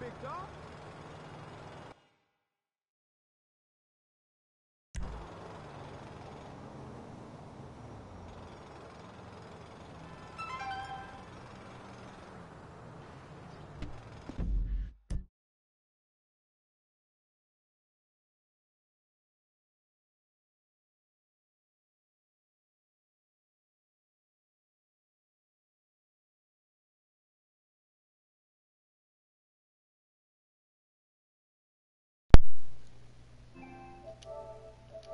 big dog.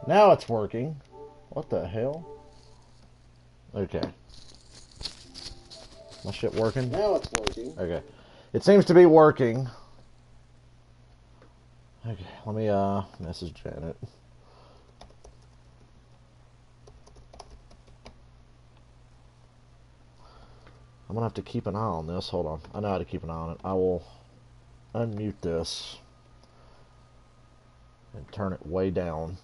Now it's working. What the hell? Okay. My shit working? Now it's working. Okay. It seems to be working. Okay, let me message Janet. I'm gonna have to keep an eye on this. Hold on. I know how to keep an eye on it. I will unmute this and turn it way down.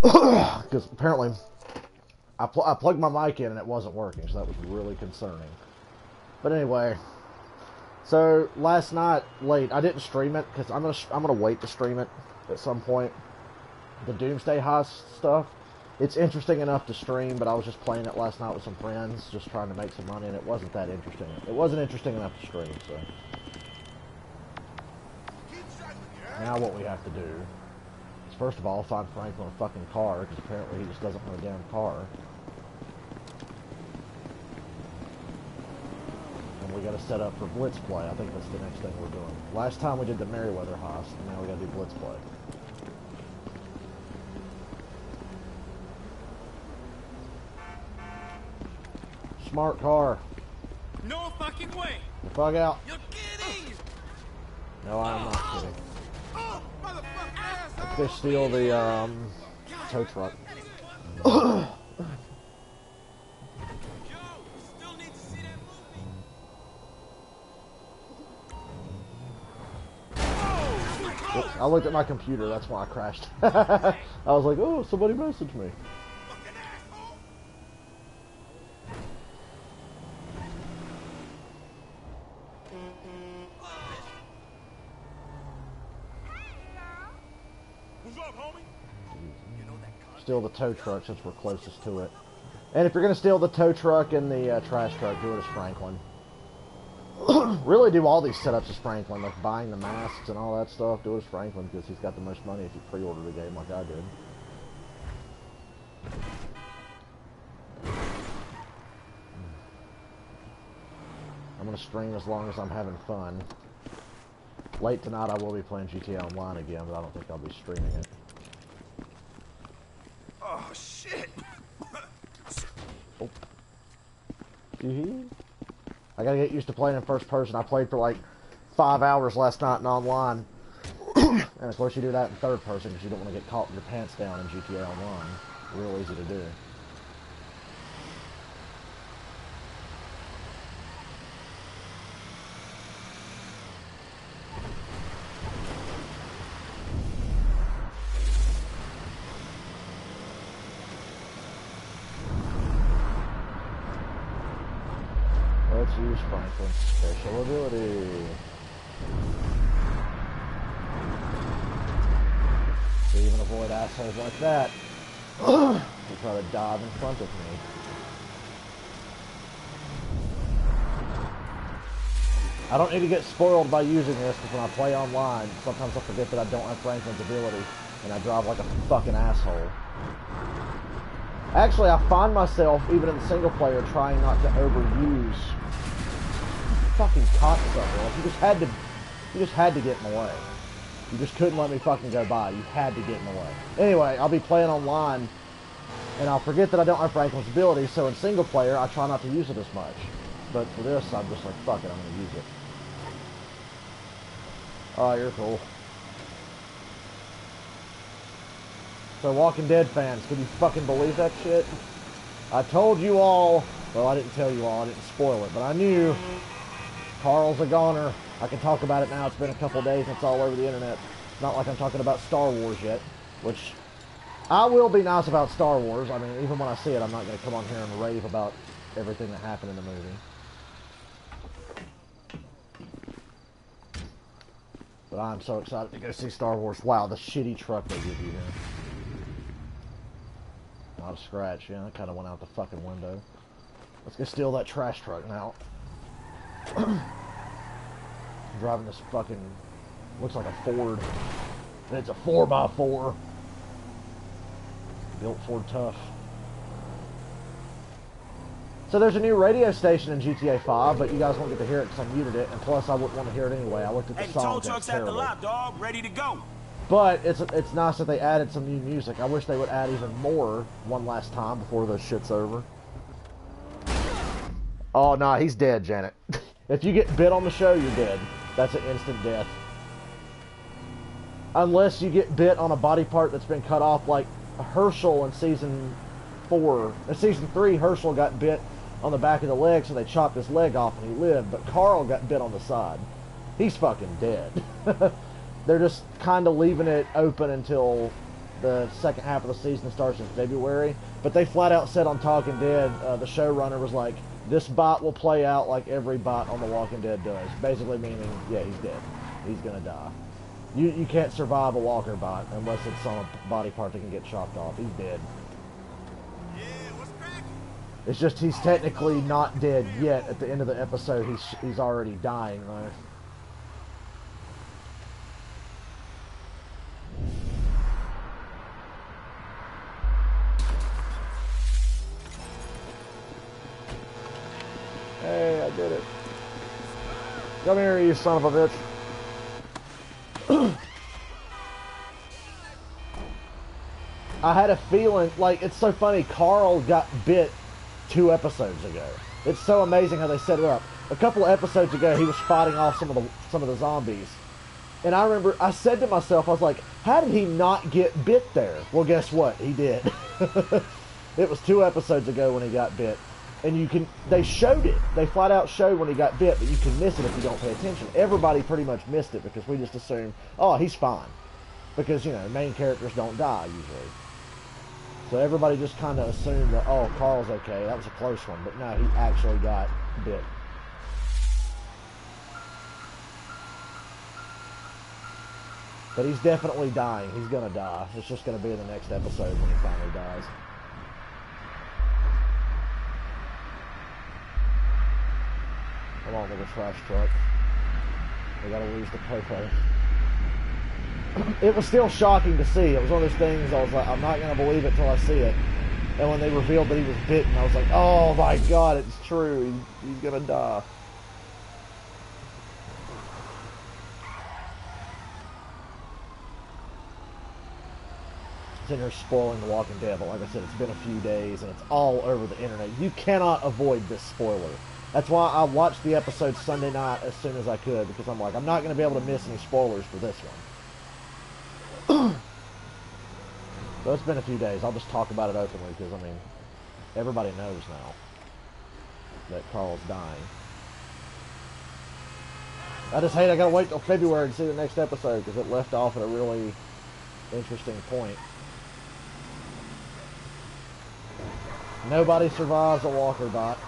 Because apparently I plugged my mic in and it wasn't working, so that was really concerning. But anyway, so last night late, I didn't stream it because I'm gonna wait to stream it at some point. The Doomsday Heist stuff, it's interesting enough to stream, but I was just playing it last night with some friends, just trying to make some money, and it wasn't that interesting. It wasn't interesting enough to stream, so. Now what we have to do is, first of all, find Franklin a fucking car, because apparently he just doesn't want a damn car. And we gotta set up for Blitz play. I think that's the next thing we're doing. Last time we did the Merryweather Heist, and now we gotta do Blitz play. Smart car. No fucking way. The fuck out. You're kidding. No, I'm not kidding. Oh, motherfucking asshole. They steal the tow truck. Joe, still need to see that movie. Oops, I looked at my computer, that's why I crashed. I was like, oh, somebody messaged me. Fucking asshole. What's up, homie? You know that car? Steal the tow truck since we're closest to it. And if you're going to steal the tow truck and the trash truck, do it as Franklin. Really do all these setups as Franklin, like buying the masks and all that stuff. Do it as Franklin because he's got the most money if you pre-order the game like I did. I'm going to stream as long as I'm having fun. Late tonight I will be playing GTA Online again, but I don't think I'll be streaming it. Oh, shit. Oh. I gotta get used to playing in first person. I played for like 5 hours last night in online. And of course you do that in third person because you don't want to get caught with your pants down in GTA Online. Real easy to do. Let's use Franklin's special ability. To even avoid assholes like that who try to dive in front of me. I don't need to get spoiled by using this because when I play online, sometimes I forget that I don't have Franklin's ability and I drive like a fucking asshole. Actually, I find myself, even in single player, trying not to overuse fucking cocksucker. Like, you just had to get in the way. You just couldn't let me fucking go by. You had to get in the way. Anyway, I'll be playing online, and I'll forget that I don't have Franklin's ability, so in single player, I try not to use it as much. But for this, I'm just like, fuck it, I'm gonna use it. Oh, you're cool. So, Walking Dead fans, can you fucking believe that shit? I told you all, well, I didn't tell you all, I didn't spoil it, but I knew Carl's a goner. I can talk about it now. It's been a couple days and it's all over the internet. It's not like I'm talking about Star Wars yet, which I will be nice about Star Wars. I mean, even when I see it, I'm not going to come on here and rave about everything that happened in the movie. But I'm so excited to go see Star Wars. Wow, the shitty truck they give you here. Not a scratch, yeah. That kind of went out the fucking window. Let's go steal that trash truck now. I'm driving this fucking... Looks like a Ford. And it's a 4x4. Built Ford tough. So there's a new radio station in GTA 5, but you guys won't get to hear it because I muted it, and plus I wouldn't want to hear it anyway. I looked at the songs, tow truck's at the lot, dog, ready to go. But it's nice that they added some new music. I wish they would add even more one last time before this shit's over. Oh, nah, he's dead, Janet. If you get bit on the show, you're dead. That's an instant death. Unless you get bit on a body part that's been cut off, like Herschel in Season 4. In Season 3, Herschel got bit on the back of the leg, so they chopped his leg off and he lived, but Carl got bit on the side. He's fucking dead. They're just kind of leaving it open until the second half of the season starts in February, but they flat out said on Talking Dead, the showrunner was like, this bot will play out like every bot on The Walking Dead does, basically meaning, yeah, he's dead. He's gonna die. You can't survive a walker bot unless it's on a body part that can get chopped off. He's dead. It's just he's technically not dead yet. At the end of the episode, he's already dying, though. Hey, I did it. Come here, you son of a bitch. I had a feeling, like, it's so funny, Carl got bit 2 episodes ago. It's so amazing how they set it up. A couple of episodes ago, he was fighting off some of the zombies. And I remember, I said to myself, I was like, how did he not get bit there? Well, guess what? He did. It was 2 episodes ago when he got bit. And they showed it. They flat out showed when he got bit, but you can miss it if you don't pay attention. Everybody pretty much missed it because we just assumed, oh, he's fine. Because, you know, main characters don't die usually. So everybody just kind of assumed that, oh, Carl's okay. That was a close one. But no, he actually got bit. But he's definitely dying. He's going to die. It's just going to be in the next episode when he finally dies. Along with the trash truck. We got to lose the popo. It was still shocking to see. It was one of those things I was like, I'm not going to believe it till I see it. And when they revealed that he was bitten, I was like, oh my god, it's true. He's going to die. Sitting here spoiling The Walking Dead, but like I said, it's been a few days and it's all over the internet. You cannot avoid this spoiler. That's why I watched the episode Sunday night as soon as I could, because I'm like, I'm not going to be able to miss any spoilers for this one. So it's been a few days. I'll just talk about it openly because, I mean, everybody knows now that Carl's dying. I just hate I gotta wait till February to see the next episode because it left off at a really interesting point. Nobody survives a walker bot.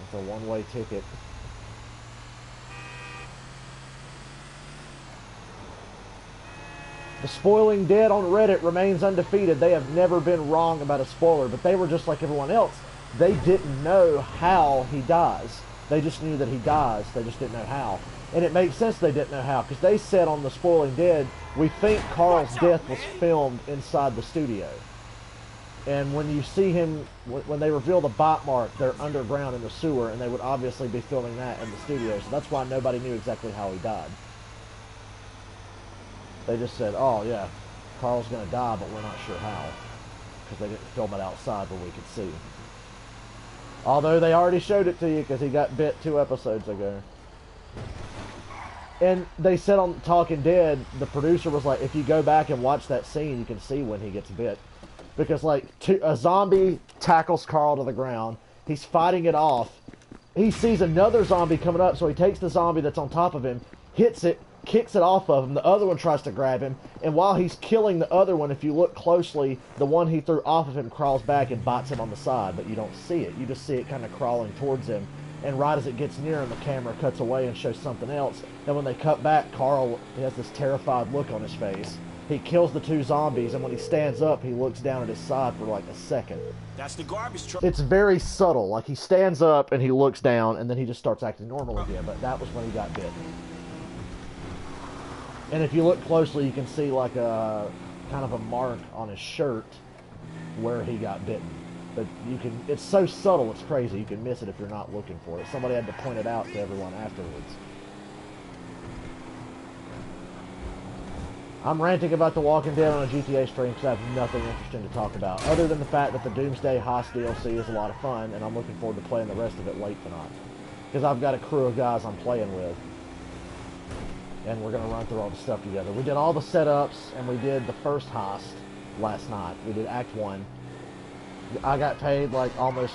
It's a one-way ticket. The Spoiling Dead on Reddit remains undefeated. They have never been wrong about a spoiler, but they were just like everyone else. They didn't know how he dies. They just knew that he dies. They just didn't know how. And it makes sense they didn't know how, because they said on the Spoiling Dead, we think Carl's death was filmed inside the studio. And when you see him, when they reveal the bite mark, they're underground in the sewer, and they would obviously be filming that in the studio. So that's why nobody knew exactly how he died. They just said, oh yeah, Carl's going to die, but we're not sure how. Because they didn't film it outside where we could see. Although they already showed it to you because he got bit 2 episodes ago. And they said on Talking Dead, the producer was like, if you go back and watch that scene, you can see when he gets bit. Because like, a zombie tackles Carl to the ground. He's fighting it off. He sees another zombie coming up, so he takes the zombie that's on top of him, hits it, kicks it off of him. The other one tries to grab him, and while he's killing the other one, if you look closely, the one he threw off of him crawls back and bites him on the side, but you don't see it. You just see it kind of crawling towards him, and right as it gets near him, the camera cuts away and shows something else. And when they cut back, Carl has this terrified look on his face. He kills the 2 zombies, and when he stands up, he looks down at his side for like a second. That's the garbage truck. It's very subtle. Like, he stands up, and he looks down, and then he just starts acting normal again. But that was when he got bitten. And if you look closely, you can see like a kind of a mark on his shirt where he got bitten. But you can, it's so subtle, it's crazy. You can miss it if you're not looking for it. Somebody had to point it out to everyone afterwards. I'm ranting about The Walking Dead on a GTA stream because I have nothing interesting to talk about, other than the fact that the Doomsday Heist DLC is a lot of fun, and I'm looking forward to playing the rest of it late tonight. Because I've got a crew of guys I'm playing with, and we're going to run through all the stuff together. We did all the setups, and we did the first heist last night. We did Act 1. I got paid like over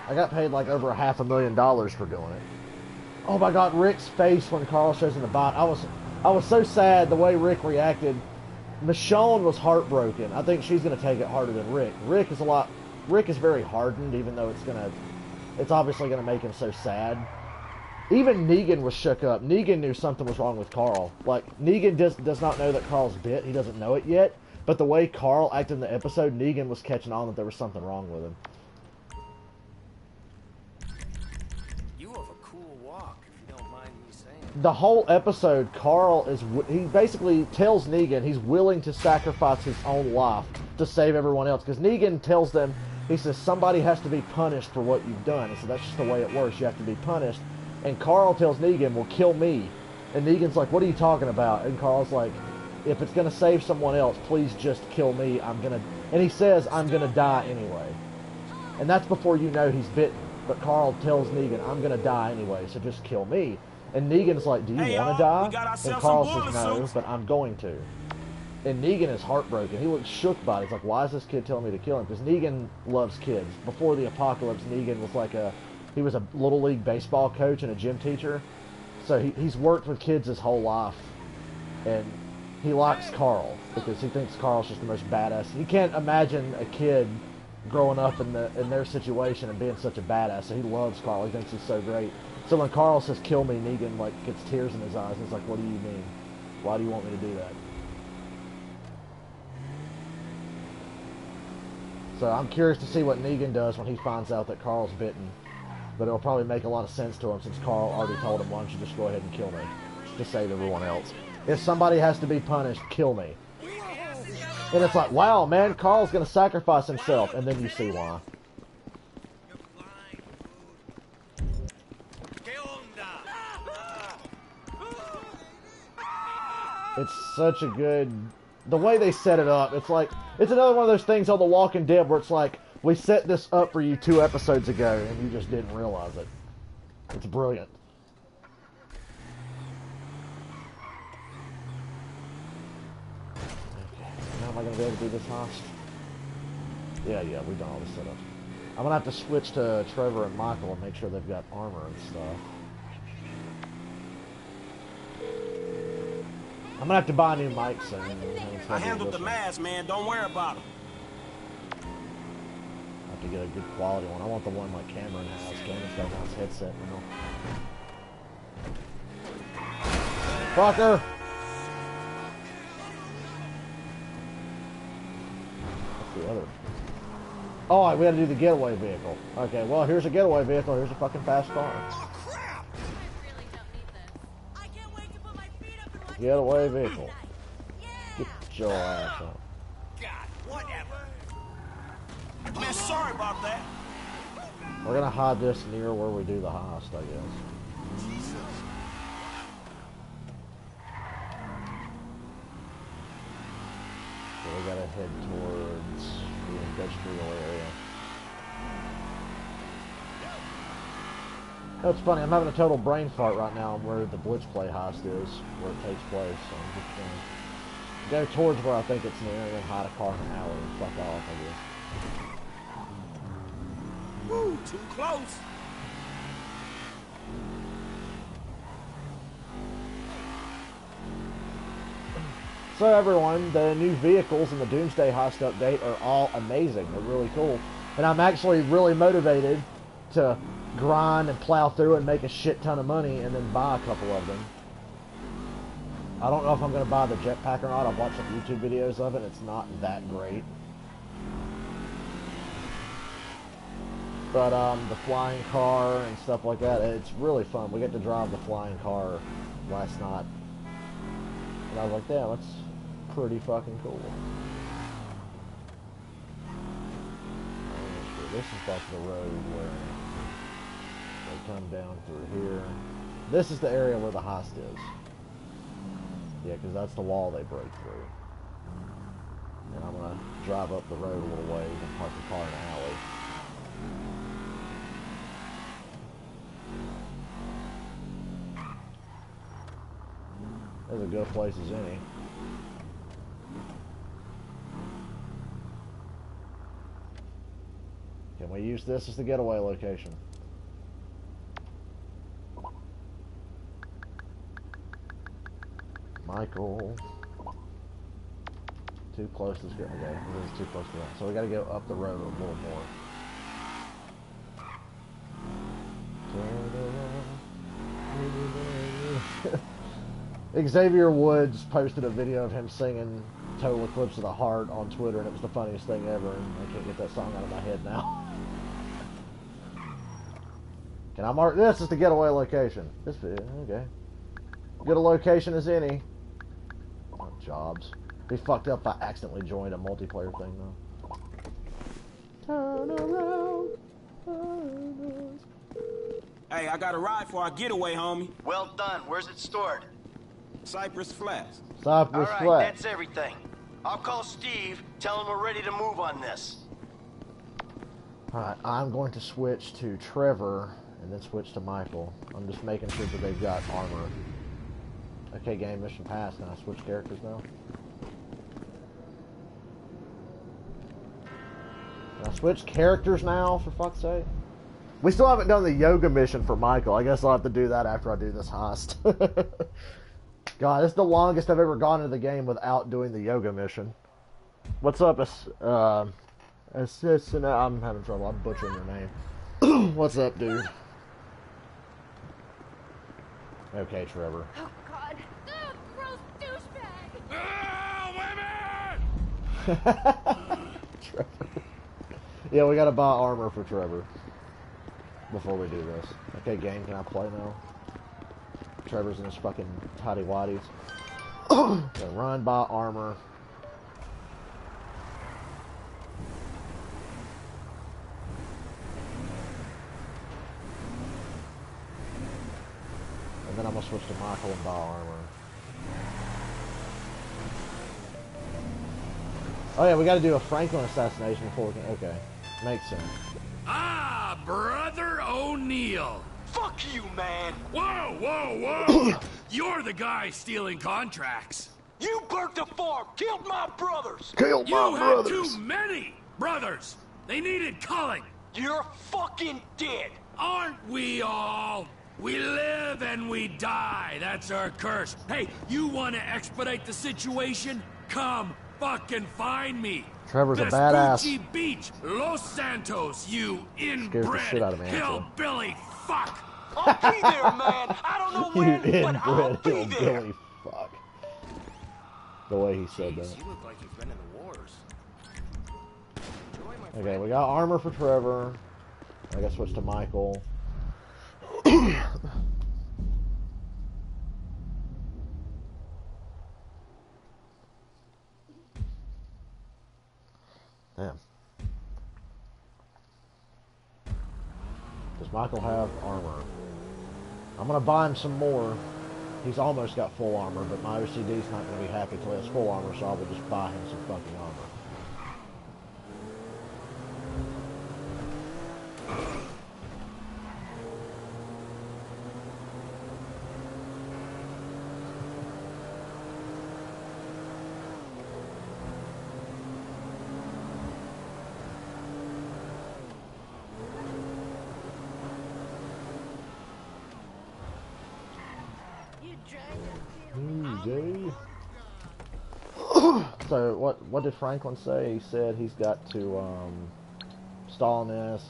$500,000 for doing it. Oh my God, Rick's face when Carl shows in the bot. I was so sad the way Rick reacted. Michonne was heartbroken. I think she's going to take it harder than Rick. Rick is very hardened, even though it's obviously going to make him so sad. Even Negan was shook up. Negan knew something was wrong with Carl. Like, Negan does not know that Carl's bit. He doesn't know it yet. But the way Carl acted in the episode, Negan was catching on that there was something wrong with him. You have a cool walk, if you don't mind me saying. The whole episode, Carl he basically tells Negan he's willing to sacrifice his own life to save everyone else. Because Negan tells them, he says, somebody has to be punished for what you've done. He said, that's just the way it works. You have to be punished. And Carl tells Negan, well, kill me. And Negan's like, what are you talking about? And Carl's like, if it's going to save someone else, please just kill me. And he says, I'm going to die anyway. And that's before you know he's bitten. But Carl tells Negan, I'm going to die anyway, so just kill me. And Negan's like, do you want to die? And Carl says, no, but I'm going to. And Negan is heartbroken. He looks shook by it. He's like, why is this kid telling me to kill him? Because Negan loves kids. Before the apocalypse, Negan was he was a Little League baseball coach and a gym teacher. So he's worked with kids his whole life. And he likes Carl because he thinks Carl's just the most badass. He can't imagine a kid growing up in their situation and being such a badass. So he loves Carl. He thinks he's so great. So when Carl says, kill me, Negan gets tears in his eyes. And he's like, what do you mean? Why do you want me to do that? So I'm curious to see what Negan does when he finds out that Carl's bitten. But it'll probably make a lot of sense to him since Carl already told him, why don't you just go ahead and kill me to save everyone else. If somebody has to be punished, kill me. And it's like, wow, man, Carl's going to sacrifice himself. And then you see why. It's such a good... The way they set it up, it's like... It's another one of those things on The Walking Dead where it's like, we set this up for you 2 episodes ago, and you just didn't realize it. It's brilliant. Okay, now am I going to be able to do this heist? Yeah, we've done all the setup. I'm going to have to switch to Trevor and Michael and make sure they've got armor and stuff. I'm going to have to buy new mics soon. I handled the mask, man. Don't worry about it. To get a good quality one. I want the one like Cameron has. Cameron's got a nice headset now. Fucker! What's the other? Oh, we had to do the getaway vehicle. Okay, well, here's a getaway vehicle. Here's a fucking fast car. Oh, crap! I really don't need this. I can't wait to put my feet up and watch Getaway vehicle. Yeah. Get your ass up. God, whatever. Man, sorry about that. We're gonna hide this near where we do the heist, I guess. Jesus. So we gotta head towards the industrial area. Oh, it's funny, I'm having a total brain fart right now on where the Blitz Play heist is, where it takes place. So I'm just gonna go towards where I think it's near and then hide a car in an alley and fuck off, I guess. Woo, too close. So everyone, the new vehicles in the Doomsday Heist update are all amazing. They're really cool. And I'm actually really motivated to grind and plow through and make a shit ton of money and then buy a couple of them. I don't know if I'm going to buy the jetpack or not. I've watched some YouTube videos of it. It's not that great. But the flying car and stuff like that, it's really fun. We get to drive the flying car last night. And I was like, damn, that's pretty fucking cool. This is like the road where they come down through here. This is the area where the heist is. Yeah, because that's the wall they break through. And I'm going to drive up the road a little ways and park the car in the alley. There's a good place as any. Can we use this as the getaway location? Michael. Too close to get. Okay, this is too close to that. So we gotta go up the road a little more. Xavier Woods posted a video of him singing Total Eclipse of the Heart on Twitter, and it was the funniest thing ever, and I can't get that song out of my head now. Can I mark this as the getaway location? This video, okay. Good a location as any. Oh, jobs. Be fucked up if I accidentally joined a multiplayer thing, though. Turn around. Turn. Hey, I got a ride for our getaway, homie. Well done. Where's it stored? Cypress Flats. Cypress All Flat. right, that's everything. I'll call Steve, tell him we're ready to move on this. Alright, I'm going to switch to Trevor and then switch to Michael. I'm just making sure that they've got armor. Okay, game mission passed. Can I switch characters now? Can I switch characters now, for fuck's sake? We still haven't done the yoga mission for Michael. I guess I'll have to do that after I do this heist. God, this is the longest I've ever gone into the game without doing the yoga mission. What's up, I'm having trouble. I'm butchering your name. What's up, dude? Okay, Trevor. Oh, God. Ugh, gross douchebag. Oh, women! Trevor. Yeah, we gotta buy armor for Trevor before we do this. Okay, game, can I play now? Trevor's in his fucking tidy whities. Okay, run, buy armor. And then I'm gonna switch to Michael and buy armor. Oh yeah, we gotta do a Franklin assassination before we can. Okay, makes sense. Ah, Brother O'Neill. Fuck you, man! Whoa, whoa, whoa! You're the guy stealing contracts. You burnt the farm, killed my brothers! Killed You my had brothers. too many brothers. They needed culling. You're fucking dead! Aren't we all? We live and we die. That's our curse. Hey, you want to expedite the situation? Come fucking find me. Trevor's a badass. Vespucci Beach, Los Santos, you Scares the shit out of inbred me, actually. hillbilly fuck. I'll be there, man! I don't know when, but I'll inbred be there! hillbilly fuck. The way he said Jeez, that. you look like you've been in the wars. Enjoy, my Okay, friend. we got armor for Trevor. I gotta switch to Michael. Damn. Does Michael have armor? I'm gonna buy him some more. He's almost got full armor, but my OCD's not gonna be happy till he has full armor, so I will just buy him some fucking armor. You dragged us here. Jay. So what did Franklin say? He said he's got to stall on this.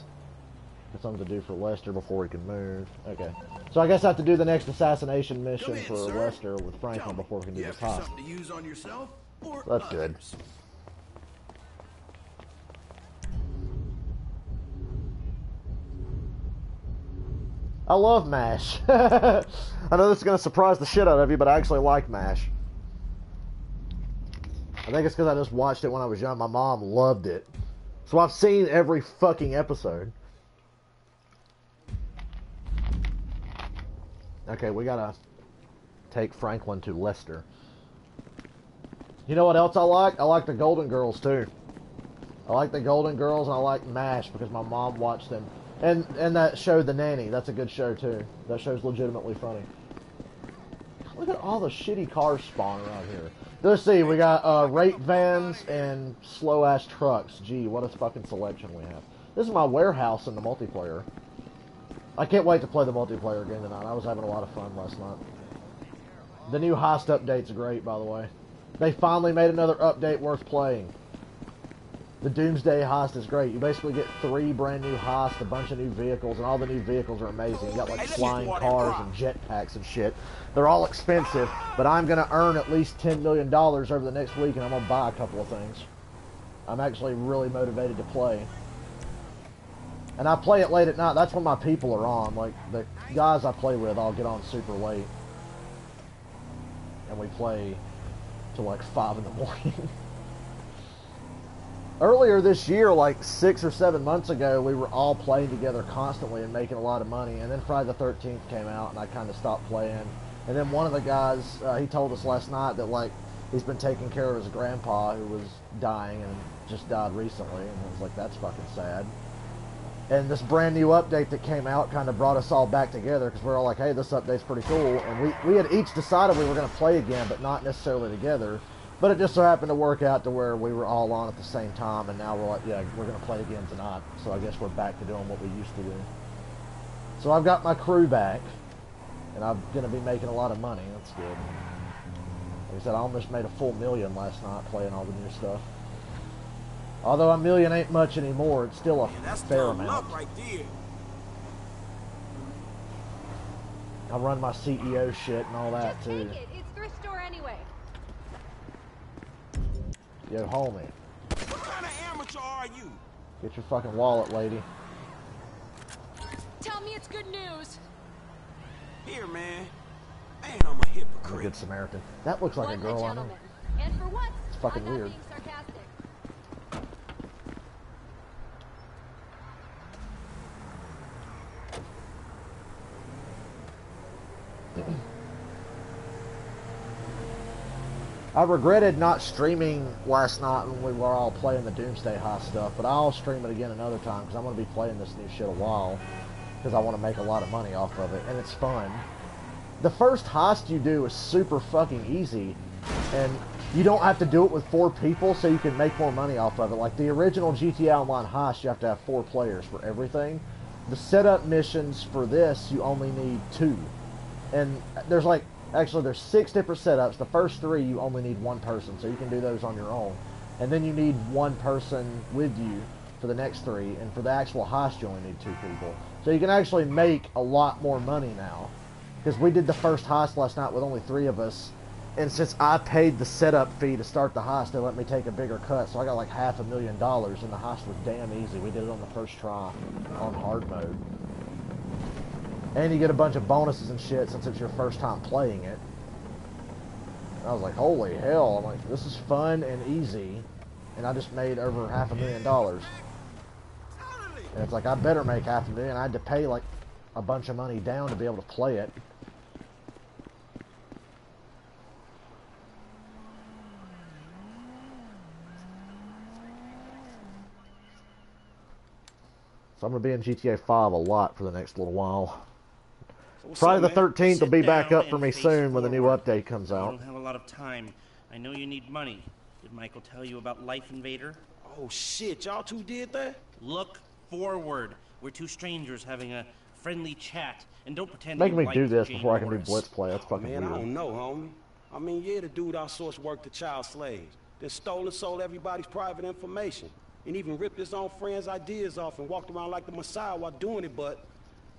Got something to do for Lester before he can move. Okay. So I guess I have to do the next assassination mission in, for sir. Lester with Franklin before we can do You this after heist. something to use on yourself or So that's good. others? I love MASH. I know this is going to surprise the shit out of you, but I actually like MASH. I think it's because I just watched it when I was young. My mom loved it. So I've seen every fucking episode. Okay, we gotta take Franklin to Lester. You know what else I like? I like the Golden Girls too. I like the Golden Girls and I like MASH because my mom watched them. And that show, The Nanny, that's a good show too. That show's legitimately funny. Look at all the shitty cars spawn around here. Let's see, we got rape vans and slow-ass trucks. Gee, what a fucking selection we have. This is my warehouse in the multiplayer. I can't wait to play the multiplayer again tonight. I was having a lot of fun last night. The new heist update's great, by the way. They finally made another update worth playing. The Doomsday heist is great. You basically get 3 brand new heists, a bunch of new vehicles, and all the new vehicles are amazing. You got like flying cars and jetpacks and shit. They're all expensive, but I'm going to earn at least $10 million over the next week, and I'm going to buy a couple of things. I'm actually really motivated to play. And I play it late at night. That's when my people are on. Like, the guys I play with all get on super late. And we play till like 5 in the morning. Earlier this year, like 6 or 7 months ago, we were all playing together constantly and making a lot of money. And then Friday the 13th came out, and I kind of stopped playing. And then one of the guys, he told us last night that, like, he's been taking care of his grandpa who was dying and just died recently. And I was like, that's fucking sad. And this brand new update that came out kind of brought us all back together because we're all like, hey, this update's pretty cool. And we had each decided we were going to play again, but not necessarily together. But it just so happened to work out to where we were all on at the same time, and now we're like, yeah, we're going to play again tonight. So I guess we're back to doing what we used to do. So I've got my crew back, and I'm going to be making a lot of money. That's good. Like I said, I almost made a full $1 million last night playing all the new stuff. Although $1 million ain't much anymore, it's still a fair amount. Right there. I run my CEO shit and all that Just too. take it. It's thrift store anyway. Yo, homie, What kind of amateur are you? get your fucking wallet, lady. Tell me it's good news. Here, man. Man, I'm a I'm a hypocrite. good Samaritan. That looks like a What girl I know. gentleman. And for once, It's fucking I'm not weird. being sarcastic. I regretted not streaming last night when we were all playing the Doomsday Heist stuff, but I'll stream it again another time because I'm going to be playing this new shit a while because I want to make a lot of money off of it, and it's fun. The first heist you do is super fucking easy, and you don't have to do it with 4 people, so you can make more money off of it. Like the original GTA Online heist, you have to have 4 players for everything. The setup missions for this, you only need 2. And there's like, actually there's 6 different setups. The first 3 you only need 1 person, so you can do those on your own. And then you need 1 person with you for the next 3, and for the actual heist you only need 2 people. So you can actually make a lot more money now. Because we did the first heist last night with only 3 of us, and since I paid the setup fee to start the heist, they let me take a bigger cut, so I got like $500,000, and the heist was damn easy. We did it on the first try, on hard mode. And you get a bunch of bonuses and shit since it's your first time playing it. And I was like, holy hell, I'm like, this is fun and easy, and I just made over $500,000. And it's like, I better make $500,000. I had to pay like a bunch of money down to be able to play it. So I'm going to be in GTA 5 a lot for the next little while. Friday the 13th will be back up for me soon when the new update comes I out. don't have a lot of time. I know you need money. Did Michael tell you about Life Invader? Oh, shit. Y'all 2 did that? Look forward. We're 2 strangers having a friendly chat. And don't pretend Making you me like do this Jane before I can do Morris. Blitz play. That's fucking Man, I weird. don't know, homie. I mean, yeah, the dude outsourced work to child slaves. then stole and sold everybody's private information, and even ripped his own friends' ideas off and walked around like the Messiah while doing it, but,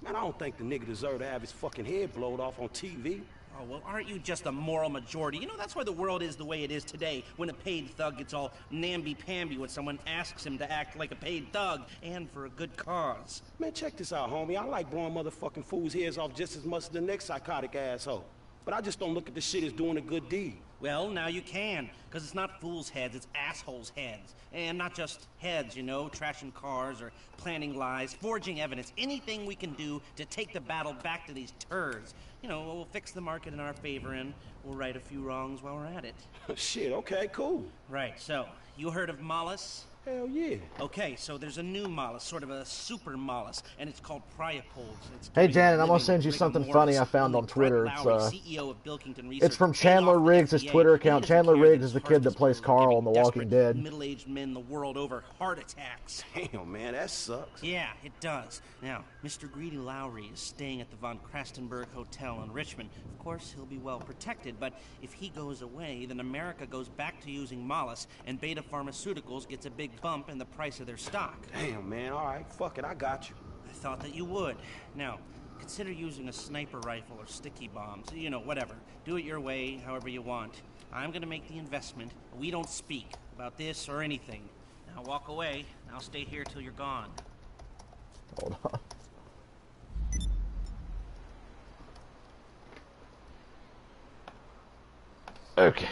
man, I don't think the nigga deserved to have his fucking head blowed off on TV. Oh, well, aren't you just a moral majority? You know, that's why the world is the way it is today, when a paid thug gets all namby-pamby when someone asks him to act like a paid thug, and for a good cause. Man, check this out, homie. I like blowing motherfucking fools' heads off just as much as the next psychotic asshole. But I just don't look at this shit as doing a good deed. Well, now you can, because it's not fools' heads, it's assholes' heads. And not just heads, you know, trashing cars or planning lies, forging evidence, anything we can do to take the battle back to these turds. You know, we'll fix the market in our favor and we'll right a few wrongs while we're at it. Shit, okay, cool. Right, so, you heard of Mollis? Hell yeah. Okay, so there's a new Mollis, sort of a super Mollis, and it's called Priapolds. Hey Janet, I'm gonna send you something funny I found on Twitter. It's from Chandler Riggs' Twitter account. Chandler Riggs is the kid that plays Carl on The Walking Dead. Middle-aged men the world over heart attacks. Damn, man, that sucks. Yeah, it does. Now, Mr. Greedy Lowry is staying at the Von Krastenberg Hotel in Richmond. Of course, he'll be well protected, but if he goes away, then America goes back to using Mollis, and Beta Pharmaceuticals gets a big bump in the price of their stock. Damn, man, all right, fuck it, I got you. I thought that you would. Now, consider using a sniper rifle or sticky bombs. You know, whatever. Do it your way, however you want. I'm gonna make the investment. We don't speak about this or anything. Now walk away, and I'll stay here till you're gone. Hold on. Okay.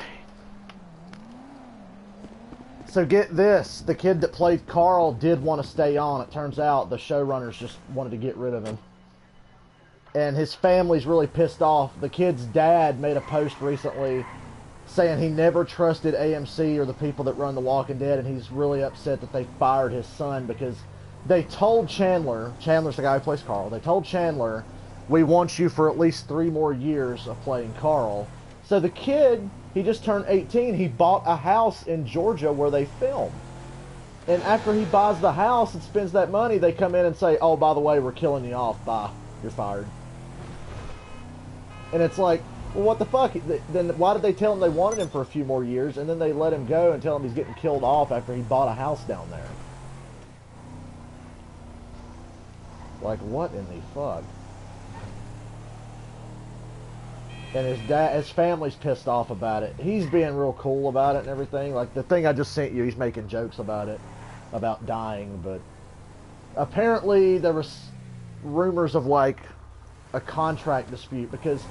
So get this, the kid that played Carl did want to stay on. It turns out the showrunners just wanted to get rid of him. And his family's really pissed off. The kid's dad made a post recently saying he never trusted AMC or the people that run The Walking Dead, and he's really upset that they fired his son because they told Chandler's the guy who plays Carl, they told Chandler, we want you for at least 3 more years of playing Carl. So the kid, he just turned 18. He bought a house in Georgia where they film. And after he buys the house and spends that money, they come in and say, oh, by the way, we're killing you off. Bye. You're fired. And it's like, well, what the fuck? Then why did they tell him they wanted him for a few more years, and then they let him go and tell him he's getting killed off after he bought a house down there? Like, what in the fuck? And his family's pissed off about it. He's being real cool about it and everything. Like the thing I just sent you, he's making jokes about it, about dying. But apparently there was rumors of like a contract dispute because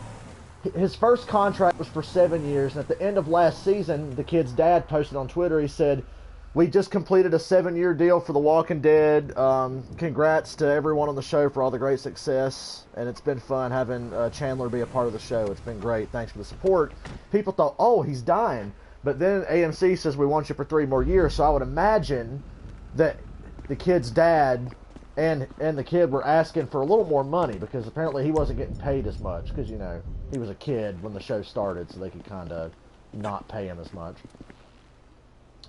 his first contract was for 7 years. And at the end of last season, the kid's dad posted on Twitter, he said, we just completed a 7-year deal for The Walking Dead. Congrats to everyone on the show for all the great success. And it's been fun having Chandler be a part of the show. It's been great. Thanks for the support. People thought, oh, he's dying. But then AMC says we want you for 3 more years. So I would imagine that the kid's dad and the kid were asking for a little more money because apparently he wasn't getting paid as much. Because, you know, he was a kid when the show started, so they could kind of not pay him as much.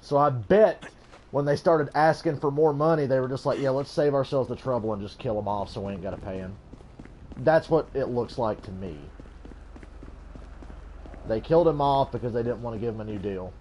So I bet when they started asking for more money, they were just like, yeah, let's save ourselves the trouble and just kill him off so we ain't got to pay him. That's what it looks like to me. They killed him off because they didn't want to give him a new deal.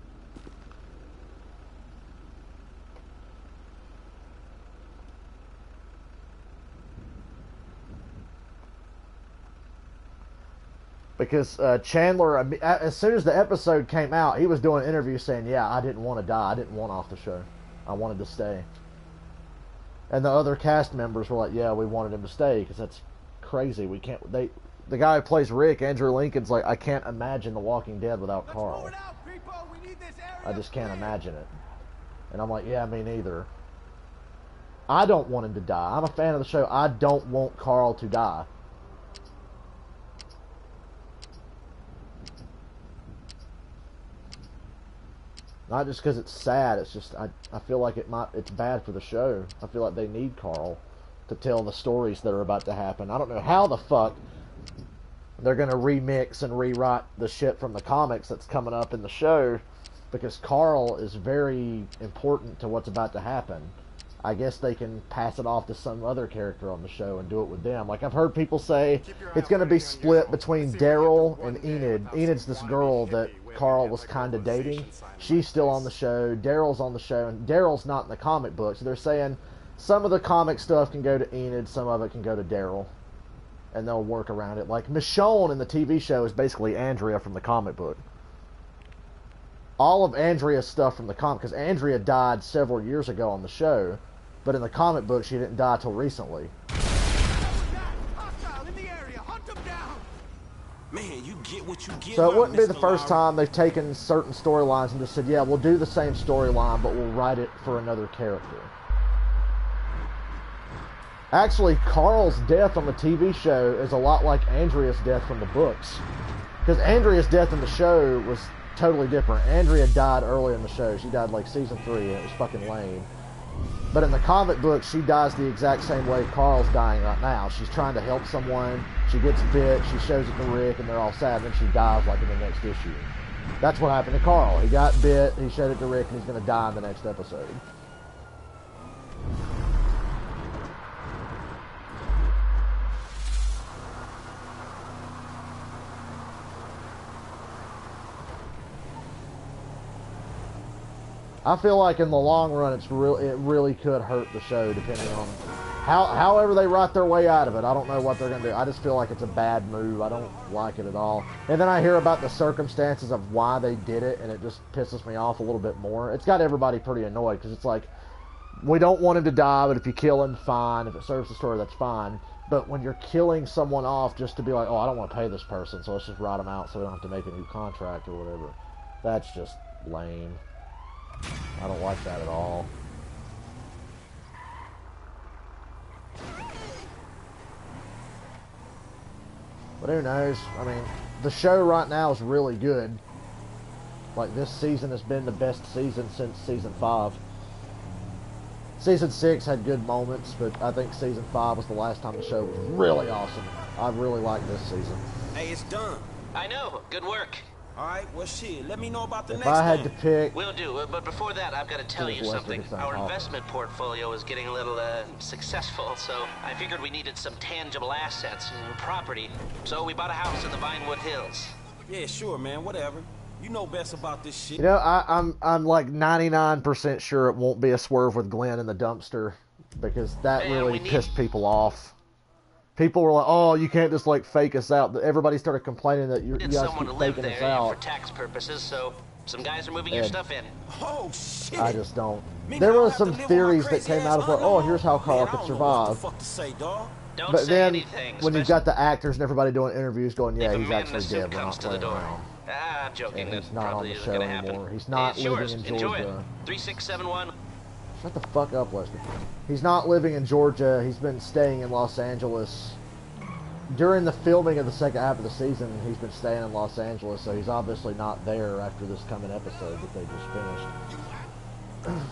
Because Chandler, as soon as the episode came out, he was doing interviews saying, yeah, I didn't want to die. I didn't want off the show. I wanted to stay. And the other cast members were like, yeah, we wanted him to stay because that's crazy. We can't, the guy who plays Rick, Andrew Lincoln's like, I can't imagine The Walking Dead without Carl. I just can't imagine it. And I'm like, yeah, me neither. I don't want him to die. I'm a fan of the show. I don't want Carl to die. Not just because it's sad, it's just, I feel like it's bad for the show. I feel like they need Carl to tell the stories that are about to happen. I don't know how the fuck they're going to remix and rewrite the shit from the comics that's coming up in the show, because Carl is very important to what's about to happen. I guess they can pass it off to some other character on the show and do it with them. Like, I've heard people say it's going to be split between Daryl and Enid. Enid's this girl that Carl was kind of dating. She's still on the show. Daryl's on the show, and Daryl's not in the comic book. So they're saying some of the comic stuff can go to Enid, some of it can go to Daryl, and they'll work around it. Like Michonne in the TV show is basically Andrea from the comic book. All of Andrea's stuff from the comic, because Andrea died several years ago on the show, but in the comic book she didn't die till recently. Man, you get what you get. So it wouldn't be the first time they've taken certain storylines and just said, yeah, we'll do the same storyline, but we'll write it for another character. Actually, Carl's death on the TV show is a lot like Andrea's death from the books. Because Andrea's death in the show was totally different. Andrea died early in the show. She died like season 3, and it was fucking lame. But in the comic book, she dies the exact same way Carl's dying right now. She's trying to help someone, she gets bit, she shows it to Rick, and they're all sad, and then she dies like in the next issue. That's what happened to Carl. He got bit, he showed it to Rick, and he's going to die in the next episode. I feel like in the long run, it really could hurt the show, depending on however they write their way out of it. I don't know what they're going to do. I just feel like it's a bad move. I don't like it at all. And then I hear about the circumstances of why they did it, and it just pisses me off a little bit more. It's got everybody pretty annoyed, because it's like, we don't want him to die, but if you kill him, fine. If it serves the story, that's fine. But when you're killing someone off just to be like, oh, I don't want to pay this person, so let's just write them out so we don't have to make a new contract or whatever. That's just lame. I don't like that at all. But who knows? I mean, the show right now is really good. Like, this season has been the best season since season 5. Season 6 had good moments, but I think season 5 was the last time the show was really awesome. I really like this season. Hey, it's done. I know. Good work. All right, well, shit, let me know about the If next I had thing. to pick... Will do, but before that, I've got to tell you something. Our investment portfolio is getting a little, successful, so I figured we needed some tangible assets and property. So we bought a house in the Vinewood Hills. Yeah, sure, man, whatever. You know best about this shit. You know, I'm like 99% sure it won't be a swerve with Glenn in the dumpster, because that really pissed people off. People were like, "Oh, you can't just like fake us out." Everybody started complaining that you guys keep faking us out for tax purposes. So some guys are moving your stuff in. Oh shit! I just don't. There were some theories that came out of like, "Oh, here's how Carl could survive." But then when you've got the actors and everybody doing interviews going, "Yeah, he's actually dead. We're not playing around." I'm joking. He's not on the show anymore. He's not living in Georgia. 3671. Shut the fuck up, Lester. He's not living in Georgia. He's been staying in Los Angeles. During the filming of the second half of the season, he's been staying in Los Angeles, so he's obviously not there after this coming episode that they just finished.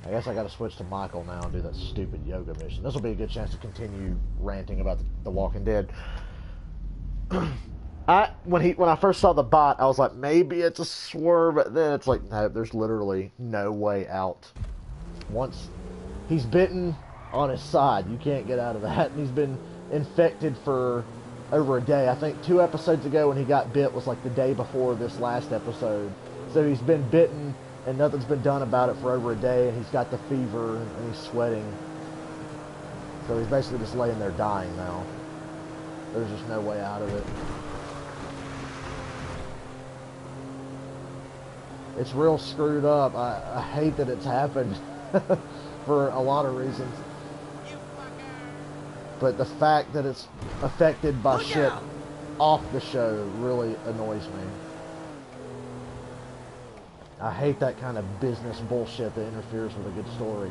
I guess I gotta switch to Michael now and do that stupid yoga mission. This will be a good chance to continue ranting about The Walking Dead. When I first saw the bot, I was like, maybe it's a swerve, but then it's like, no, there's literally no way out. Once he's bitten on his side, you can't get out of that, and he's been infected for over a day. I think 2 episodes ago when he got bit was like the day before this last episode. So he's been bitten, and nothing's been done about it for over a day, and he's got the fever, and he's sweating. So he's basically just laying there dying now. There's just no way out of it. It's real screwed up. I hate that it's happened for a lot of reasons. But the fact that it's affected by shit off the show really annoys me. I hate that kind of business bullshit that interferes with a good story.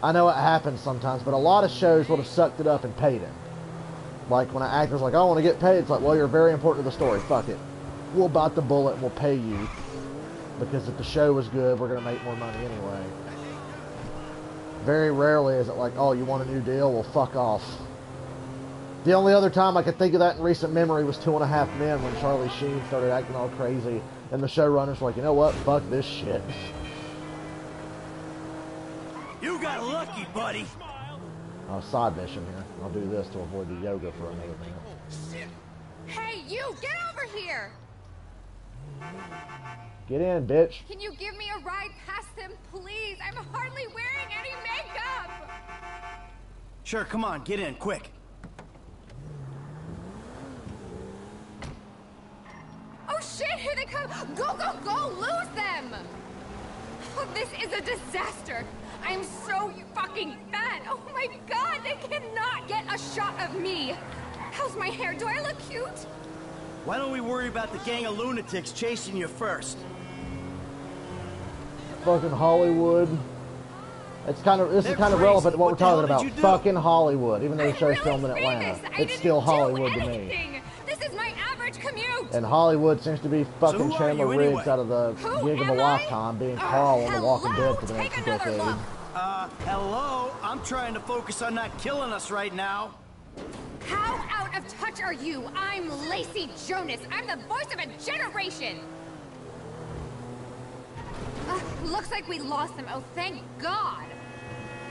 I know it happens sometimes, but a lot of shows would have sucked it up and paid him. Like when an actor's like, I want to get paid, it's like, well, you're very important to the story. Fuck it. We'll bite the bullet and we'll pay you. Because if the show was good, we're going to make more money anyway. Very rarely is it like, oh, you want a new deal? Well, fuck off. The only other time I could think of that in recent memory was 2.5 Men when Charlie Sheen started acting all crazy. And the showrunners were like, you know what? Fuck this shit. You got lucky, buddy. Side mission here. I'll do this to avoid the yoga for another minute. Hey, you! Get over here! Get in, bitch. Can you give me a ride past them, please? I'm hardly wearing any makeup! Sure, come on, get in, quick. Oh shit, here they come! Go, go, go! Lose them! Oh, this is a disaster! I'm so fucking fat! Oh my god, they cannot get a shot of me! How's my hair? Do I look cute? Why don't we worry about the gang of lunatics chasing you first? Fucking Hollywood. This is kind of relevant to what we're talking about. Fucking Hollywood. Even though the show's filmed in Atlanta, it's still Hollywood to me. This is my average commute! And Hollywood seems to be fucking Chandler Riggs anyway? out of the gig of a lifetime, being Carl on The Walking Dead for the next decade. Hello? I'm trying to focus on not killing us right now. How out of touch are you? I'm Lacey Jonas. I'm the voice of a generation. Looks like we lost them. Oh, thank God.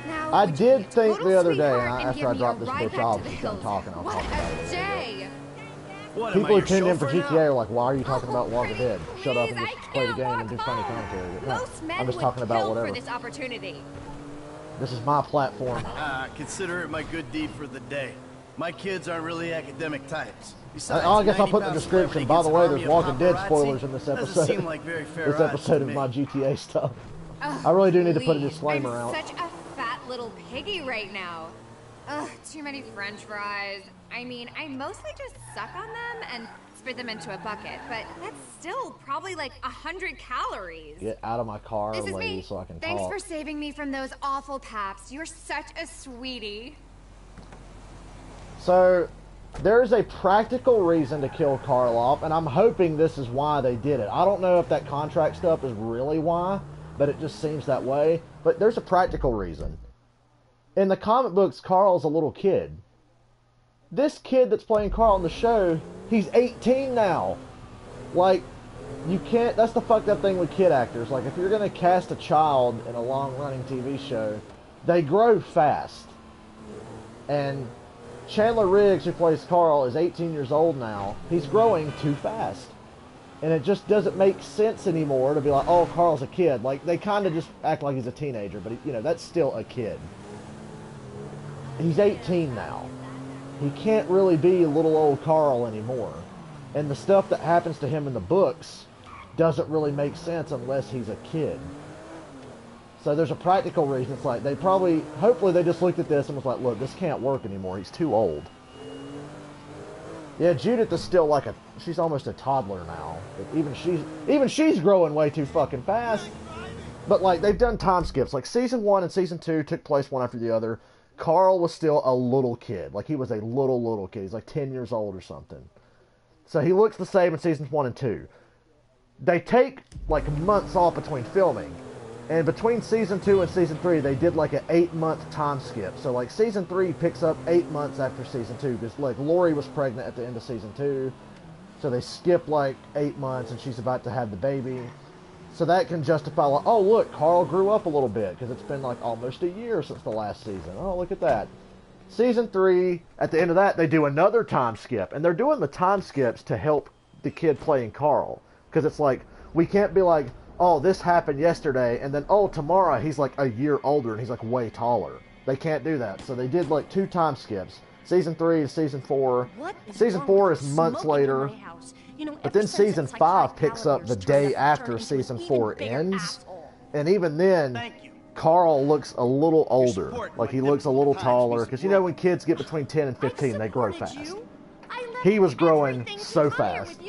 Now, I would you did be a think total the other day, sweetheart and after give I me dropped a this ride bitch back off, to the she's done hills? talking, I'll What talk about it a later. day. What, am I People your who tuned in for chauffeur GTA now? are like, why are you talking about Walking pretty Dead? Shut up and please, just I play the can't game and do walk funny home. commentary. But no, Most men I'm just would talking about kill whatever. for this opportunity. This is my platform. Consider it my good deed for the day. My kids aren't really academic types. Besides, I guess I'll put in the 90-pound description. celebrity By the against way, an there's army of Walking Dead paparazzi spoilers in this doesn't episode. seem like very fair This odds episode to of me. my GTA stuff. Ugh, I really do need to put a please. disclaimer I'm out. such a fat little piggy right now. Ugh, too many French fries. I mean, I mostly just suck on them and spit them into a bucket, but that's still probably like 100 calories. Get out of my car, This is lady, me. so I can Thanks talk. for saving me from those awful paps. You're such a sweetie. So, there's a practical reason to kill Karloff, and I'm hoping this is why they did it. I don't know if that contract stuff is really why, but it just seems that way. But there's a practical reason. In the comic books, Carl's a little kid. This kid that's playing Carl in the show, he's 18 now. Like, you can't, that's the fucked up thing with kid actors. Like, if you're going to cast a child in a long-running TV show, they grow fast. And Chandler Riggs, who plays Carl, is 18 years old now. He's growing too fast. And it just doesn't make sense anymore to be like, oh, Carl's a kid. Like, they kind of just act like he's a teenager, but, you know, that's still a kid. He's 18 now. He can't really be little old Carl anymore. And the stuff that happens to him in the books doesn't really make sense unless he's a kid. So there's a practical reason. It's like they probably, hopefully they just looked at this and was like, look, this can't work anymore. He's too old. Yeah, Judith is still like she's almost a toddler now. But even she's growing way too fucking fast. But like, they've done time skips. Like season 1 and season 2 took place one after the other. Carl was still a little kid. Like, he was a little kid. He's like 10 years old or something. So he looks the same in seasons 1 and 2. They take, like, months off between filming. And between season 2 and season 3, they did, like, an 8-month time skip. So, like, season 3 picks up 8 months after season 2. Because, like, Lori was pregnant at the end of season 2. So they skip, like, 8 months, and she's about to have the baby. So that can justify, like, oh, look, Carl grew up a little bit, because it's been, like, almost a year since the last season. Oh, look at that. Season 3, at the end of that, they do another time skip. And they're doing the time skips to help the kid playing Carl. Because it's like, we can't be like, oh, this happened yesterday, and then, oh, tomorrow he's, like, a year older, and he's, like, way taller. They can't do that. So they did, like, 2 time skips. Season 3 to season 4. Season 4 is months later. You know, But then season 5 picks up the day after season 4 ends. And even then, Carl looks a little older. Like, he looks a little taller. Because, you know, when kids get between 10 and 15, they grow fast. He was growing so fast.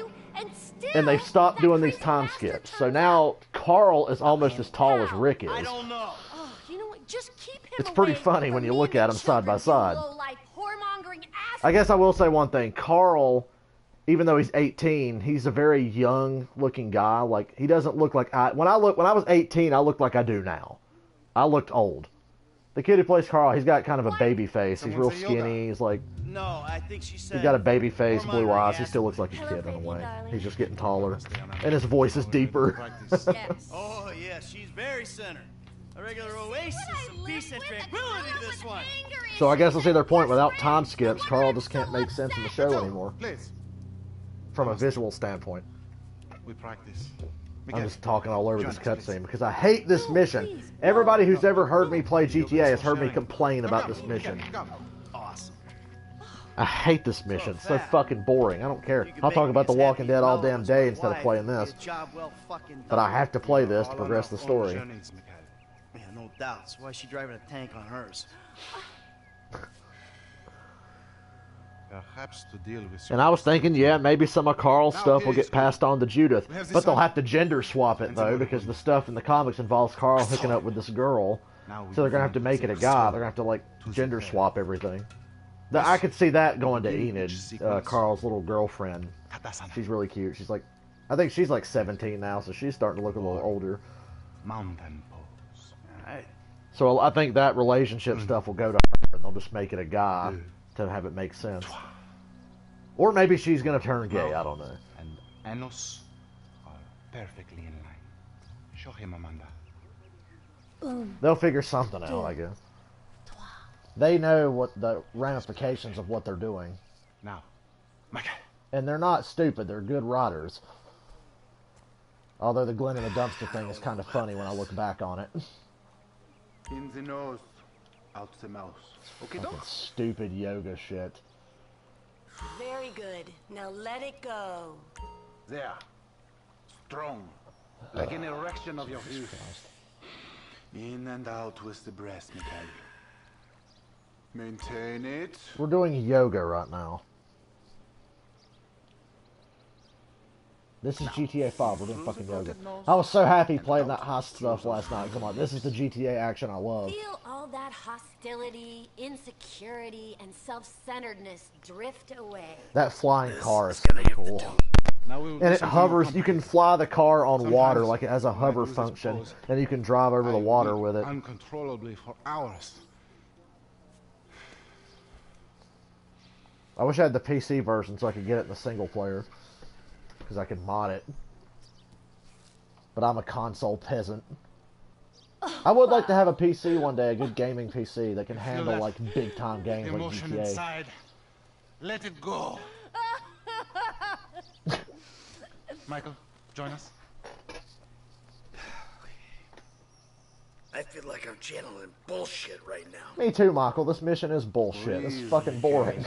And they've stopped doing these time skips. So now, Carl is almost as tall as Rick is. I don't know. It's pretty funny when you look at them side by side. I guess I will say one thing. Carl, even though he's 18, he's a very young-looking guy. Like, he doesn't look like when I was 18, I looked like I do now. I looked old. The kid who plays Carl, he's got kind of a baby face. He's real skinny. He's like, No, I think she said. he's got a baby face, More blue money, eyes. He yes. still looks like a kid in a way. He's just getting taller, and his voice is deeper. Oh, yeah, she's very center. A regular oasis of peace and tranquility, this one. So I guess I'll see their point. Without time skips, Carl just can't make sense in the show anymore. Please. from a visual standpoint. We practice. I'm just talking all over this cutscene because I hate this mission. Everybody who's ever heard me play GTA has heard me complain about this mission. Awesome. I hate this mission. It's so fucking boring. I don't care. I'll talk about The Walking Dead all damn day instead of playing this. But I have to play this to progress the story. Yeah, no doubt. That's why she's driving a tank on hers. Perhaps to deal with. And I was thinking, yeah, maybe some of Carl's stuff will get passed on to Judith. But they'll have to gender swap it, though, because the stuff in the comics involves Carl hooking up with this girl. So they're going to have to make it a guy. They're going to have to, like, gender swap everything. I could see that going to Enid, Carl's little girlfriend. She's really cute. She's like, I think she's like 17 now, so she's starting to look a little older. Mountain pose. So I think that relationship stuff will go to her, and they'll just make it a guy to have it make sense. Or maybe she's going to turn gay, I don't know. And Anos are perfectly in line. Show him, Amanda. They'll figure something out, I guess. They know what the ramifications of what they're doing. Now, Michael. And they're not stupid, they're good writers. Although the Glenn in the dumpster thing is kind of funny when I look back on it. In the nose, out the mouth. Okay, fucking stupid yoga shit. Very good. Now let it go. There. Strong. Like an erection of your youth. In and out with the breast, Mikhail. Maintain it. We're doing yoga right now. This is GTA 5. We're doing fucking yoga. I was so happy playing that hot stuff last night. Come on, this is the GTA action I love. Feel all that hostility, insecurity, and self-centeredness drift away. That flying car is so cool. And it hovers. You can fly the car on water, like it has a hover function, and you can drive over the water with it. Uncontrollably for hours. I wish I had the PC version so I could get it in the single player. Because I could mod it. But I'm a console peasant. I would like to have a PC one day, a good gaming PC that can handle like big time games like GTA. Inside. Let it go. Michael, join us. I feel like I'm channeling bullshit right now. Me too, Michael. This mission is bullshit. This is fucking boring.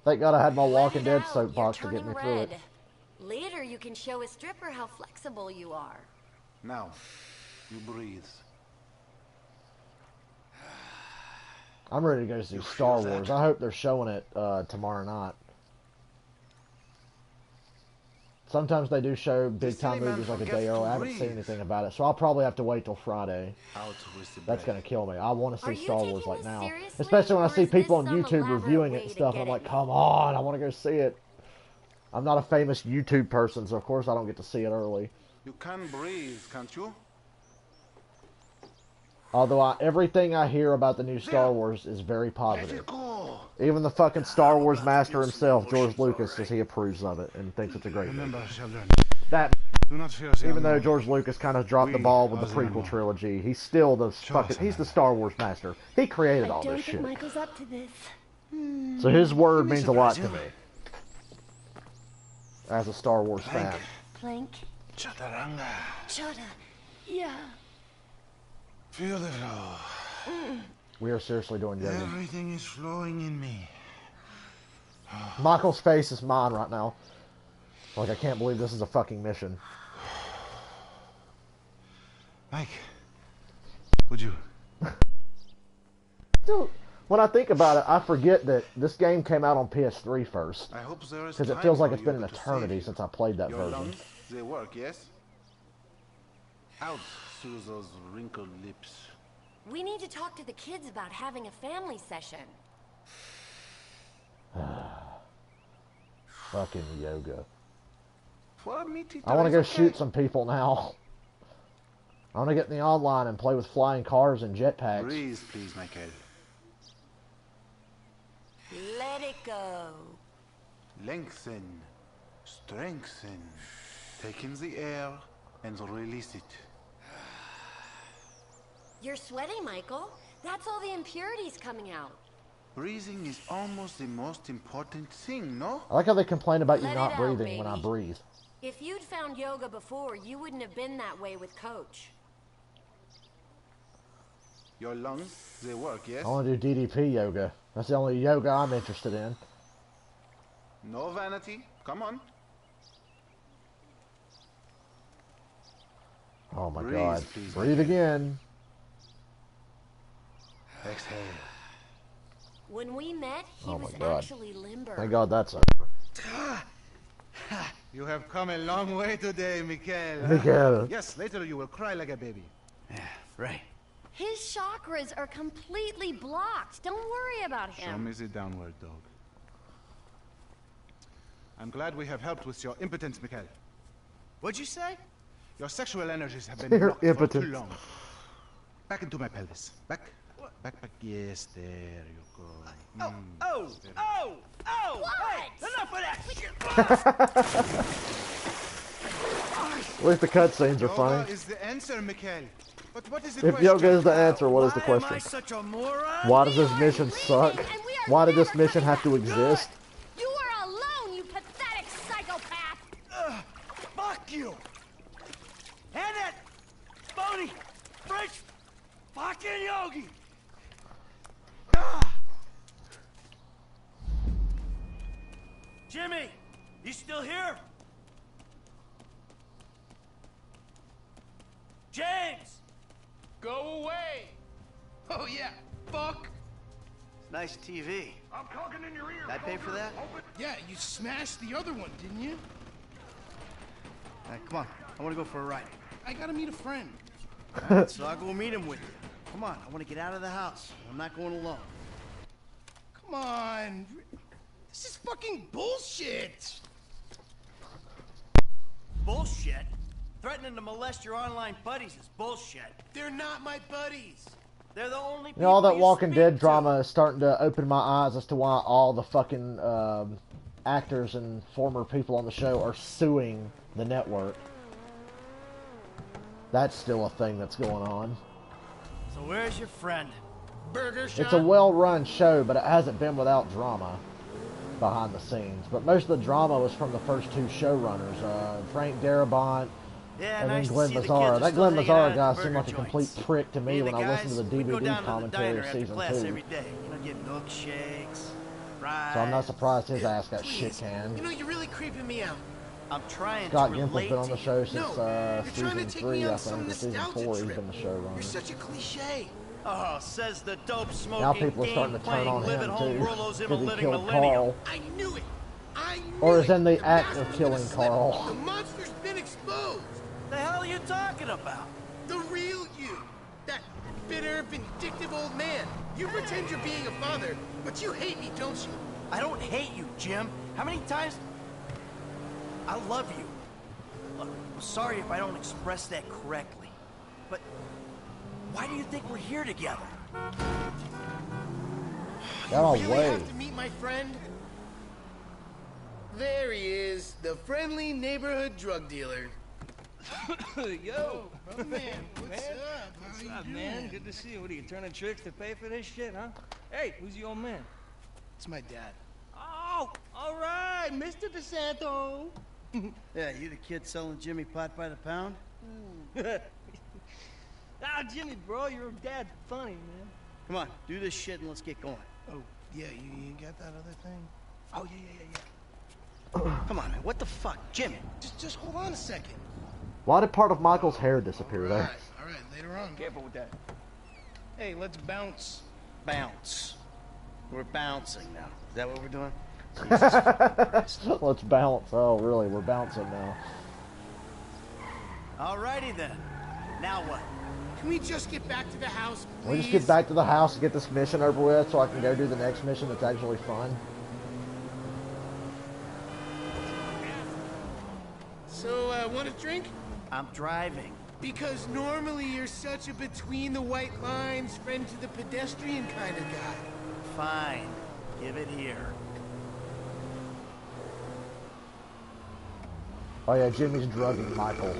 Thank God I had my Walking Dead soapbox to get me through it. Later you can show a stripper how flexible you are. Now, you breathe. I'm ready to go see Star Wars. I hope they're showing it tomorrow night. Sometimes they do show big-time movies like a day early. I haven't seen anything about it, so I'll probably have to wait till Friday. That's going to kill me. I want to see Star Wars like now. Especially when I see people on YouTube reviewing it and stuff. I'm like, come on, I want to go see it. I'm not a famous YouTube person, so of course I don't get to see it early. You can breathe, can't you? Although everything I hear about the new Star Wars is very positive. Even the fucking Star Wars master himself, George Lucas, says he approves of it and thinks it's a great movie. That, even though George Lucas kind of dropped the ball with the prequel trilogy, he's still the he's the Star Wars master. He created all this shit. Michael's up to this. So his word means a lot to me. As a Star Wars fan. Plank. Chaturanga. Chata. Yeah. Feel the flow. We are seriously doing yoga. Everything is flowing in me. Michael's face is mine right now. Like, I can't believe this is a fucking mission. Mike, would you? Dude, when I think about it, I forget that this game came out on PS3 first. I hope there is because it feels like it's been an eternity since I played that version. Lungs, they work, yes? Out through those wrinkled lips. We need to talk to the kids about having a family session. Fucking yoga. I want to go shoot some people now. I want to get in the online and play with flying cars and jetpacks. Breathe, please, Michael. Let it go. Lengthen. Strengthen. Take in the air and release it. You're sweating, Michael. That's all the impurities coming out. Breathing is almost the most important thing, no? I like how they complain about you Let not it out, breathing when I baby. breathe. If you'd found yoga before, you wouldn't have been that way with Coach. Your lungs, they work, yes? I want to do DDP yoga. That's the only yoga I'm interested in. No vanity. Come on. Oh my Breathe, God. please, Breathe again. Exhale. When we met, he Oh my was God. actually limber. Thank God that's over. You have come a long way today, Miguel. Miguel. Yes, later you will cry like a baby. Yeah, right. His chakras are completely blocked. Don't worry about Show him. me the downward dog. I'm glad we have helped with your impotence, Miguel. What'd you say? Your sexual energies have been Your blocked for too impotence. long. Back into my pelvis. Back. Back. Yes, there you go. Oh! What? Hey, enough of that shit! At least the cutscenes are Yoga funny. is the answer, Miguel. But what is the If question? yoga is the answer, what is the Why am I question? such a moron? Why does this mission suck? And we are Why did this never mission coming have to back. exist? You are alone, you pathetic psychopath! Fuck you! And that phony French fucking yogi! Ah! Jimmy, you still here? James! Go away! Oh yeah, fuck! Nice TV. I'm talking in your ear. Did I pay for that? Yeah, you smashed the other one, didn't you? All right, come on. I want to go for a ride. I gotta meet a friend. All right, so I'll go meet him with you. Come on, I want to get out of the house. I'm not going alone. Come on. This is fucking bullshit. Bullshit? Threatening to molest your online buddies is bullshit. They're not my buddies. They're the only You know, all people that you Walking speak Dead to. drama is starting to open my eyes as to why all the fucking actors and former people on the show are suing the network. That's still a thing that's going on. So where's your friend? Burger shop. It's a well-run show, but it hasn't been without drama behind the scenes. But most of the drama was from the first two showrunners, Frank Darabont Yeah, and nice then Glenn to see the Mazzara. kids are That still Glenn hanging out Mazzara at guy the seemed like a burger complete joints. prick to me Me when and I the listened to guys, the we go DVD down to the commentary diner of after season class 2. every day. You know, get milkshakes, fries. So I'm not surprised his ass got shit Please. canned. You know, you're really creeping me out. I'm trying Scott to Gimple's relate been on the to show you. since No, you're trying to season take 3, me I on some think, or season nostalgia 4 he's trip. been the You're showrunner. such a cliche. Oh, says the dope smoking, Now people are starting game to turn playing, on live him at home too, Rolo's in a because he living killed millennium. Carl. I knew it. I knew Or it. is in the The act mask of was killing gonna slip. Carl. The monster's been exposed. The hell are you talking about? The real you. That bitter, vindictive old man. You pretend you're being a father, but you hate me, don't you? I don't hate you, Jim. How many times? I love you. Look, I'm sorry if I don't express that correctly, but why do you think we're here together? Get out of You the really way. have to meet my friend? There he is, the friendly neighborhood drug dealer. Yo, Oh, man, what's up? What's How up, you man? doing? Good to see you. What are you turning tricks to pay for this shit, huh? Hey, who's your old man? It's my dad. Oh, all right, Mr. DeSanto. Yeah, you the kid selling Jimmy pot by the pound? Ah, Jimmy, bro, your dad's funny, man. Come on, do this shit and let's get going. Oh, yeah, you got that other thing? Oh, yeah. Come on, man. What the fuck? Jimmy. Just hold on a second. Why did part of Michael's hair disappear there? All right, later on. Careful with that. Hey, let's bounce. Bounce. We're bouncing now. Is that what we're doing? Let's bounce. Oh, really? We're bouncing now. Alrighty then. Now what? Can we just get back to the house, please? We just get back to the house and get this mission over with so I can go do the next mission that's actually fun. So, want a drink? I'm driving. Because normally you're such a between the white lines, friend to the pedestrian kind of guy. Fine. Give it here. Oh yeah, Jimmy's drugging Michael.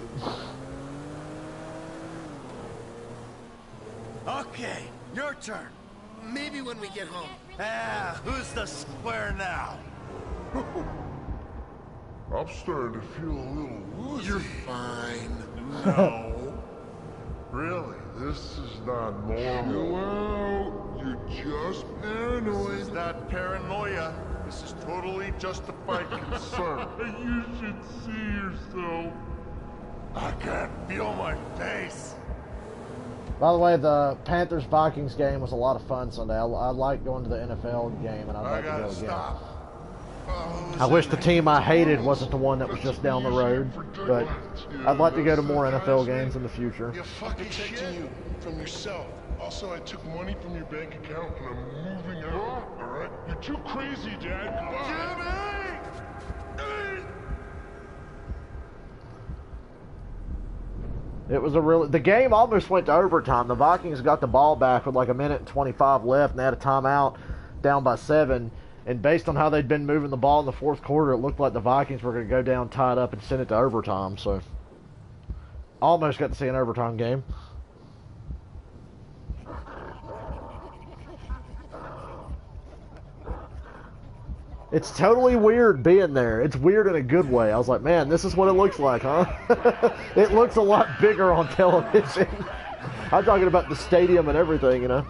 Okay, your turn. Maybe when we get home. Ah, who's the square now? I'm starting to feel a little woozy. You're fine. No. Really, this is not normal. Chill out. You're just paranoid. This is not paranoia. This is totally justified concern. You should see yourself. I can't feel my face. By the way, the Panthers-Vikings game was a lot of fun Sunday. I like going to the NFL game, and I'd like to go again. I wish the team I hated wasn't the one that was just down the road, but I'd like to go to more NFL games in the future. You're protecting you from yourself. Also, I took money from your bank account and I'm moving out. All right? You're too crazy, Dad. Come on. Jimmy! It was the game almost went to overtime. The Vikings got the ball back with like 1:25 left, and they had a timeout down by 7. And based on how they'd been moving the ball in the fourth quarter, it looked like the Vikings were going to go down tied up and send it to overtime. So, almost got to see an overtime game. It's totally weird being there. It's weird in a good way. I was like, man, this is what it looks like, huh? It looks a lot bigger on television. I'm talking about the stadium and everything, you know.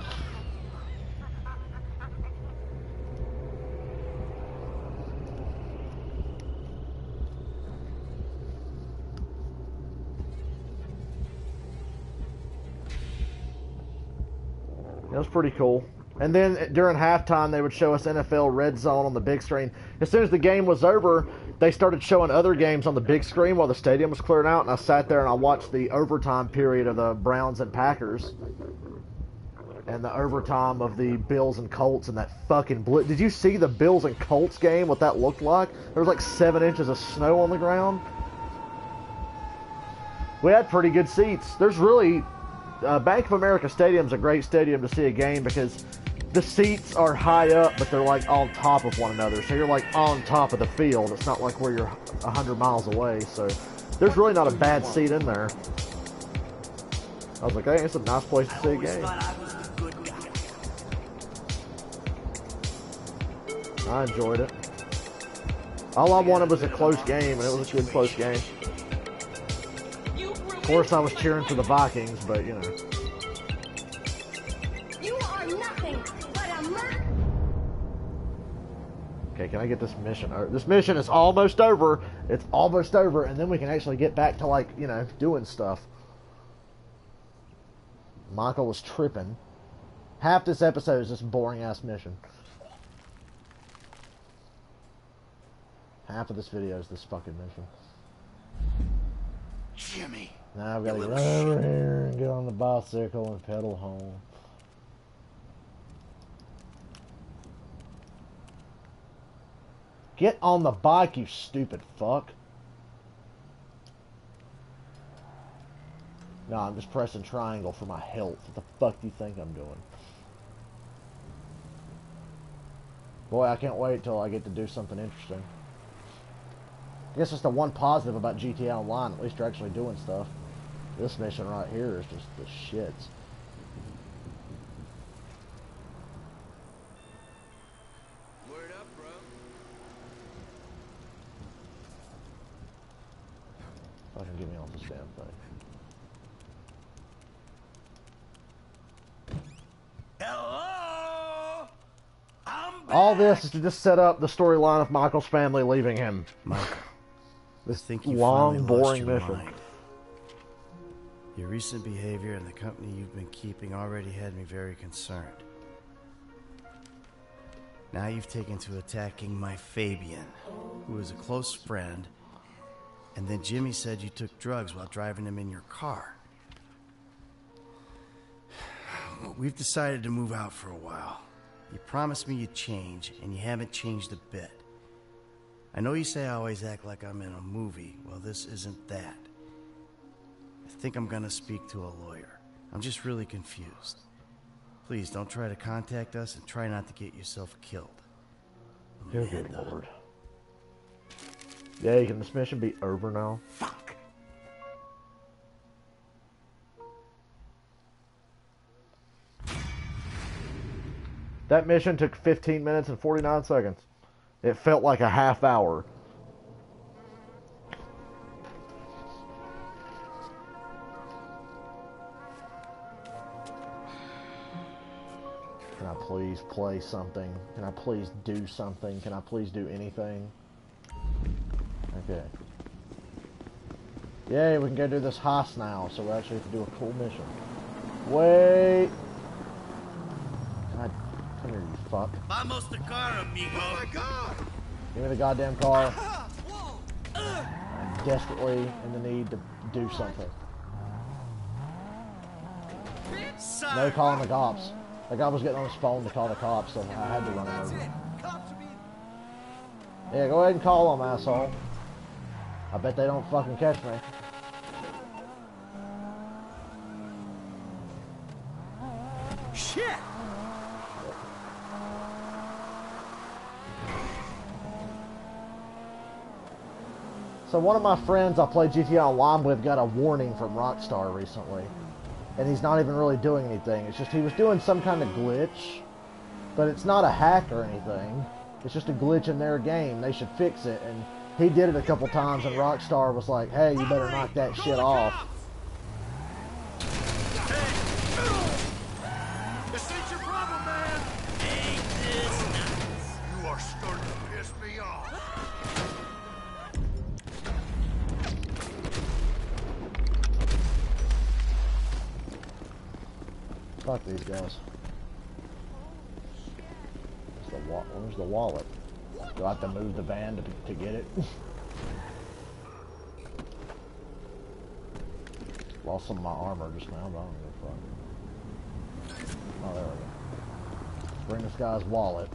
It was pretty cool. And then during halftime, they would show us NFL Red Zone on the big screen. As soon as the game was over, they started showing other games on the big screen while the stadium was clearing out. And I sat there and I watched the overtime period of the Browns and Packers. And the overtime of the Bills and Colts and that fucking blitz. Did you see the Bills and Colts game, what that looked like? There was like 7 inches of snow on the ground. We had pretty good seats. There's really... Bank of America Stadium's a great stadium to see a game because the seats are high up, but they're like on top of one another. So you're like on top of the field. It's not like where you're 100 miles away. So there's really not a bad seat in there. I was like, hey, it's a nice place to see a game. I enjoyed it. All I wanted was a close game, and it was a good close game. Of course, I was cheering for the Vikings, but you know. You are nothing but a merc. Okay, can I get this mission? This mission is almost over. It's almost over, and then we can actually get back to, like, you know, doing stuff. Michael was tripping. Half this episode is this boring-ass mission. Half of this video is this fucking mission. Jimmy. Now I've got to get over here and get on the bicycle and pedal home. Get on the bike, you stupid fuck. No, I'm just pressing triangle for my health. What the fuck do you think I'm doing? Boy, I can't wait till I get to do something interesting. I guess it's the one positive about GTA Online. At least you're actually doing stuff. This mission right here is just the shits. Word up, bro. Fucking get me off this damn thing. Hello? I'm back. All this is to just set up the storyline of Michael's family leaving him. Mike, this think you long, boring your mission. mind. Your recent behavior and the company you've been keeping already had me very concerned. Now you've taken to attacking my Fabian, who is a close friend, and then Jimmy said you took drugs while driving him in your car. We've decided to move out for a while. You promised me you'd change, and you haven't changed a bit. I know you say I always act like I'm in a movie. Well, this isn't that. I think I'm gonna speak to a lawyer. I'm just really confused. Please don't try to contact us and try not to get yourself killed. Dear good Lord. Yeah, can this mission be over now? Fuck. That mission took 15 minutes and 49 seconds. It felt like a half hour. Can I please play something? Can I please do something? Can I please do anything? Okay. Yay, we can go do this heist now, so we actually have to do a cool mission. Wait! God, come here, you fuck. Vamos the car, amigo. Oh my god! Give me the goddamn car. I'm desperately in the need to do something. No calling the cops. The guy was getting on his phone to call the cops, so I had to run him over. Yeah, go ahead and call them, asshole. I bet they don't fucking catch me. Shit! So one of my friends I played GTA Online with got a warning from Rockstar recently. And he's not even really doing anything. It's just he was doing some kind of glitch. But it's not a hack or anything. It's just a glitch in their game. They should fix it. And he did it a couple times and Rockstar was like, hey, you better knock that shit off. This ain't your problem, man. Ain't this nuts? You are starting to piss me off. Fuck these guys. Where's the wallet? Do I have to move the van to get it? Lost some of my armor just now, but I don't give a fuck. Oh, there we go. Bring this guy's wallet.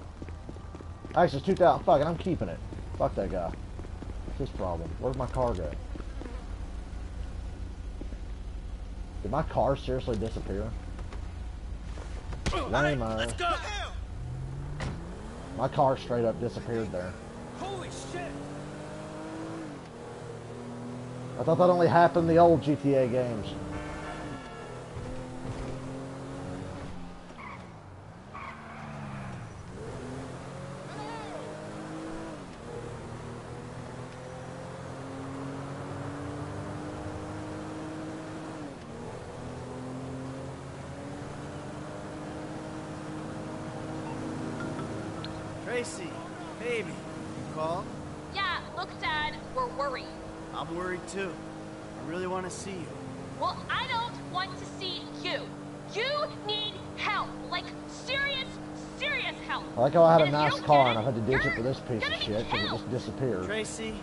Actually, it's 2,000. Fuck it, I'm keeping it. Fuck that guy. What's his problem? Where'd my car go? Did my car seriously disappear? Lame-o. Let's go! My car straight up disappeared there. Holy shit! I thought that only happened in the old GTA games. Tracy, baby, you called? Yeah, look, Dad, we're worried. I'm worried too. I really want to see you. Well, I don't want to see you. You need help. Like, serious help. I like how I had And a if you nice don't car get and I had to ditch it you're for this piece of gonna be shit because it killed. just disappeared. Tracy,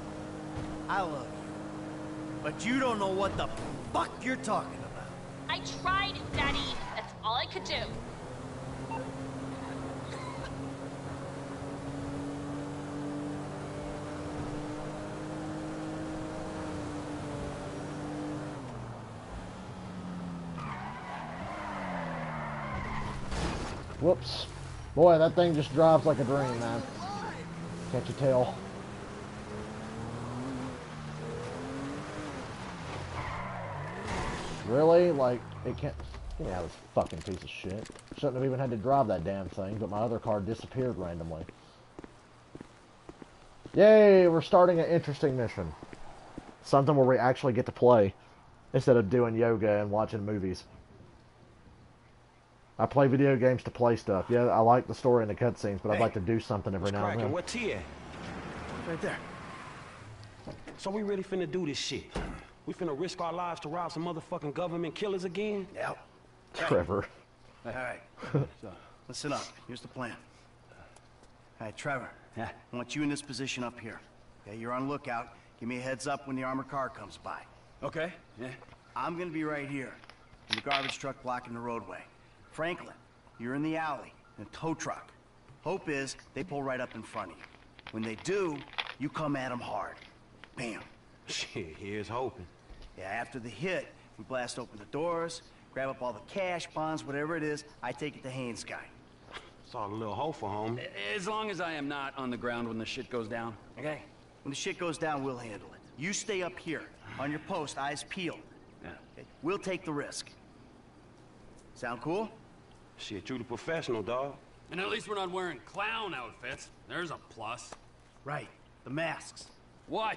I love you. But you don't know what the fuck you're talking about. I tried, Daddy. That's all I could do. Whoops. Boy, that thing just drives like a dream, man. Can't you tell? Really? Like, it can't... Get out of this fucking piece of shit. Shouldn't have even had to drive that damn thing, but my other car disappeared randomly. Yay! We're starting an interesting mission. Something where we actually get to play, instead of doing yoga and watching movies. I play video games to play stuff. Yeah, I like the story and the cutscenes, but I'd like to do something every now and then. What's T at? Right there. So we really finna do this shit? We finna risk our lives to rob some motherfucking government killers again? Yep. Trevor. All right. So, listen up. Here's the plan. All right, Trevor. Yeah. I want you in this position up here. Okay, you're on lookout. Give me a heads up when the armored car comes by. Okay. Yeah. I'm gonna be right here, in the garbage truck blocking the roadway. Franklin, you're in the alley, in a tow truck. Hope is they pull right up in front of you. When they do, you come at them hard. Bam. Shit, here's hoping. Yeah, after the hit, we blast open the doors, grab up all the cash, bonds, whatever it is. I take it to Haynes' guy. Saw a little hopeful, homie. As long as I am not on the ground when the shit goes down. Okay? When the shit goes down, we'll handle it. You stay up here, on your post, eyes peeled. Yeah. Okay? We'll take the risk. Sound cool? Shit, you the professional, dog. And at least we're not wearing clown outfits. There's a plus. Right. The masks. What?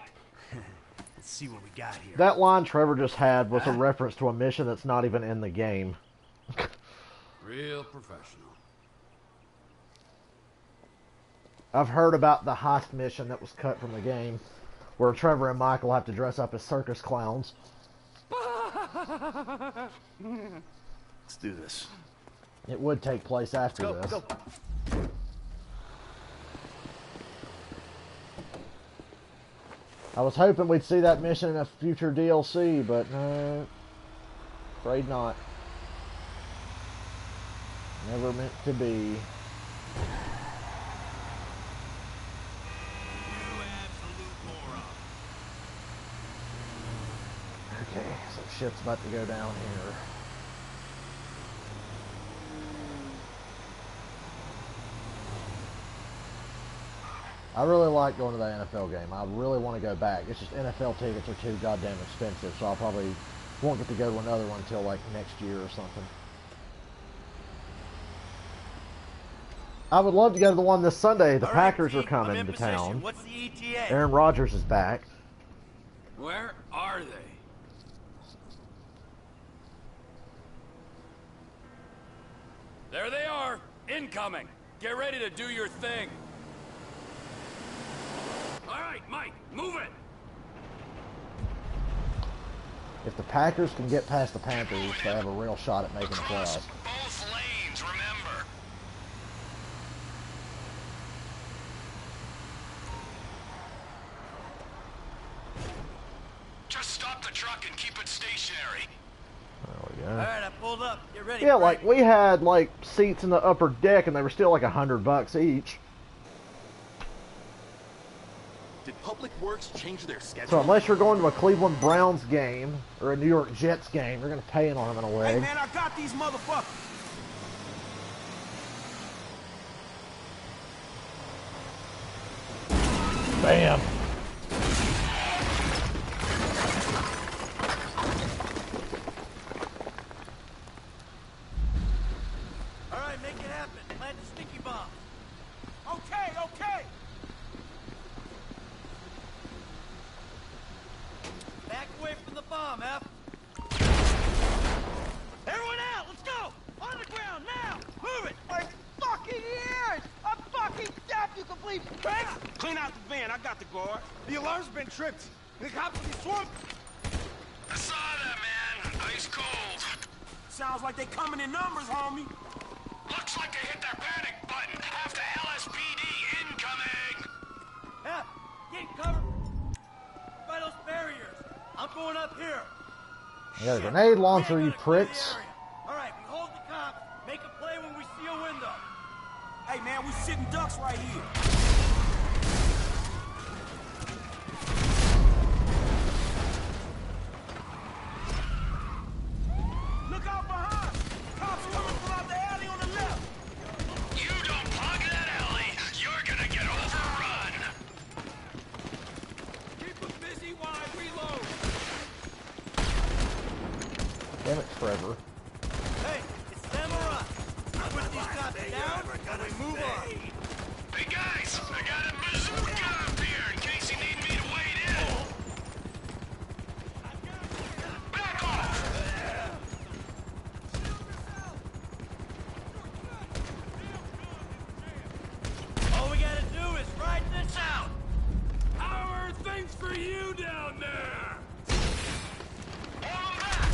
Let's see what we got here. That line Trevor just had was a reference to a mission that's not even in the game. Real professional. I've heard about the heist mission that was cut from the game, where Trevor and Michael have to dress up as circus clowns. Let's do this. It would take place after this. Go. I was hoping we'd see that mission in a future DLC, but no, afraid not. Never meant to be. Okay, so shit's about to go down here. I really like going to that NFL game. I really want to go back. It's just NFL tickets are too goddamn expensive, so I probably won't get to go to another one until like next year or something. I would love to go to the one this Sunday. The Packers are coming to town. What's the ETA? Aaron Rodgers is back. Where are they? There they are, incoming. Get ready to do your thing. All right, Mike, move it. If the Packers can get past the Panthers, they have a real shot at making the playoffs. Both lanes, remember. Just stop the truck and keep it stationary. There we go. All right, I pulled up. Get ready. Yeah, like we had like seats in the upper deck, and they were still like $100 each. Did Public Works change their schedule? So unless you're going to a Cleveland Browns game or a New York Jets game, you're going to pay an arm and a leg. Hey man, I got these motherfuckers. Bam. All right, make it happen. Plant the sticky bomb. Okay. Back away from the bomb, F. Everyone out! Let's go! On the ground, now! Move it! My fucking ears! I'm fucking deaf, you complete prick! Clean out the van. I got the guard. The alarm's been tripped. The cops will be swamped. I saw that, man. Ice cold. Sounds like they coming in numbers, homie. Looks like they hit their panic button. Half the LSPD incoming. F, get cover by those barriers. I'm going up here. I got a grenade launcher, you pricks. All right, we hold the cops. Make a play when we see a window. Hey man, we sitting ducks right here. Look out behind! Cops coming from out the alley on the left! You don't plug that alley, you're gonna get overrun. Keep them busy while I reload. Damn it, Trevor. Hey, it's them or us. Put these cops down and we move on. Hey guys, I got a bazooka up here in case you need me to wade in. Back off! All we gotta do is ride this out. How are things for you down there? Hold 'em back!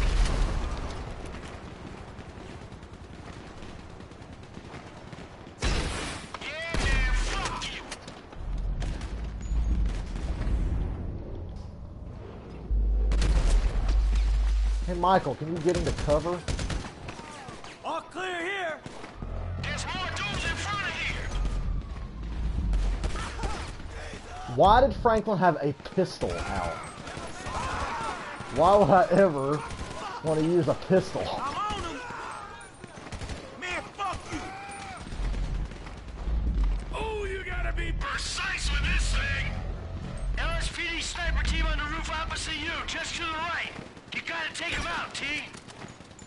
Yeah, man, fuck you! Hey, Michael, can you get into cover? All clear here. There's more dudes in front of here! Why did Franklin have a pistol out? Why would I ever want to use a pistol? I'm on him! Man, fuck you! Oh, you gotta be Precise with this thing! LSPD sniper team on the roof opposite you, just to the right. You gotta take him out, T.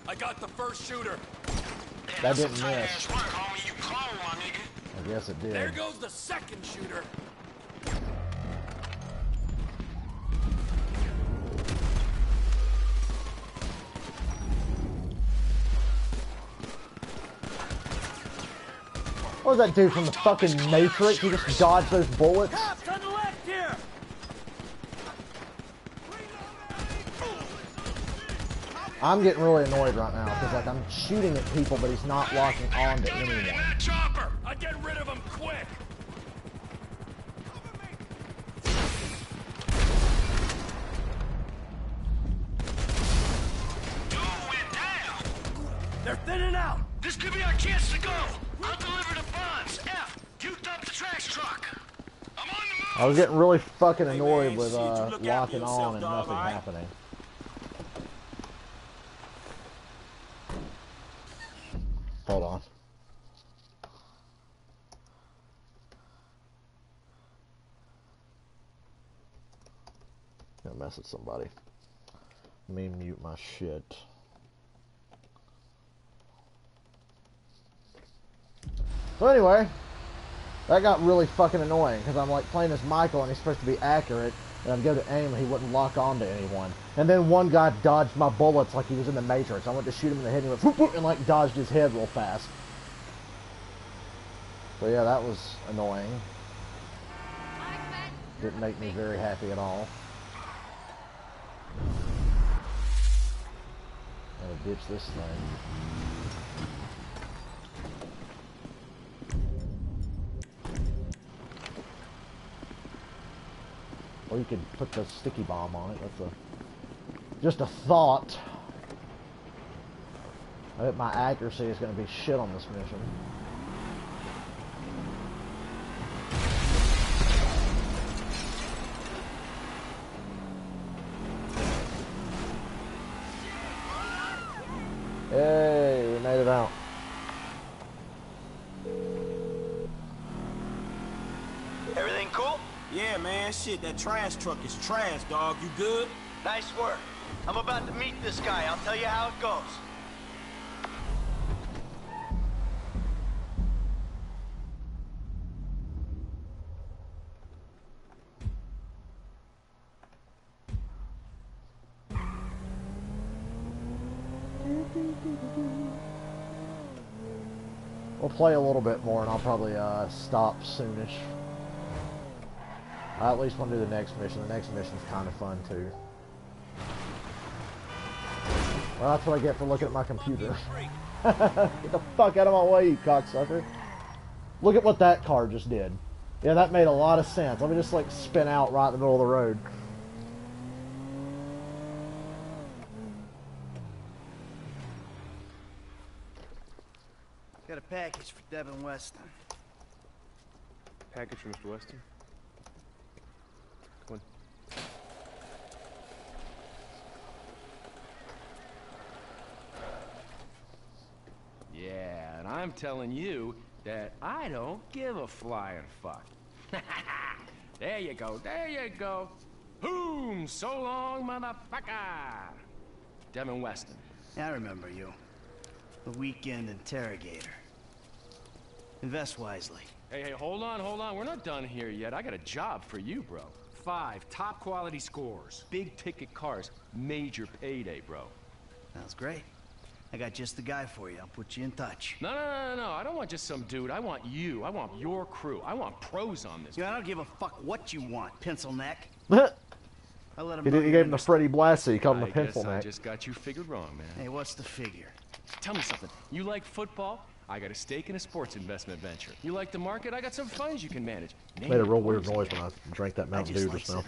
I got the first shooter. That didn't miss. Work, homie. You clone, my nigga. I guess it did. There goes the second shooter. What was that dude from the fucking Matrix? He just dodged those bullets. Cops on the left here. I'm getting really annoyed right now because like I'm shooting at people, but he's not locking on to anyone. That chopper. I get rid of him quick. They're thinning out. This could be our chance to go. I'll deliver the bonds. F, you dump the trash truck. I'm on the move. I was getting really fucking annoyed with locking on and nothing happening. Hold on. Gonna mess with somebody. Let me mute my shit. So anyway, that got really fucking annoying because I'm like playing as Michael and he's supposed to be accurate, and I'd go to aim and he wouldn't lock on to anyone. And then one guy dodged my bullets like he was in the Matrix. I went to shoot him in the head and he went whoop, whoop, and like dodged his head real fast. So yeah, that was annoying. Didn't make me very happy at all. Gotta ditch this thing. Or you could put the sticky bomb on it. That's just a thought. I bet my accuracy is going to be shit on this mission. Hey, we made it out. Everything cool? Yeah, man, shit, that trash truck is trash, dog. You good? Nice work. I'm about to meet this guy. I'll tell you how it goes. We'll play a little bit more and I'll probably stop soonish. I at least want to do the next mission. The next mission's kind of fun too. Well, that's what I get for looking at my computer. Get the fuck out of my way, you cocksucker. Look at what that car just did. Yeah, that made a lot of sense. Let me just like spin out right in the middle of the road. Got a package for Devin Weston. Package for Mr. Weston? Come on. Yeah, and I'm telling you that I don't give a flying fuck. There you go, there you go. Boom, so long, motherfucker. Devin Weston. I remember you. The weekend interrogator. Invest wisely. Hey, hold on. We're not done here yet. I got a job for you, bro. 5 top quality scores. Big ticket cars. Major payday, bro. Sounds great. I got just the guy for you. I'll put you in touch. No. I don't want just some dude. I want you. I want your crew. I want pros on this. Yeah, I don't give a fuck what you want, pencil neck. I let him He gave him the Freddy Blassie. He called him the pencil neck. I neck. just got you figured wrong, man. Hey, what's the figure? Tell me something. You like football? I got a stake in a sports investment venture. You like the market? I got some funds you can manage. Made a real weird noise when I drank that Mountain Dew just now.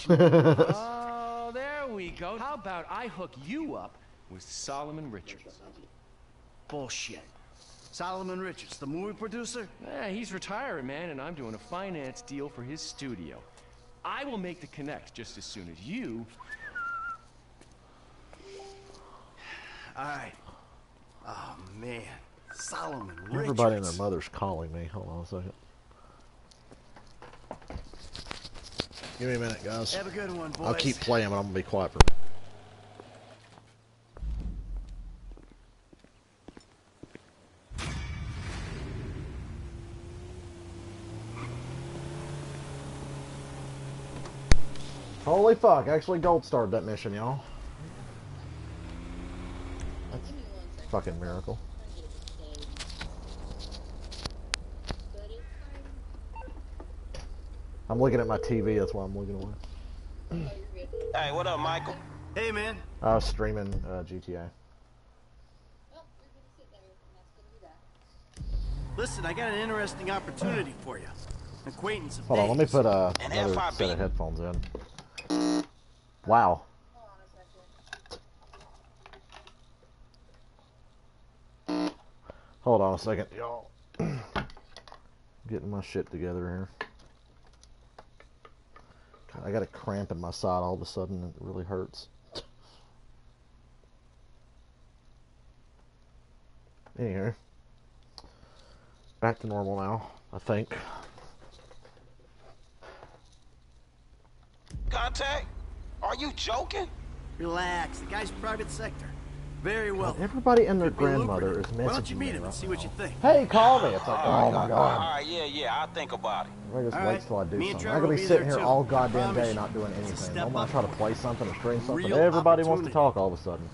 Oh, there we go. How about I hook you up with Solomon Richards? Bullshit. Solomon Richards, the movie producer? Yeah, he's retiring, man, and I'm doing a finance deal for his studio. I will make the connect just as soon as you... All right. Oh, man. Solomon Richards. Everybody and their mother's calling me. Hold on a second. Give me a minute, guys. Have a good one, boys. I'll keep playing, but I'm going to be quiet for a Holy fuck, I actually gold starred that mission, y'all. That's a fucking miracle. I'm looking at my TV, that's why I'm looking away. Hey, what up, Michael? Hey, man. I was streaming GTA. Listen, I got an interesting opportunity for you. Acquaintance of Hold on, let me put another FIB. set of headphones in. Wow. Hold on a second, y'all. Getting my shit together here. God, I got a cramp in my side all of a sudden. It really hurts. Anywho. Back to normal now, I think. Contact? Are you joking? Relax, the guy's private sector. Very well. God, everybody and their grandmother is messaging me. Why don't you meet him right and see now. what you think? Hey, call me. It's like, oh my god. Alright, yeah, I'll think about it. I just All wait right. till I do Me and something. I Trevor could be will be sitting there here too. all goddamn Promise day you. not doing It's a anything. step I'm gonna up try to for play something or stream something. Real Everybody wants to opportunity. talk all of a sudden.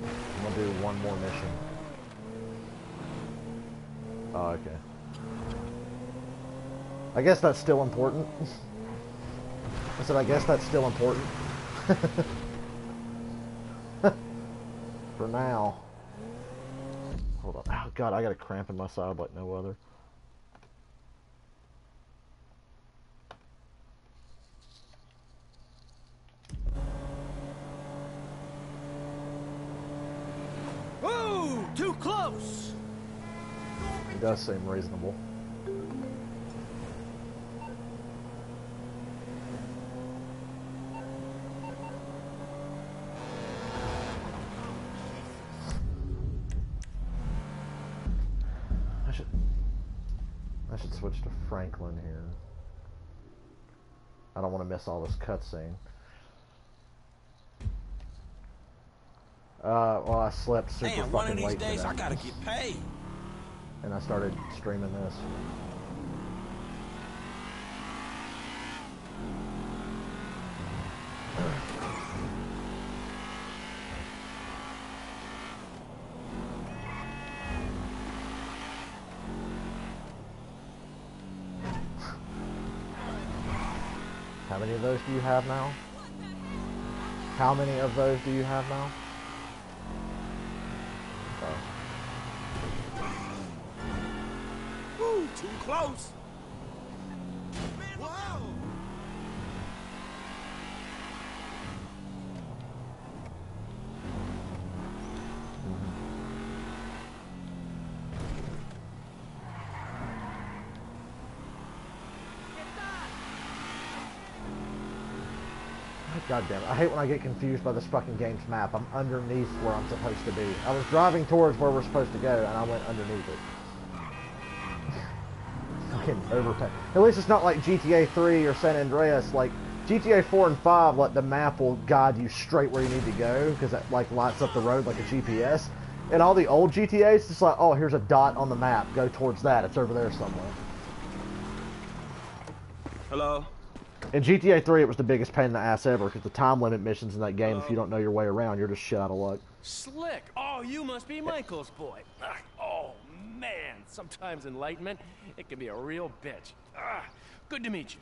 I'm gonna do one more mission. Oh, okay. I guess that's still important. I said, I guess that's still important. For now. Hold on. Oh, God, I got a cramp in my side like no other. Whoa! Too close! It does seem reasonable. I should switch to Franklin here. I don't want to miss all this cutscene. Well, I slept super Man, one of fucking these late days today. I gotta get paid. And I started streaming this. How many of those do you have now? How many of those do you have now? Woo, too close. Wow. God damn it. I hate when I get confused by this fucking game's map. I'm underneath where I'm supposed to be. I was driving towards where we're supposed to go, and I went underneath it. Fucking overpay. At least it's not like GTA 3 or San Andreas. Like, GTA 4 and 5, like, the map will guide you straight where you need to go, because it, like, lights up the road like a GPS. And all the old GTAs, it's just like, oh, here's a dot on the map. Go towards that. It's over there somewhere. Hello? In GTA 3, it was the biggest pain in the ass ever, because the time limit missions in that game, if you don't know your way around, you're just shit out of luck. Slick! Oh, you must be Michael's boy. Oh, man. Sometimes enlightenment, it can be a real bitch. Good to meet you.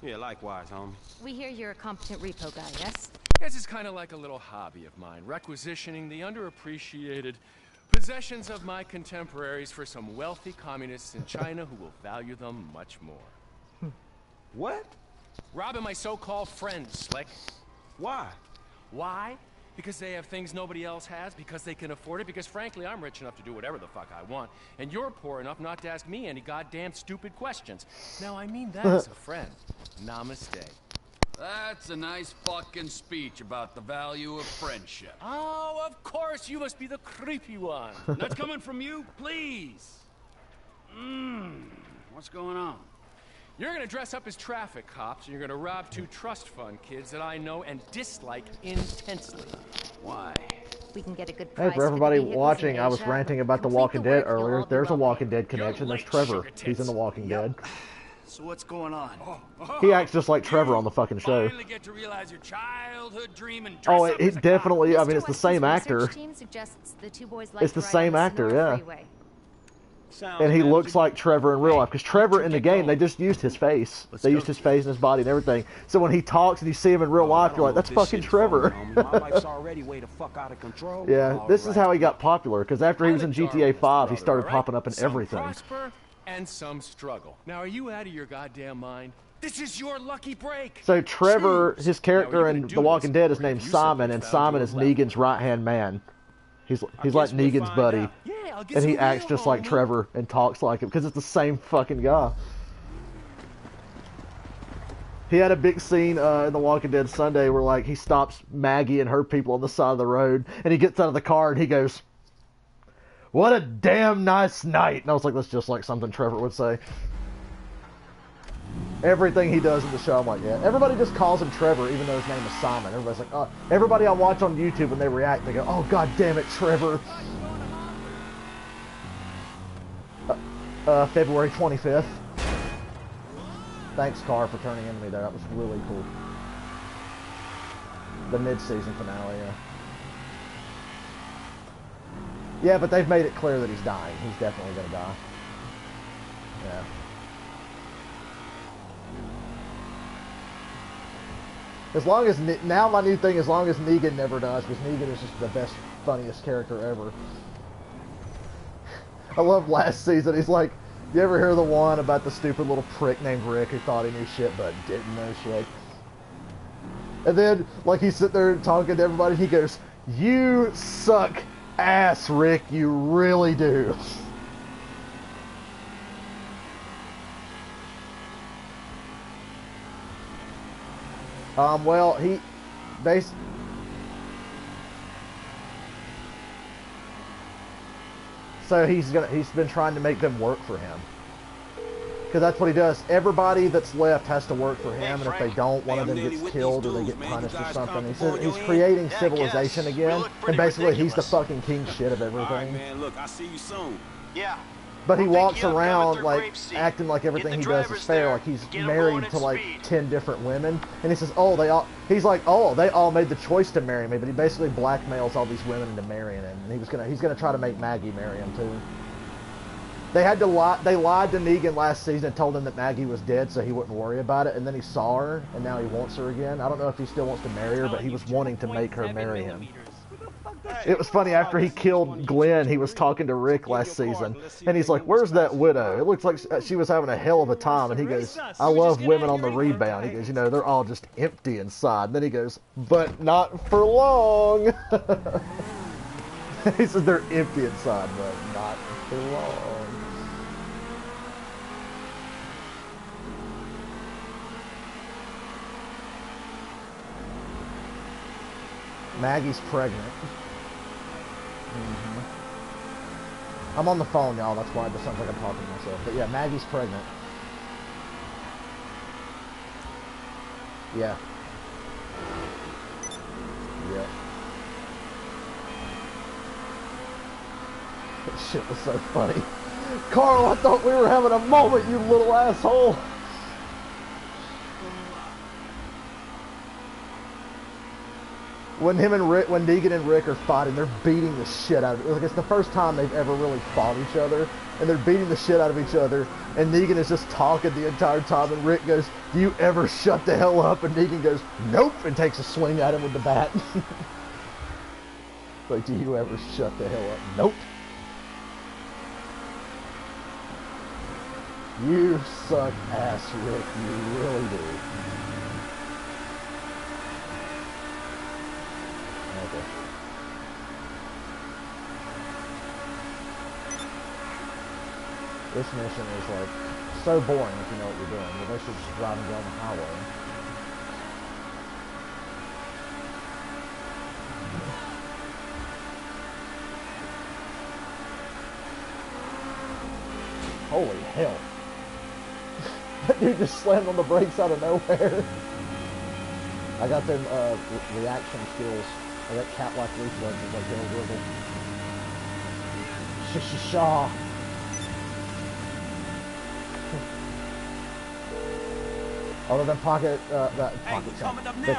Yeah, likewise, homie. We hear you're a competent repo guy, yes? This is kind of like a little hobby of mine, requisitioning the underappreciated possessions of my contemporaries for some wealthy communists in China who will value them much more. What? Robbing my so-called friends, Slick. Why? Why? Because they have things nobody else has, because they can afford it, because frankly, I'm rich enough to do whatever the fuck I want, and you're poor enough not to ask me any goddamn stupid questions. Now, I mean that as a friend. Namaste. That's a nice fucking speech about the value of friendship. Oh, of course, you must be the creepy one. That's coming from you? Please. What's going on? You're gonna dress up as traffic cops, and you're gonna rob two trust fund kids that I know and dislike intensely. Why? We can get a good price. Hey, for everybody watching, I was ranting about The Walking Dead earlier. There's a Walking Dead connection. There's Trevor. He's in The Walking Dead. So what's going on? He acts just like Trevor on the fucking show. Finally get to realize your childhood dream and Oh, dress up as it a definitely. cop. I mean, it's the same actor. Team suggests the two boys like It's the same actor, yeah. Sounds And he manageable. looks like Trevor in real life, because Trevor in the game, they just used his face. They used his face and his body and everything. So when he talks and you see him in real life, you're like, that's fucking Trevor. My life's already way the fuck out of control. Yeah, this is how he got popular, because after he was in GTA 5, he started popping up in everything. Prosper and some struggle. Now, are you out of your goddamn mind? This is your lucky break. So Trevor, his character in The Walking Dead is named Simon, and Simon is Negan's right-hand man. He's like Negan's buddy. And he acts just like Trevor and talks like him, because it's the same fucking guy. He had a big scene in The Walking Dead Sunday where, like, he stops Maggie and her people on the side of the road, and he gets out of the car and he goes, "What a damn nice night." And I was like, that's just like something Trevor would say. Everything he does in the show, I'm like, yeah. Everybody just calls him Trevor, even though his name is Simon. Everybody's like, oh. Everybody I watch on YouTube, when they react, they go, "Oh, god damn it, Trevor." February 25th. Thanks, Carr, for turning into me there. That was really cool. The mid-season finale, yeah. Yeah, but they've made it clear that he's dying. He's definitely gonna die. Yeah. As long as, now my new thing, as long as Negan never dies, because Negan is just the best, funniest character ever. I love last season, he's like, you ever hear the one about the stupid little prick named Rick who thought he knew shit but didn't know shit? And then, like, he's sitting there talking to everybody, he goes, "You suck ass, Rick, you really do." Well, so he's been trying to make them work for him. Because that's what he does. Everybody that's left has to work for him, and if they don't, one of them gets killed or they get punished or something. He says he's creating civilization again, and basically he's the fucking king shit of everything. All right, man, look, I'll see you soon. Yeah. But he walks around, like, acting like everything he does is fair. Like, he's married to, like, 10 different women. And he says, he's like, oh, they all made the choice to marry me. But he basically blackmails all these women into marrying him. And he's gonna try to make Maggie marry him, too. They lied to Negan last season and told him that Maggie was dead so he wouldn't worry about it. And then he saw her, and now he wants her again. I don't know if he still wants to marry her, but he was wanting to make her marry him. It was funny, after he killed Glenn, he was talking to Rick last season, and he's like, "Where's that widow? It looks like she was having a hell of a time." And he goes, "I love women on the rebound." He goes, "You know, they're all just empty inside." And then he goes, "But not for long." He says they're empty inside, but not for long. Maggie's pregnant. I'm on the phone, y'all. That's why it just sounds like I'm talking to myself. But yeah, Maggie's pregnant. Yeah. Yep. That shit was so funny. Carl, I thought we were having a moment, you little asshole. When Negan and Rick are fighting, they're beating the shit out of it. Like, it's the first time they've ever really fought each other, and they're beating the shit out of each other, and Negan is just talking the entire time, and Rick goes, "Do you ever shut the hell up?" And Negan goes, "Nope," and takes a swing at him with the bat. Like, "Do you ever shut the hell up?" "Nope." You suck ass, Rick, you really do. Okay. This mission is like so boring if you know what you're doing. You're basically just driving down the highway. Holy hell. That dude just slammed on the brakes out of nowhere. I got them reaction skills. I got cat-like reflexes like Bill Wiggle. Sh-sh-shaw. Other than the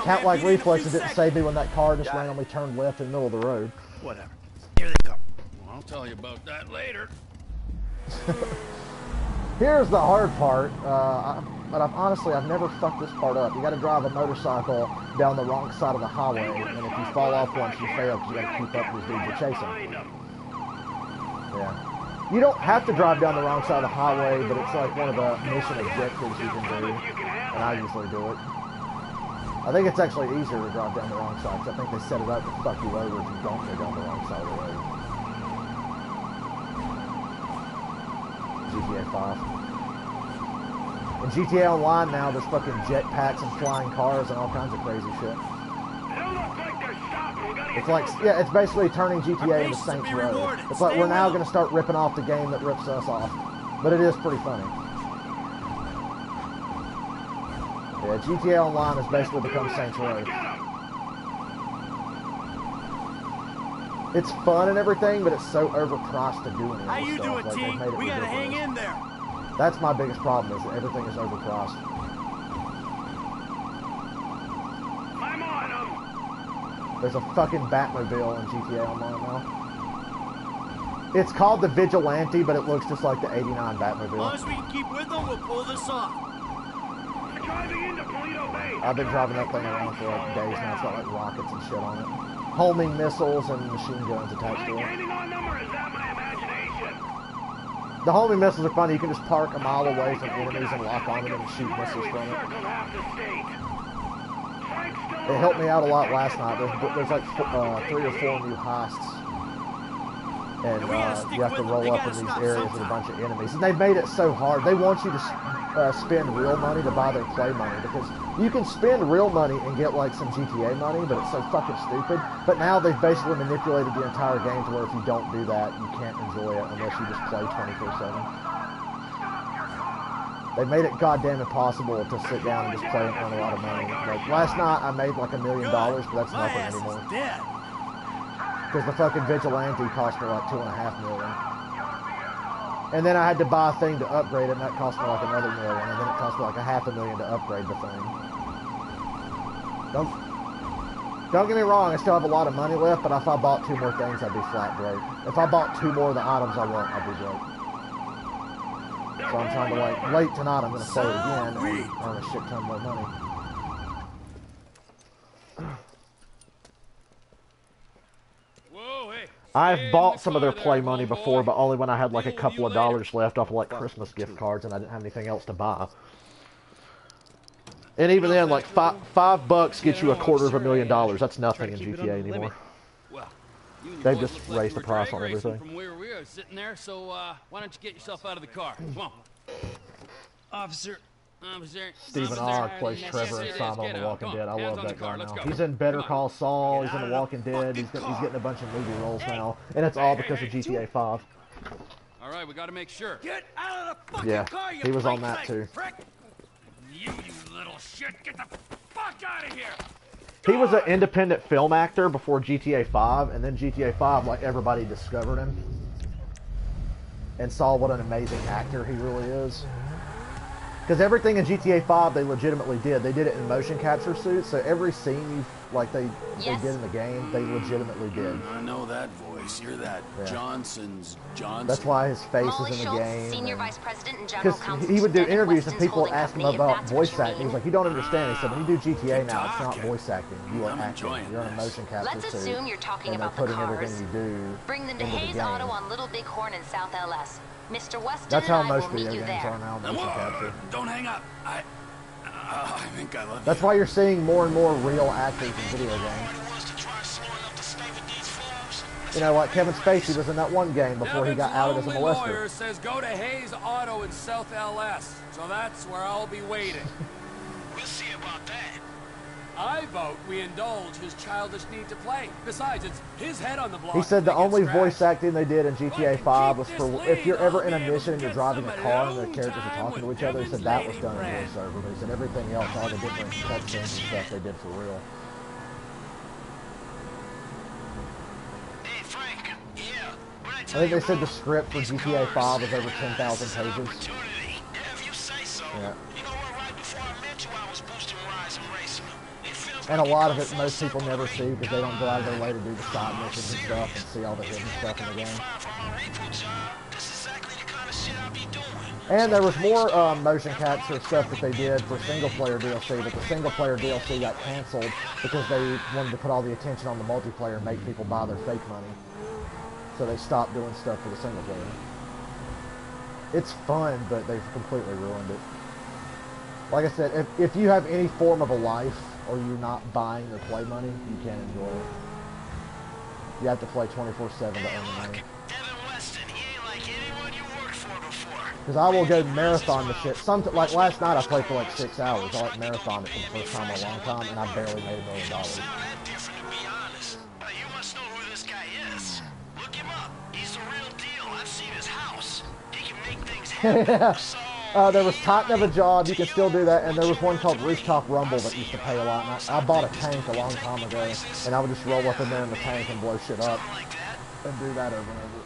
cat-like reflexes didn't save me when that car just randomly turned left in the middle of the road. Whatever. Here they come. Well, I'll tell you about that later. Here's the hard part, but I've never fucked this part up. You gotta drive a motorcycle down the wrong side of the highway, and if you fall off once, you fail because you gotta keep up with these dudes you're chasing. Yeah. You don't have to drive down the wrong side of the highway, but it's like one of the mission objectives you can do, and I usually do it. I think it's actually easier to drive down the wrong side, because I think they set it up to fuck you over if you don't go down the wrong side of the road. GTA 5. In GTA Online now, there's fucking jetpacks and flying cars and all kinds of crazy shit. It's like, yeah, it's basically turning GTA into Saints Row. It's like we're now going to start ripping off the game that rips us off. But it is pretty funny. Yeah, GTA Online has basically become Saints Row. It's fun and everything, but it's so overpriced to do any of this stuff. How you doing, like, T? We gotta hang in there. That's my biggest problem, is that everything is overpriced. I'm on them. There's a fucking Batmobile in GTA Online now. It's called the Vigilante, but it looks just like the '89 Batmobile. As long as we can keep with them, we'll pull this off. Driving into Polito Bay. I've been driving that thing around for like days now. It's got like rockets and shit on it. Homing missiles and machine guns attached to it. The homing missiles are funny. You can just park a mile away from enemies and lock onto them and shoot missiles from it. It helped me out a lot last night. There's like 3 or 4 new heists. And you have to roll up in these areas with a bunch of enemies. And they made it so hard. They want you to spend real money to buy their play money, because you can spend real money and get like some GTA money, but it's so fucking stupid. But now they've basically manipulated the entire game to where if you don't do that, you can't enjoy it unless you just play 24/7. They made it goddamn impossible to sit down and just play and earn a lot of money. Like last night I made like $1 million, but that's nothing anymore. Because the fucking Vigilante cost me like $2.5 million. And then I had to buy a thing to upgrade it, and that cost me like another $1 million, and then it cost me like $500,000 to upgrade the thing. Don't get me wrong, I still have a lot of money left, but if I bought 2 more things, I'd be flat broke. If I bought 2 more of the items I want, I'd be broke. So I'm trying to, like, late tonight I'm going to play it again and earn a shit ton more money. I've bought some of their play money before, but only when I had like a couple of dollars left off of like Christmas gift cards and I didn't have anything else to buy. And even then, like $5 gets you $250,000. That's nothing in GTA anymore. They've just raised the price on everything. From where we are sitting there, so why don't you get yourself out of the car? Come on. Officer. Stephen Ogg plays Trevor and Simon on The Walking Dead. I love that guy now. He's in Better Call Saul. He's in The Walking Dead. He's getting a bunch of movie roles now, and it's all because of GTA 5. All right, we got to make sure. Get out of the fucking car, you he was on that too. Prick. You little shit, get the fuck out of here! He was an independent film actor before GTA 5, and then GTA 5, like, everybody discovered him and saw what an amazing actor he really is. Because everything in GTA 5 they legitimately did. They did it in motion capture suits, so every scene they did in the game, they legitimately did. I know that voice. You're that Johnson's Johnson. That's why his face is in the game. Senior Vice President and General Counsel. Because he would do interviews and people would ask him about voice acting. He was like, you don't understand. He said, when you do GTA now, it's not voice acting. You are acting. You're in a motion capture suit. Let's assume you're talking and about they're the putting cars. everything you do Bring them to into the Hayes game. Auto on Little Bighorn in South LS. Mr. Weston That's how and I most will meet video you games there. are now, motion capture. Don't hang up. I think I love That's why you're seeing more and more real actors in video games. You know, like Kevin Spacey was in that one game before he got outed as a molester. Lawyer says go to Hayes Auto in South LS, so that's where I'll be waiting. We'll see about that. I vote we indulge his childish need to play. Besides, it's his head on the block. He said the only voice acting they did in GTA 5 was for if you're ever in a mission and you're driving a car and the characters are talking to each other. He said that was done in voiceover, but he said everything else, all the different cutscenes and stuff, they did for real. Hey, Frank. Yeah. I think they said the script for GTA 5 was over 10,000 pages. If you say so. Yeah. You know what? Right before I met you, I And a lot of it, most people never see because they don't go out of their way to do the side missions and stuff and see all the hidden stuff in the game. And there was more motion capture stuff that they did for single-player DLC, but the single-player DLC got canceled because they wanted to put all the attention on the multiplayer and make people buy their fake money. So they stopped doing stuff for the single-player. It's fun, but they've completely ruined it. Like I said, if you have any form of a life, or you're not buying or play money, you can't enjoy it. You have to play 24/7 to earn the money. Because I will go marathon the shit. Like last night I played for like 6 hours. I like marathon it for the first time in a long time, and I barely made $1 million. You must know who this guy is. Look him up. He's the real deal. I've seen his house. He can make things happen. There was Titan of a Job, you can still do that, and there was one called Rooftop Rumble that used to pay a lot. And I bought a tank a long time ago, and I would just roll up in there in the tank and blow shit up, and do that over and over.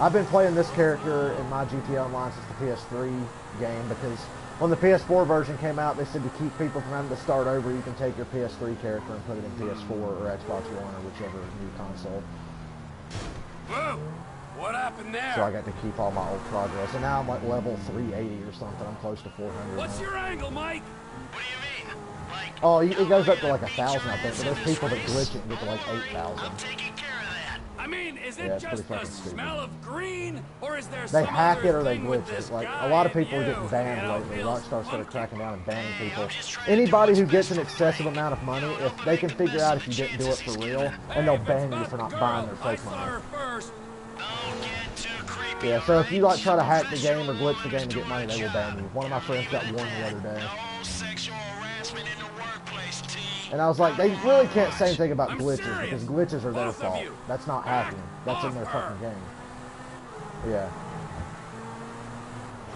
I've been playing this character in my GTA Online since the PS3 game, because when the PS4 version came out, they said to keep people from having to start over, you can take your PS3 character and put it in PS4 or Xbox One or whichever new console. Whoa! What happened there? So I got to keep all my old progress, and now I'm like level 380 or something. I'm close to 400. What's now. your angle, Mike? What do you mean? Like, oh, it goes up to like 1,000, I think, but there's people that glitch it and get to like 8,000. I'm taking care of that. I mean, is it just the smell of green, or is there they some hack it or other they thing with glitch this it. Like guy a lot of and people are getting you? banned You know, lately. feels Rockstar started funky. cracking down and banning people. Anybody who gets an excessive amount of money, if they can figure out if you didn't do it for real, and they'll ban you for not buying their fake money. Yeah, so if you like try to hack the game or glitch the game to get money, they will ban you. One of my friends got warned the other day. And I was like, they really can't say anything about glitches, because glitches are their fault. That's not hacking. That's in their fucking game. Yeah.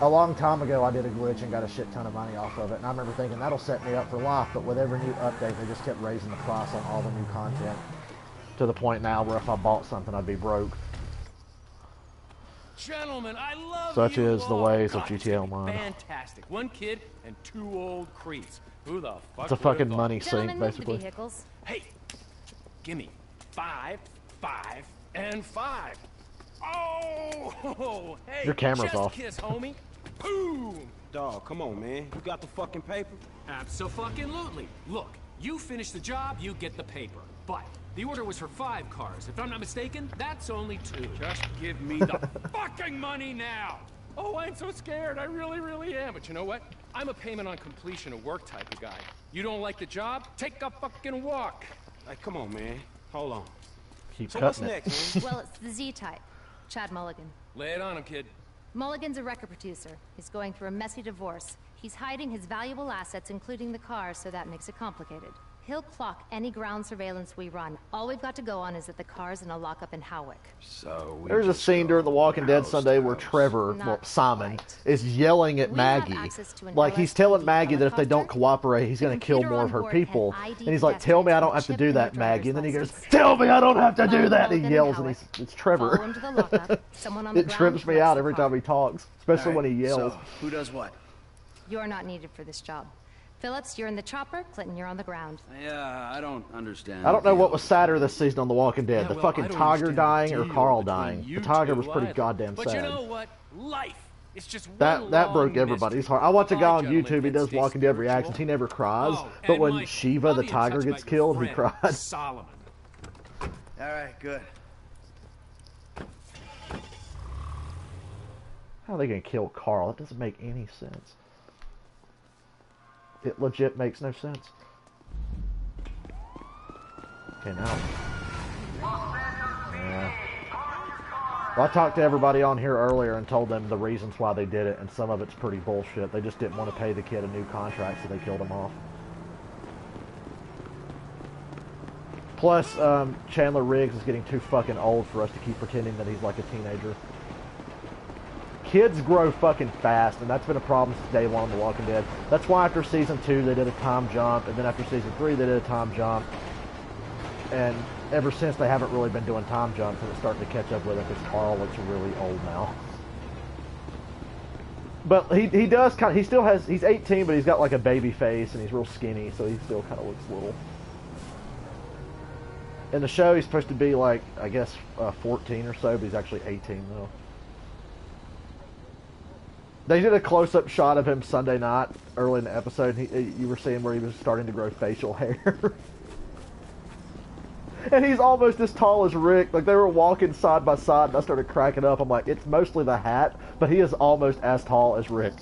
A long time ago, I did a glitch and got a shit ton of money off of it, and I remember thinking, that'll set me up for life, but with every new update, they just kept raising the price on all the new content, to the point now where if I bought something, I'd be broke. Gentlemen, I love Such you is the all. ways God, of GTA Online. Fantastic. One kid and 2 old creeps. Who the fuck It's a fucking money sink, Gentlemen, move the basically. vehicles. Hey, gimme 5, 5, and 5. Oh, hey, Your camera's just off. kiss, homie. Boom. Dog, come on, man. You got the fucking paper? Abso-fucking-lutely. Look, you finish the job, you get the paper. But the order was for 5 cars. If I'm not mistaken, that's only 2. Just give me the fucking money now. Oh, I'm so scared. I really, really am. But you know what? I'm a payment on completion of work type of guy. You don't like the job? Take a fucking walk. Hey, come on, man. Hold on. Keep So what's cutting it. next, man? Well, it's the Z-type. Chad Mulligan. Lay it on him, kid. Mulligan's a record producer. He's going through a messy divorce. He's hiding his valuable assets, including the car, so that makes it complicated. He'll clock any ground surveillance we run. All we've got to go on is that the car's in a lockup in Howick. So we There's a scene during The Walking Dead Sunday where Trevor, well, Simon, is yelling at We have Maggie. access to an Like, he's telling Maggie that if they don't cooperate, he's going to kill more of her people. And he's like, tell me I don't have to do that, Maggie. And then he goes, tell me I don't have to do that! And he yells, and it's Trevor. Follow him to the lockup. Someone on the It ground trips me collects out the every car. time he talks, especially when he yells. So, who does what? You're not needed for this job. Phillips, you're in the chopper. Clinton, you're on the ground. Yeah, I don't understand. I don't know what was sadder this season on The Walking Dead, Yeah, the well, fucking I don't Tiger understand dying the or deal Carl between dying. you The Tiger two was pretty either. goddamn But sad. you know what? Life. It's just That one broke long everybody's mystery. heart. I watch a guy on Gentlemen, YouTube, he does let's stay Walking Dead spiritual. reactions, he never cries. Oh, But and when Mike, Shiva, I'll the be in tiger, touch gets about your killed, he friend, cries. Solomon. All right, good. How are they gonna kill Carl? That doesn't make any sense. It legit makes no sense. Okay, now. Yeah. Well, I talked to everybody on here earlier and told them the reasons why they did it, and some of it's pretty bullshit. They just didn't want to pay the kid a new contract, so they killed him off. Plus, Chandler Riggs is getting too fucking old for us to keep pretending that he's like a teenager. Kids grow fucking fast, and that's been a problem since day one of The Walking Dead. That's why after Season 2 they did a time jump, and then after Season 3 they did a time jump. And ever since, they haven't really been doing time jumps, and it's starting to catch up with it because Carl looks really old now. But he does kind of, he still has, he's 18, but he's got like a baby face and he's real skinny, so he still kind of looks little. In the show, he's supposed to be like, I guess, 14 or so, but he's actually 18 though. They did a close-up shot of him Sunday night, early in the episode. You were seeing where he was starting to grow facial hair. And he's almost as tall as Rick. Like, they were walking side by side, and I started cracking up. I'm like, it's mostly the hat, but he is almost as tall as Rick.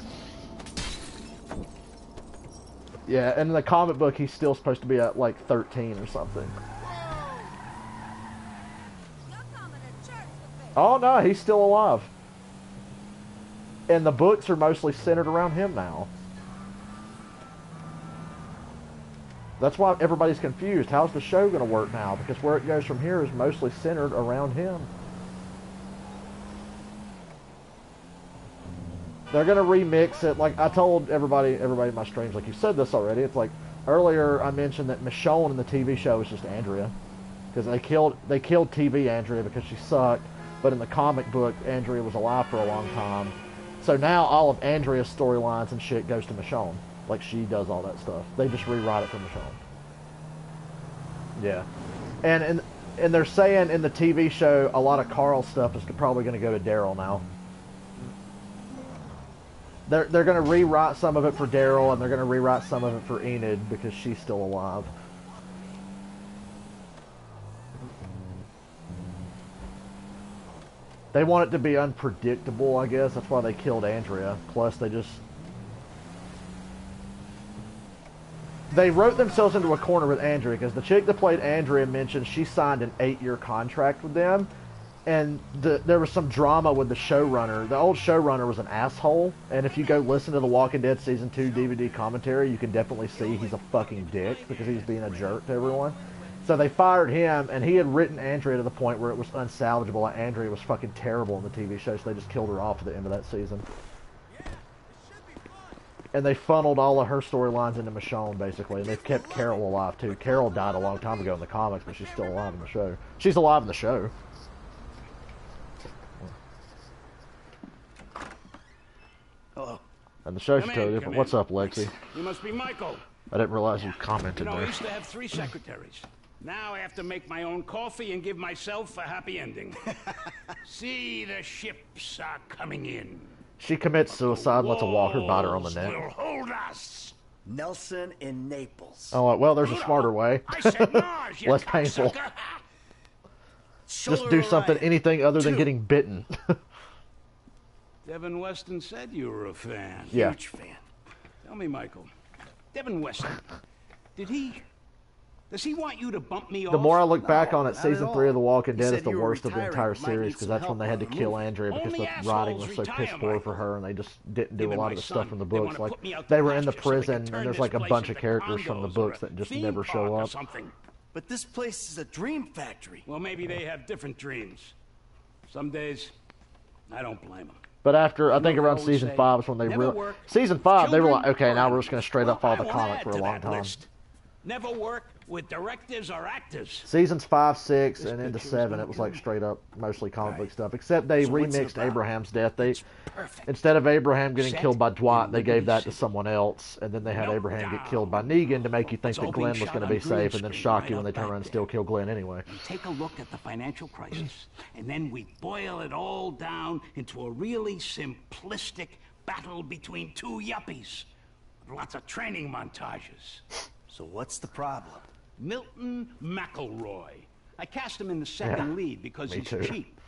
Yeah, and in the comic book, he's still supposed to be at, like, 13 or something. Oh, no, he's still alive. And the books are mostly centered around him now. That's why everybody's confused. How's the show going to work now? Because where it goes from here is mostly centered around him. They're going to remix it. Like I told everybody in my streams, like you said this already. It's like earlier I mentioned that Michonne in the TV show is just Andrea. Because they killed TV Andrea because she sucked. But in the comic book, Andrea was alive for a long time. So now all of Andrea's storylines and shit goes to Michonne. Like, she does all that stuff. They just rewrite it for Michonne. Yeah. And they're saying in the TV show, a lot of Carl's stuff is probably going to go to Daryl now. They're going to rewrite some of it for Daryl, and they're going to rewrite some of it for Enid, because she's still alive. They want it to be unpredictable, I guess. That's why they killed Andrea. Plus, they wrote themselves into a corner with Andrea, because the chick that played Andrea mentioned she signed an 8-year contract with them, and there was some drama with the showrunner. The old showrunner was an asshole, and if you go listen to the Walking Dead Season 2 DVD commentary, you can definitely see he's a fucking dick, because he's being a jerk to everyone. So they fired him, and he had written Andrea to the point where it was unsalvageable, and Andrea was fucking terrible in the TV show, so they just killed her off at the end of that season. And they funneled all of her storylines into Michonne, basically, and they've kept Carol alive, too. Carol died a long time ago in the comics, but she's still alive in the show. She's alive in the show. Hello. And the show's totally different. What's up, Lexi? You must be Michael. I didn't realize you commented I there. used to have 3 secretaries. Now I have to make my own coffee and give myself a happy ending. See, the ships are coming in. She commits suicide and lets a walker bite her on the neck. Will hold us. Nelson in Naples. Oh, well, there's a smarter way. Less painful. Just do something, anything other than getting bitten. Devin Weston said you were a fan. Yeah. Huge fan. Tell me, Michael. Devin Weston, does he want you to bump me off? The more I look back on it, Season 3 of The Walking Dead is the worst of the entire series, because that's when they had to kill Andrea because the writing was so piss poor for her, and they just didn't do a lot of the stuff from the books. Like, they were in the prison, and there's like a bunch of characters from the books that just never show up. But this place is a dream factory. Well, maybe they have different dreams. Some days, I don't blame them. But after, I think around Season 5 is when they really... Season 5, they were like, okay, now we're just going to straight up follow the comic for a long time. Never work with directors or actors. Seasons 5, 6, and into 7, it was like straight up mostly comic book stuff. Except they remixed Abraham's death. Instead of Abraham getting killed by Dwight, they gave that to someone else, and then they had Abraham get killed by Negan to make you think that Glenn was going to be safe, and then shock you when they turn around and still kill Glenn anyway. Take a look at the financial crisis, and then we boil it all down into a really simplistic battle between 2 yuppies. Lots of training montages. So what's the problem? Milton McElroy. I cast him in the second lead because he's cheap.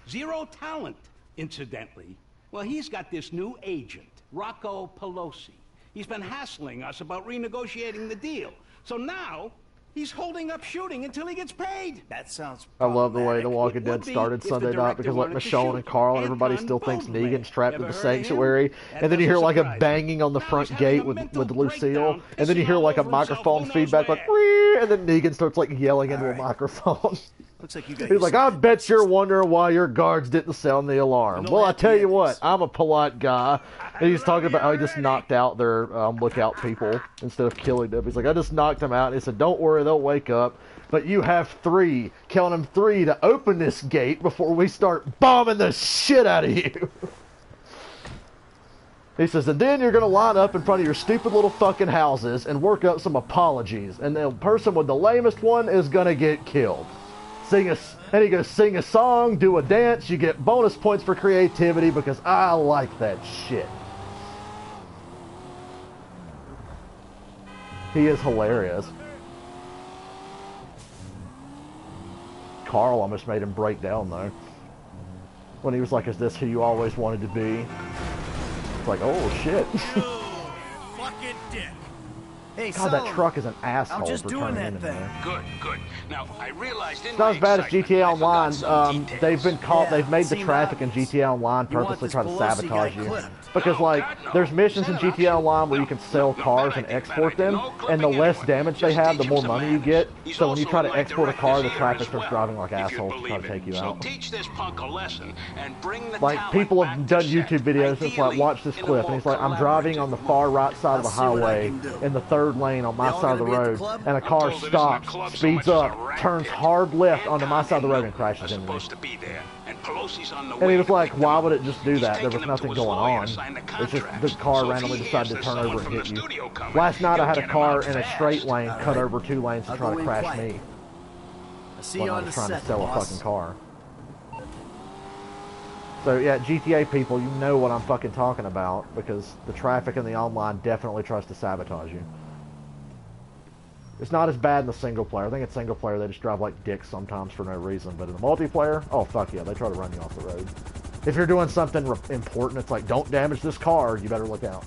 0 talent, incidentally. Well, he's got this new agent, Rocco Pelosi. He's been hassling us about renegotiating the deal. So now, he's holding up shooting until he gets paid. That sounds I love the way The Walking Dead started Sunday night, because like Michonne and Carl and everybody still thinks Negan's trapped in the sanctuary, and then you hear like a banging on the front gate with Lucille, and then you hear like a microphone feedback like, wee, and then Negan starts like yelling into a microphone. Looks like you got He's like, I bet you're wondering why your guards didn't sound the alarm. Well, I tell you what, I'm a polite guy. And he's talking about how he just knocked out their lookout people instead of killing them. He's like, I just knocked them out. And he said, don't worry, they'll wake up. But you have 3, count them 3, to open this gate before we start bombing the shit out of you. He says, and then you're going to line up in front of your stupid little fucking houses and work up some apologies. And the person with the lamest one is going to get killed. And he goes, sing a song, do a dance. You get bonus points for creativity because I like that shit. He is hilarious. Carl almost made him break down, though. When he was like, is this who you always wanted to be? It's like, oh, shit. Fucking dick. Hey, God, that truck is an asshole. I'm just for doing turning that in thing. there. Good, good. Now, I realized in It's not as bad as GTA Online. They've been caught. Yeah, They've made the seemed traffic in obvious. GTA Online You want purposely this try to Pelosi sabotage guy you. clipped. Because like, there's missions in GTA Online where you can sell cars and export them, and the less damage they have, the more money you get. So when you try to export a car, the traffic starts driving like assholes to try to take you So out. teach this punk a lesson and bring the Like, talent people have back done to set. YouTube videos just like, watch this in a clip, more and he's like, I'm driving on the far right side of the highway in the third lane on my side of the road, and a car stops, speeds up, turns hard left onto my side of the road and crashes into me. And he was like, why would it just do that? There was nothing going on. It's just the car randomly decided to turn over and hit you. Last night I had a car in a straight lane cut over 2 lanes to try to crash me when I was trying to sell a fucking car. So yeah, GTA people, you know what I'm fucking talking about, because the traffic in the online definitely tries to sabotage you. It's not as bad in the single player. I think in single player they just drive like dicks sometimes for no reason, but in the multiplayer, oh fuck yeah, they try to run you off the road. If you're doing something important, it's like, don't damage this car, you better look out.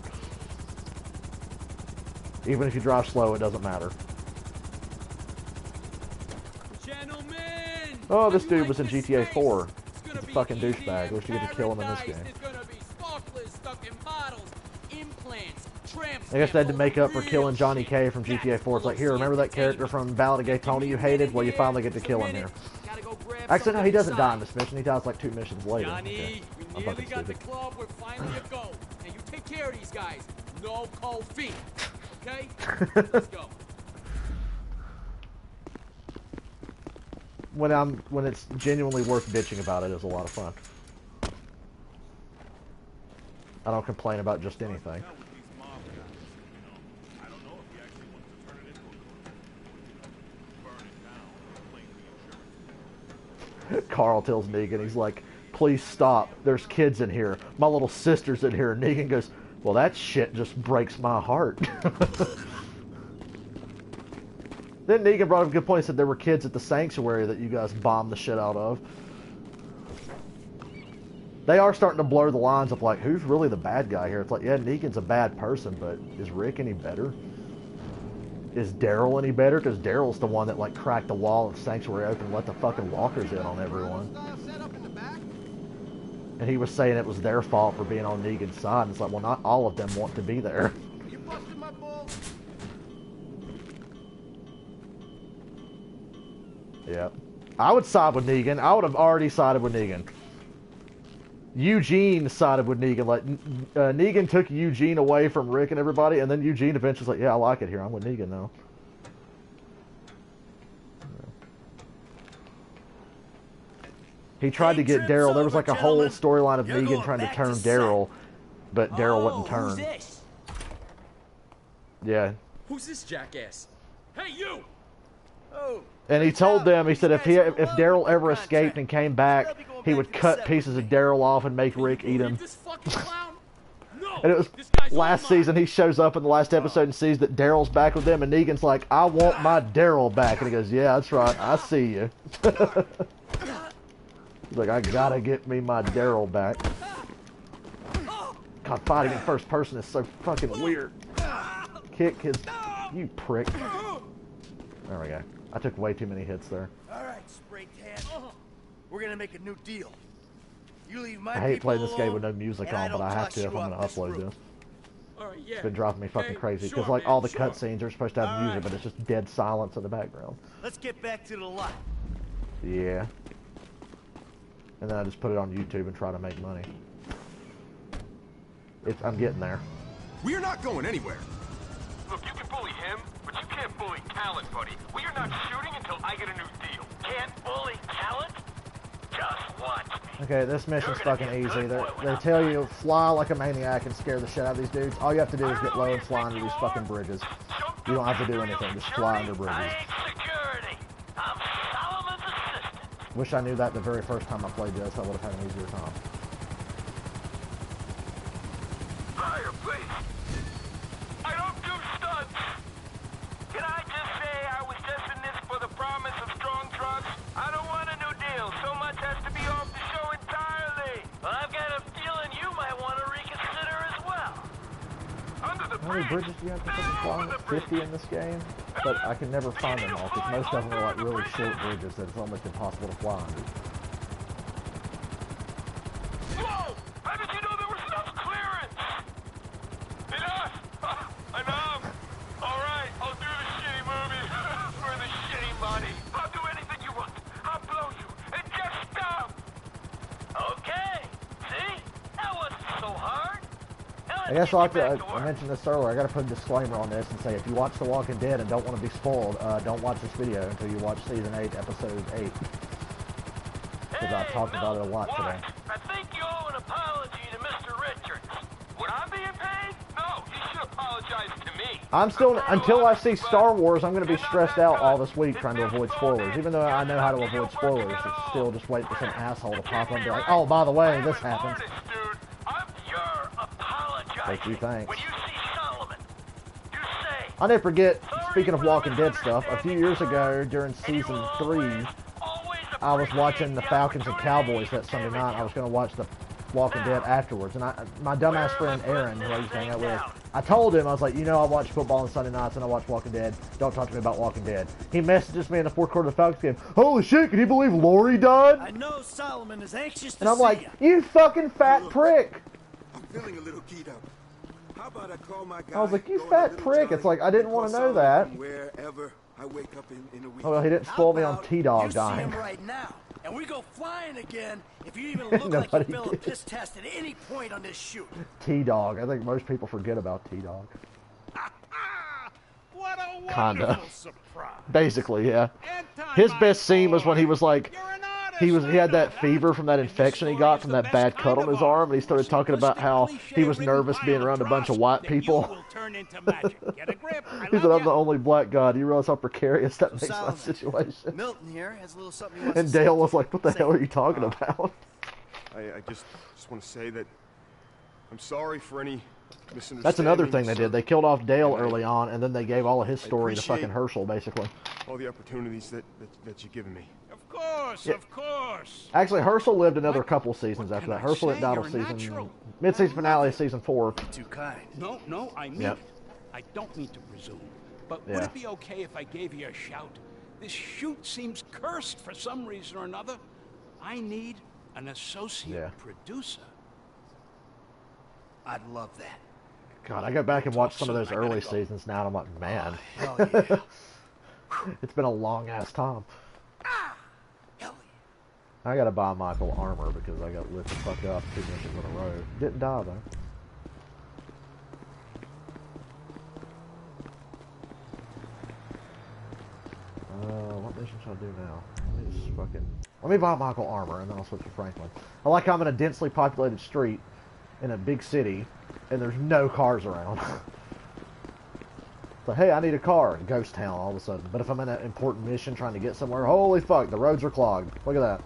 Even if you drive slow, it doesn't matter. Gentlemen, oh, this dude was in GTA 4. He's a fucking douchebag. Wish you get to kill him in this game. I guess they had to make up for killing Johnny K from GTA 4. It's like, here, remember that character from Ballad of Gay Tony you hated? Well, you finally get to kill him here. Actually, no, he doesn't die in this mission. He dies like 2 missions later. Johnny, we nearly got the club. We're finally a go. And you take care of these guys. No cold feet. Okay? Let's go. When it's genuinely worth bitching about it, is a lot of fun. I don't complain about just anything. Carl tells Negan, he's like, please stop. There's kids in here. My little sister's in here. And Negan goes, well, that shit just breaks my heart. Then Negan brought up a good point. He said there were kids at the sanctuary that you guys bombed the shit out of. They are starting to blur the lines of like, who's really the bad guy here? It's like, yeah, Negan's a bad person, but is Rick any better? Is Daryl any better? Because Daryl's the one that like cracked the wall of Sanctuary open and let the fucking walkers in on everyone. And he was saying it was their fault for being on Negan's side. And it's like, well, not all of them want to be there. You busted my balls. Yeah. I would side with Negan. I would have already sided with Negan. Eugene sided with Negan. Like, Negan took Eugene away from Rick and everybody, and then Eugene eventually was like, yeah, I like it here. I'm with Negan now. He tried to get Daryl. There was like a whole storyline of Negan trying to turn Daryl, but Daryl wouldn't turn. Yeah. Who's this jackass? Hey, you! Oh. And he told them, he said if Daryl ever escaped and came back, he would cut pieces of Daryl off and make Rick eat him. And it was last season, he shows up in the last episode and sees that Daryl's back with them, and Negan's like, I want my Daryl back. And he goes, yeah, that's right, I see you. He's like, I gotta get me my Daryl back. God, fighting in first person is so fucking weird. Kick his... You prick. There we go. I took way too many hits there. Alright, spray tan. We're gonna make a new deal. You leave my I hate people playing this game alone, with no music and on, I but don't I have toss to if you I'm up going to upload roof. this. Alright, yeah. It's been driving me fucking crazy. Because, Sure, like, man, all the sure. cutscenes are supposed to have music, but it's just dead silence in the background. Let's get back to the lot. Yeah. And then I just put it on YouTube and try to make money. I'm getting there. We're not going anywhere. Look, you can bully him, but you can't bully talent, buddy. We are not shooting until I get a new deal. Can't bully talent? Just watch me. Okay, this mission's fucking easy. They tell you fly like a maniac and scare the shit out of these dudes. All you have to do is get low and fly under these fucking bridges. You don't have to do anything. Just fly under bridges. Security. I'm Solomon's assistant. Wish I knew that the very first time I played this. I would have had an easier time. Fire, please. I don't do stunts. Can I just say I was just in this for the promise of strong drugs? I don't want a new deal. So much has to be off the show entirely. But I've got a feeling you might want to reconsider as well. Under the How many bridges do you have to fucking fly? 50 in this game? But I can never find them all, because most of them are like really short bridges that it's almost impossible to fly under. Whoa! How did you know there was enough clearance? Enough! Enough! Alright, I'll do the shitty movie for the shitty money. I'll do anything you want. I'll blow you. And just stop! Okay. See? That wasn't so hard. I guess I mentioned this earlier. I gotta put a disclaimer on this and say if you watch The Walking Dead and don't want to be spoiled, don't watch this video until you watch Season 8, Episode 8. Because I talked about it a lot today. I think you owe an apology to Mr. Richards. Would I be in pain? No, you should apologize to me. I'm still, until I see Star Wars, I'm gonna be stressed out all this week trying to avoid spoilers. Even though I know how to avoid spoilers, it's still just waiting for some asshole to pop up and be like, oh, by the way, this happened. What you think? When you see Solomon, you say, I'll never forget, speaking of Walking Dead stuff, a few years ago during Season 3, I was watching the Falcons and Cowboys that Sunday night. I was going to watch the Walking Dead afterwards. And my dumbass friend Aaron, who I used to hang out with, I told him, I was like, you know, I watch football on Sunday nights and I watch Walking Dead. Don't talk to me about Walking Dead. He messages me in the fourth quarter of the Falcons game. Holy shit, can you believe Lori died? I know Solomon is anxious to And I'm like, you fucking fat prick. I'm feeling a little keyed up. How about I call my guy? I was like, you fat prick. It's like, I didn't want to know that. Wherever I wake up in a week. Oh, well, he didn't spoil me on T-Dog You see dying. him right now, and we go flying again if you even look like you fail a piss test at any point on this shoot. T-Dog. I think most people forget about T-Dog. What a Kinda. wonderful surprise. Basically, yeah. His best scene was when he was like, he had that fever from that infection he got from that bad cut on his arm, and he started talking about how he was nervous being around a bunch of white people. He said, I'm the only black guy. Do you realize how precarious that makes my situation? Milton here has a little something he wants And to say. Dale was like, what the hell are you talking about? I just want to say that I'm sorry for any misunderstandings. That's another thing they did. They killed off Dale early on, and then they gave all of his story to fucking Herschel, basically. All the opportunities that you've given me. Of course, Yeah. of course. Actually, Herschel lived another couple seasons after that. Herschel didn't die till season, mid-season finale of season 4. Too kind. No, I mean Yep. it. I don't mean to presume. But would Yeah. it be okay if I gave you a shout? This shoot seems cursed for some reason or another. I need an associate producer. I'd love that. God, I go back and watch some of those early seasons now, and I'm like, man. Hell yeah. It's been a long-ass time. I gotta buy Michael armor because I got lit the fuck up 2 missions in a row. Didn't die, though. What mission should I do now? Let me buy Michael armor, and then I'll switch to Franklin. I like how I'm in a densely populated street in a big city, and there's no cars around. So, hey, I need a car. Ghost town all of a sudden. But if I'm in an important mission trying to get somewhere, holy fuck, the roads are clogged. Look at that.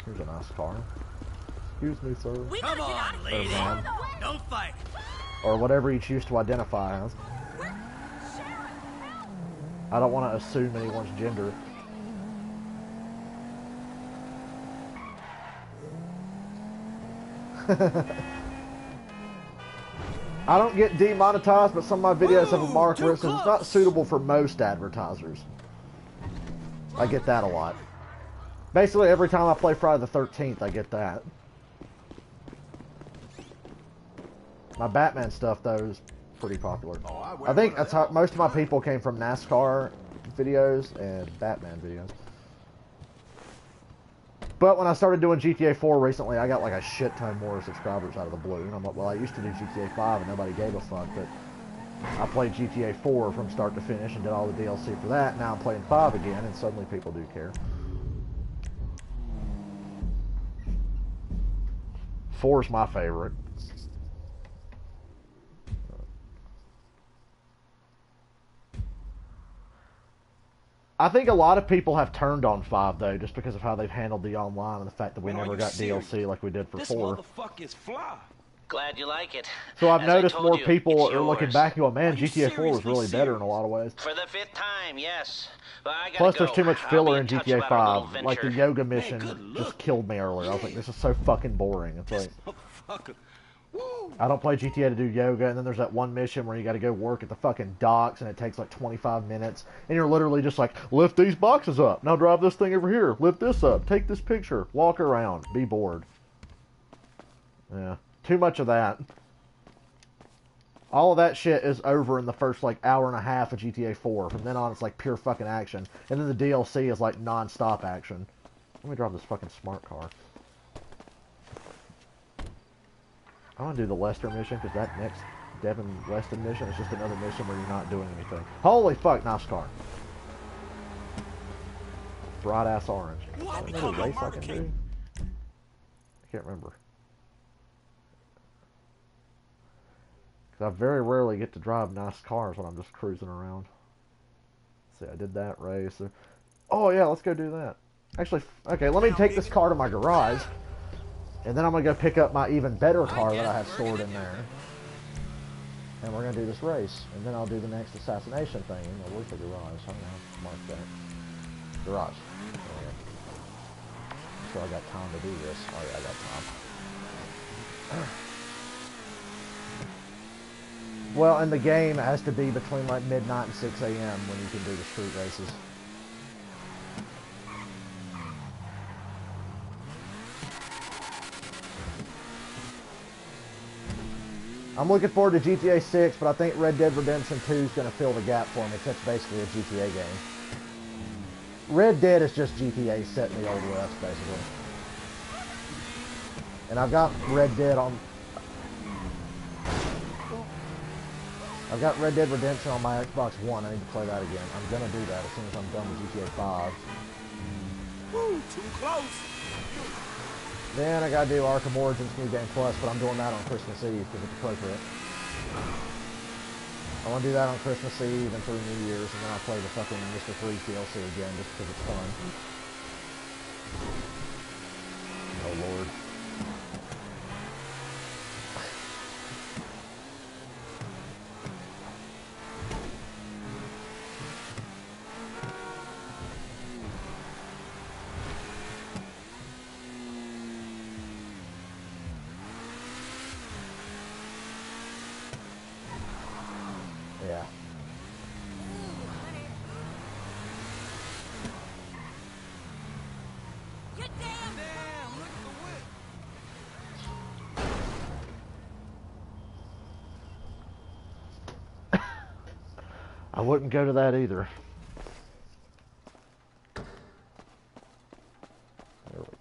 Here's a nice car. Excuse me, sir. Come on, lady. man. Don't fight. Or whatever you choose to identify as. I don't want to assume anyone's gender. I don't get demonetized, but some of my videos have a mark where it says it's not suitable for most advertisers. I get that a lot. Basically, every time I play Friday the 13th, I get that. My Batman stuff, though, is pretty popular. I think that's how most of my people came from NASCAR videos and Batman videos. But when I started doing GTA 4 recently, I got like a shit ton more subscribers out of the blue. And I'm like, well, I used to do GTA 5 and nobody gave a fuck, but I played GTA 4 from start to finish and did all the DLC for that. Now I'm playing 5 again, and suddenly people do care. 4 is my favorite. I think a lot of people have turned on 5 though, just because of how they've handled the online and the fact that we never got DLC like we did for 4. This motherfucker is fly. Glad you like it. So I've As I noticed told more you, people it's are looking yours. back and going, man, GTA 4 was really better in a lot of ways. For the 5th time, yes. But I gotta Plus, go. there's too much I'll filler be in touch GTA about our little 5. Like, the venture. yoga mission just killed me earlier. I was like, this is so fucking boring. It's like, I don't play GTA to do yoga, and then there's that one mission where you gotta go work at the fucking docks, and it takes like 25 minutes, and you're literally just like, lift these boxes up, now drive this thing over here, lift this up, take this picture, walk around, be bored. Yeah, too much of that. All of that shit is over in the first like hour and a half of GTA 4. From then on, it's like pure fucking action. And then the DLC is like non-stop action. Let me drive this fucking smart car. I want to do the Lester mission, because that next Devin Weston mission is just another mission where you're not doing anything. Holy fuck, nice car. Bright ass orange. Another race I can do? I can't remember. Because I very rarely get to drive nice cars when I'm just cruising around. Let's see, I did that race. Oh yeah, let's go do that. Actually, okay, let me take this car to my garage. And then I'm going to go pick up my even better car that I have stored in there. And we're going to do this race. And then I'll do the next assassination thing. Where's the garage? Hang on, mark that. Garage. So I got time to do this. Oh yeah, I got time. Well, in the game, it has to be between like midnight and 6 a.m. when you can do the street races. I'm looking forward to GTA 6, but I think Red Dead Redemption 2 is going to fill the gap for me, because it's basically a GTA game. Red Dead is just GTA set in the Old West, basically. And I've got Red Dead on... I've got Red Dead Redemption on my Xbox One. I need to play that again. I'm going to do that as soon as I'm done with GTA 5. Woo, too close. Then I gotta do Arkham Origins New Game Plus, but I'm doing that on Christmas Eve because it's appropriate. I want to do that on Christmas Eve and through New Year's, and then I'll play the fucking Mr. Freeze DLC again just because it's fun. Oh Lord. Yeah. I wouldn't go to that either. There we go.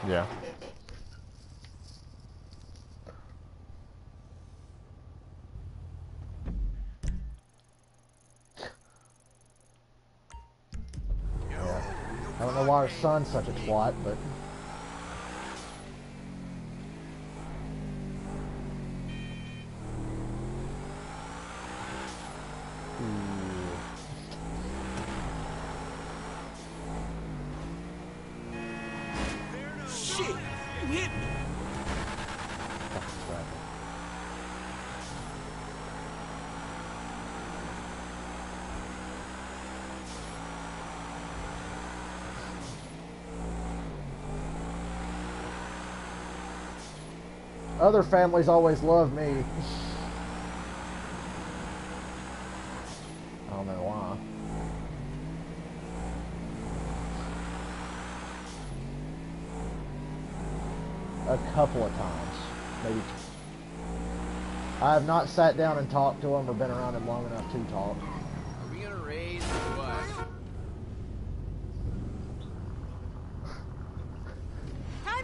Yeah. I don't know why her son's such a twat, but... Shit! You hit me! Other families always love me. I don't know why. A couple of times, maybe. I have not sat down and talked to him or been around him long enough to talk. Are we gonna raise or what?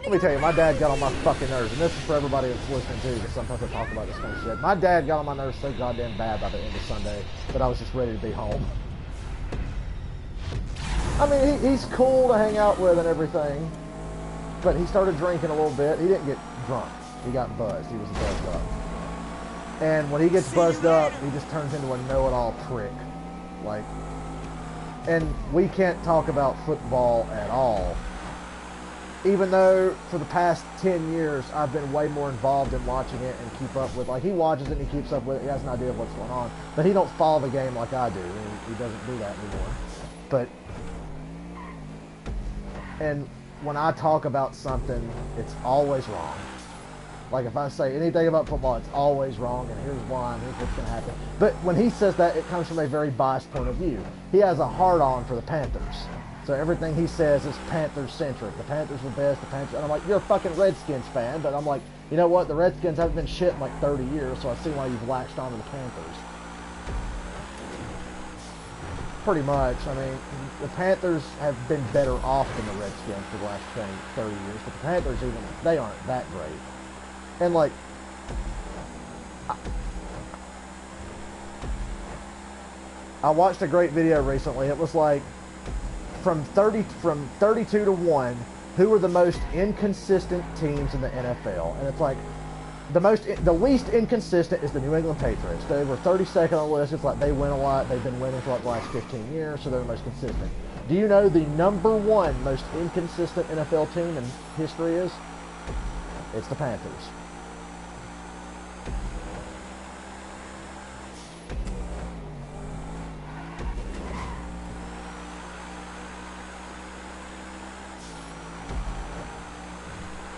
Let me tell you, my dad got on my fucking nerves, and this is for everybody that's listening too, because sometimes I talk about this kind of shit. My dad got on my nerves so goddamn bad by the end of Sunday that I was just ready to be home. I mean, he's cool to hang out with and everything, but he started drinking a little bit. He didn't get drunk. He got buzzed. He was buzzed up. And when he gets buzzed up, he just turns into a know-it-all prick. Like, and we can't talk about football at all. Even though for the past 10 years, I've been way more involved in watching it and keep up with, like, he watches it and he keeps up with it. He has an idea of what's going on. But he don't follow the game like I do. He doesn't do that anymore. But, and when I talk about something, it's always wrong. Like, if I say anything about football, it's always wrong, and here's why, and here's what's going to happen. But when he says that, it comes from a very biased point of view. He has a hard-on for the Panthers. So everything he says is Panthers-centric. The Panthers are the best, the Panthers... And I'm like, you're a fucking Redskins fan, but I'm like, you know what? The Redskins haven't been shit in like 30 years, so I see why you've latched onto the Panthers. Pretty much. I mean, the Panthers have been better off than the Redskins for the last 20, 30 years, but the Panthers, even, they aren't that great. And like, I watched a great video recently. It was like from 32 to 1, who are the most inconsistent teams in the NFL? And it's like the least inconsistent is the New England Patriots. They were 32nd on the list. It's like they win a lot. They've been winning for like the last 15 years, so they're the most consistent. Do you know the #1 most inconsistent NFL team in history is? It's the Panthers.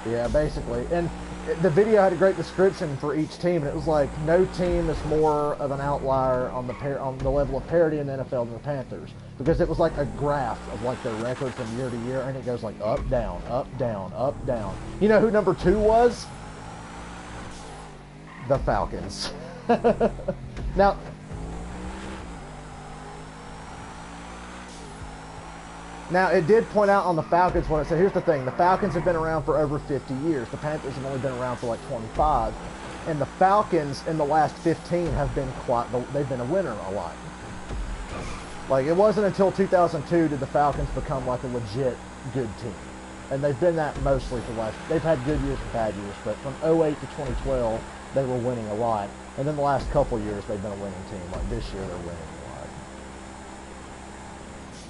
Yeah, basically. And the video had a great description for each team, and it was like, no team is more of an outlier on the level of parity in the NFL than the Panthers. Because it was like a graph of like their record from year to year, and it goes like up, down, up, down, up, down. You know who #2 was? The Falcons. Now, it did point out on the Falcons when it said, here's the thing, the Falcons have been around for over 50 years. The Panthers have only been around for like 25. And the Falcons in the last 15 have been they've been a winner a lot. Like, it wasn't until 2002 did the Falcons become like a legit good team. And they've been that mostly for the last, they've had good years and bad years, but from 08 to 2012, they were winning a lot. And then the last couple years, they've been a winning team. Like this year, they're winning a lot.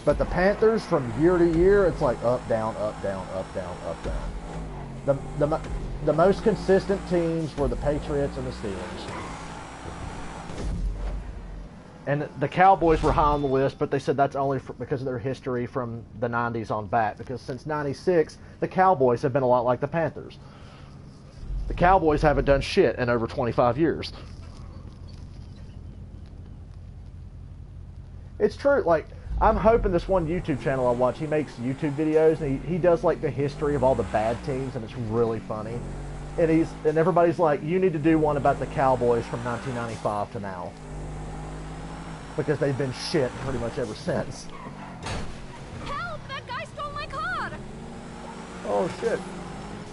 But the Panthers, from year to year, it's like up, down, up, down, up, down, up, down. The most consistent teams were the Patriots and the Steelers. And the Cowboys were high on the list, but they said that's only because of their history from the 90s on back. Because since 96, the Cowboys have been a lot like the Panthers. The Cowboys haven't done shit in over 25 years. It's true. Like, I'm hoping this one YouTube channel I watch, he makes YouTube videos, and he does like the history of all the bad teams, and it's really funny. And everybody's like, you need to do one about the Cowboys from 1995 to now. Because they've been shit pretty much ever since. Help! That guy stole my car! Oh shit.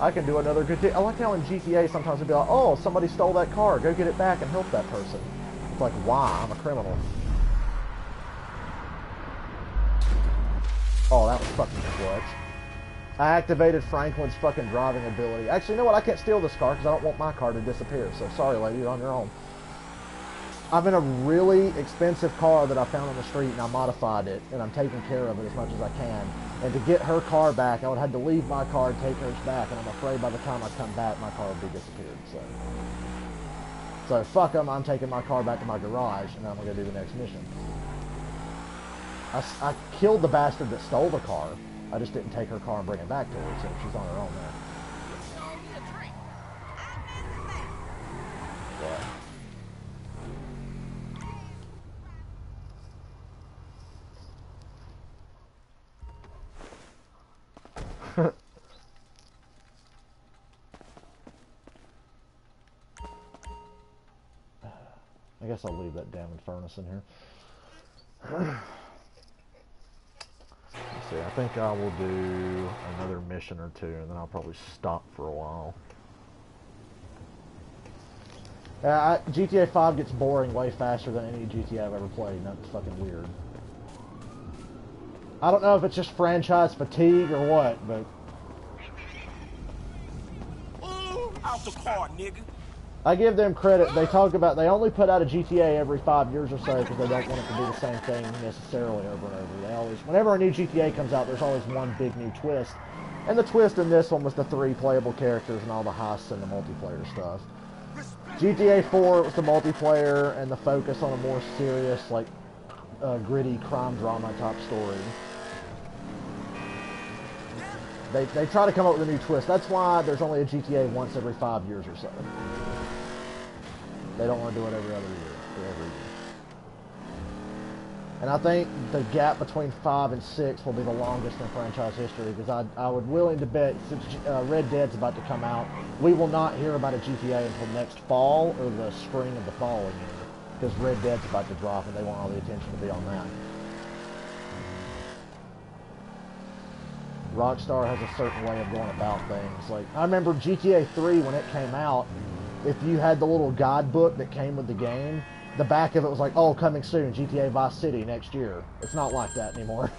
I can do another good thing. I like how in GTA sometimes it'd be like, oh, somebody stole that car, go get it back and help that person. It's like, why? I'm a criminal. Oh, that was fucking clutch. I activated Franklin's fucking driving ability. Actually, you know what? I can't steal this car because I don't want my car to disappear. So sorry, lady, you're on your own. I'm in a really expensive car that I found on the street, and I modified it, and I'm taking care of it as much as I can. And to get her car back, I would have to leave my car and take hers back, and I'm afraid by the time I come back, my car would be disappeared. So fuck them, I'm taking my car back to my garage, and I'm going to do the next mission. I killed the bastard that stole the car. I just didn't take her car and bring it back to her, so she's on her own there. I guess I'll leave that damn furnace in here. Let's see, I think I will do another mission or two, and then I'll probably stop for a while. GTA 5 gets boring way faster than any GTA I've ever played, and that's fucking weird. I don't know if it's just franchise fatigue or what, but... Out the car, nigga. I give them credit. They talk about, they only put out a GTA every 5 years or so because they don't want it to be the same thing necessarily over and over. They always, whenever a new GTA comes out, there's always one big new twist. And the twist in this one was the 3 playable characters and all the heists and the multiplayer stuff. GTA 4 was the multiplayer and the focus on a more serious, like, gritty crime drama type story. They try to come up with a new twist. That's why there's only a GTA once every 5 years or so. They don't want to do it every other year, or every year. And I think the gap between 5 and 6 will be the longest in franchise history, because I would willing to bet, since Red Dead's about to come out, we will not hear about a GTA until next fall or the spring of the following year, because Red Dead's about to drop and they want all the attention to be on that. Rockstar has a certain way of going about things. Like, I remember GTA 3 when it came out, if you had the little guidebook that came with the game, the back of it was like, oh, coming soon, GTA Vice City next year. It's not like that anymore.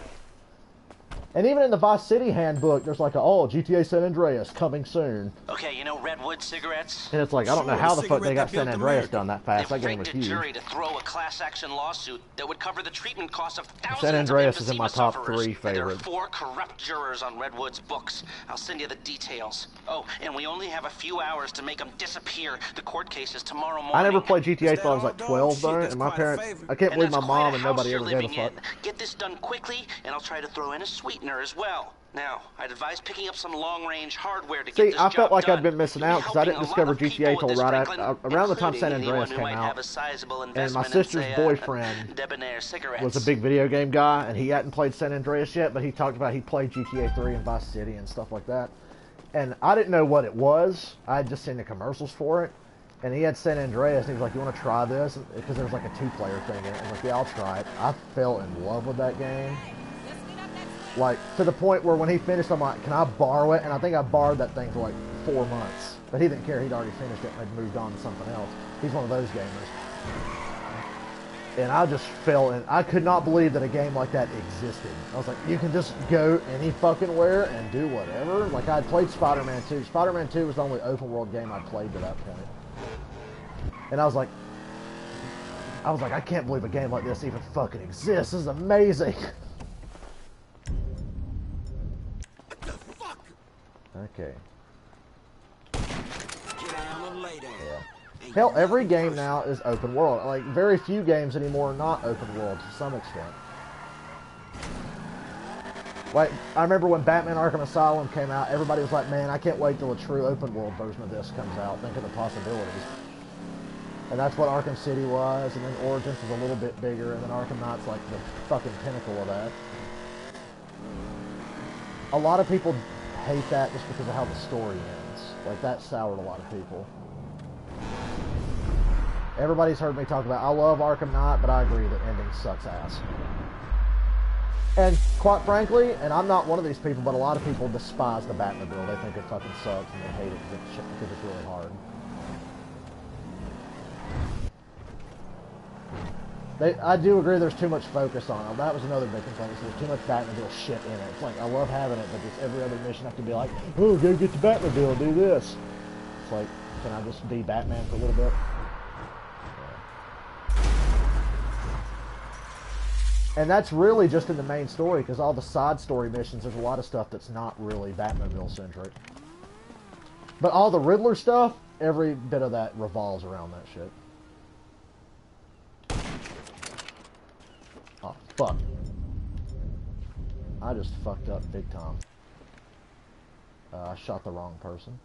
And even in the Vice City handbook, there's like, oh, GTA San Andreas coming soon. Okay, you know Redwood cigarettes? And it's like, I don't know how the fuck they got San Andreas done that fast. That game was huge. Jury to throw a class action lawsuit that would cover the treatment costs of thousands San Andreas of is in my top 3 favorites. There are 4 corrupt jurors on Redwood's books. I'll send you the details. Oh, and we only have a few hours to make them disappear. The court case is tomorrow morning. I never played GTA till I was like 12 though, and my parents, I can't believe my mom and nobody ever gave a fuck. Get this done quickly, and I'll try to throw in a sweetener as well. Now, I'd advise picking up some long-range hardware to get this job done. See, I felt like I'd been missing out because I didn't discover GTA till right after, around the time San Andreas came out. And my sister's boyfriend was a big video game guy, and he hadn't played San Andreas yet, but he talked about he played GTA 3 and Vice City and stuff like that. And I didn't know what it was. I had just seen the commercials for it. And he had San Andreas, and he was like, you want to try this? Because there was like a 2-player thing in it. I was like, yeah, I'll try it. I fell in love with that game. Like, to the point where when he finished, I'm like, can I borrow it? And I think I borrowed that thing for like 4 months. But he didn't care. He'd already finished it and had moved on to something else. He's one of those gamers. And I just fell in. I could not believe that a game like that existed. I was like, you can just go any fucking where and do whatever. Like, I'd played Spider-Man 2. Spider-Man 2 was the only open world game I'd played to that point. And I was like, I can't believe a game like this even fucking exists. This is amazing. Okay. Yeah. Hell, every game now is open world. Like, very few games anymore are not open world to some extent. Like, I remember when Batman Arkham Asylum came out, everybody was like, man, I can't wait till a true open world version of this comes out. Think of the possibilities. And that's what Arkham City was, and then Origins was a little bit bigger, and then Arkham Knight's like the fucking pinnacle of that. A lot of people hate that just because of how the story ends. Like, that soured a lot of people. Everybody's heard me talk about, I love Arkham Knight, but I agree that ending sucks ass. And quite frankly, and I'm not one of these people, but a lot of people despise the Batmobile. They think it fucking sucks and they hate it because it's really hard. I do agree there's too much focus on it. That was another big complaint. There's too much Batmobile shit in it. It's like, I love having it, but just every other mission I have to be like, oh, go get the Batmobile, do this. It's like, can I just be Batman for a little bit? Yeah. And that's really just in the main story, because all the side story missions, there's a lot of stuff that's not really Batmobile-centric. But all the Riddler stuff, every bit of that revolves around that shit. Oh, fuck. I just fucked up big time. I shot the wrong person.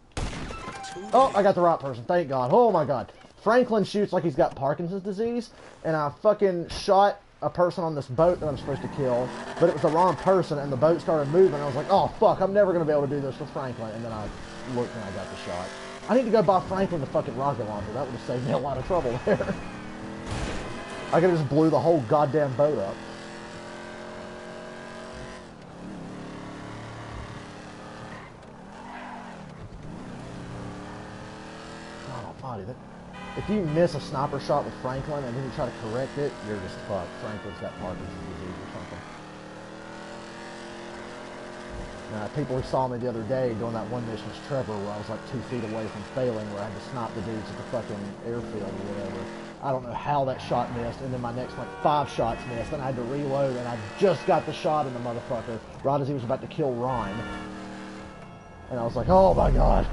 Oh, I got the right person. Thank God. Oh, my God. Franklin shoots like he's got Parkinson's disease, and I fucking shot a person on this boat that I'm supposed to kill, but it was the wrong person, and the boat started moving, and I was like, oh, fuck, I'm never going to be able to do this with Franklin, and then I looked and I got the shot. I need to go buy Franklin the fucking rocket launcher. That would have saved me a lot of trouble there. I could have just blew the whole goddamn boat up. body. If you miss a sniper shot with Franklin and then you try to correct it, you're just fucked. Franklin's got Parkinson's disease or something. People who saw me the other day doing that one mission as Trevor where I was like 2 feet away from failing, where I had to snipe the dudes at the fucking airfield or whatever. I don't know how that shot missed, and then my next like 5 shots missed, and I had to reload, and I just got the shot in the motherfucker right as he was about to kill Ron. And I was like, oh my god.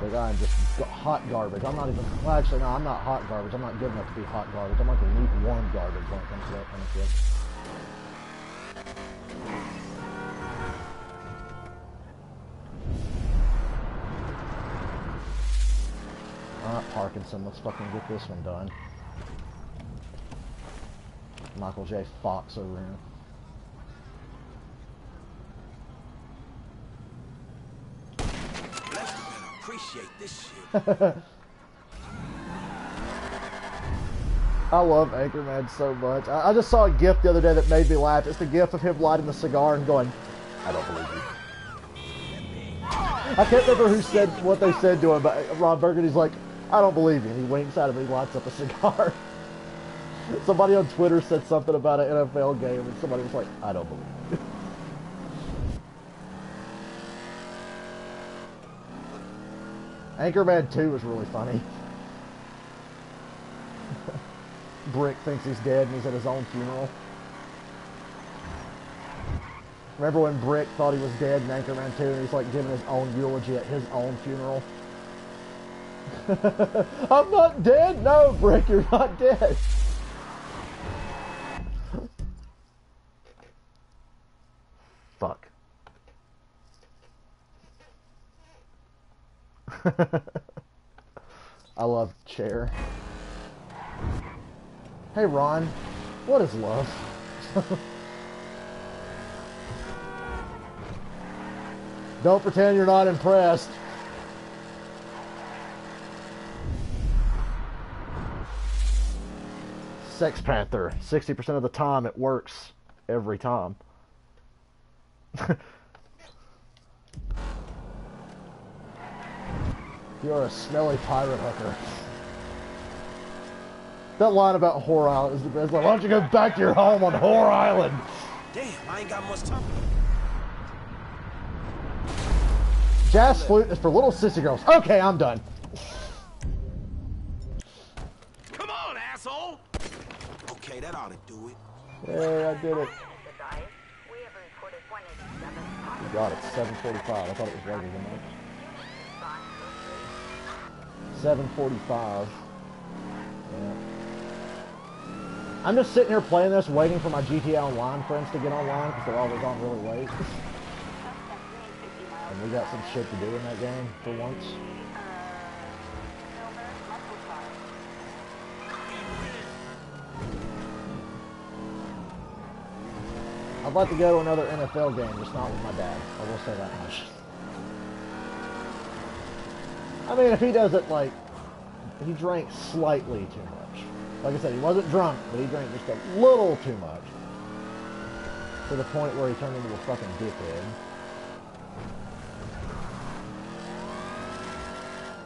Like, I'm just hot garbage. I'm not even, well actually no, I'm not hot garbage. I'm not good enough to be hot garbage. I'm like a lukewarm garbage when it comes to that kind of shit. Alright, Parkinson, let's fucking get this one done. Michael J. Fox over here. Appreciate this shit. I love Anchorman so much. I just saw a GIF the other day that made me laugh. It's the GIF of him lighting the cigar and going, I don't believe you. I can't remember who said what they said to him, but Ron Burgundy's like, I don't believe you. And he winks at him and he lights up a cigar. Somebody on Twitter said something about an NFL game and somebody was like, I don't believe you. Anchorman 2 was really funny. Brick thinks he's dead and he's at his own funeral. Remember when Brick thought he was dead in Anchorman 2 and he's like giving his own eulogy at his own funeral? I'm not dead? No, Brick, you're not dead. Fuck. I love Chair. Hey Ron, what is love? Don't pretend you're not impressed. Sex Panther. 60% of the time it works. Every time. You're a smelly pirate hooker. That line about Whore Island is the best. Like, why don't you go back to your home on Whore Island? Damn, I ain't got much time. Jazz flute is for little sissy girls. Okay, I'm done. Come on, asshole! Okay, that ought to do it. Yeah, I did it. God, it's 7:45. I thought it was later than that. 7:45. Yeah. I'm just sitting here playing this, waiting for my GTA Online friends to get online because they're always on really late. And we got some shit to do in that game for once. I'd like to go to another NFL game, just not with my dad. I will say that much. I mean, if he doesn't, like, he drank slightly too much. Like I said, he wasn't drunk, but he drank just a little too much. To the point where he turned into a fucking dickhead.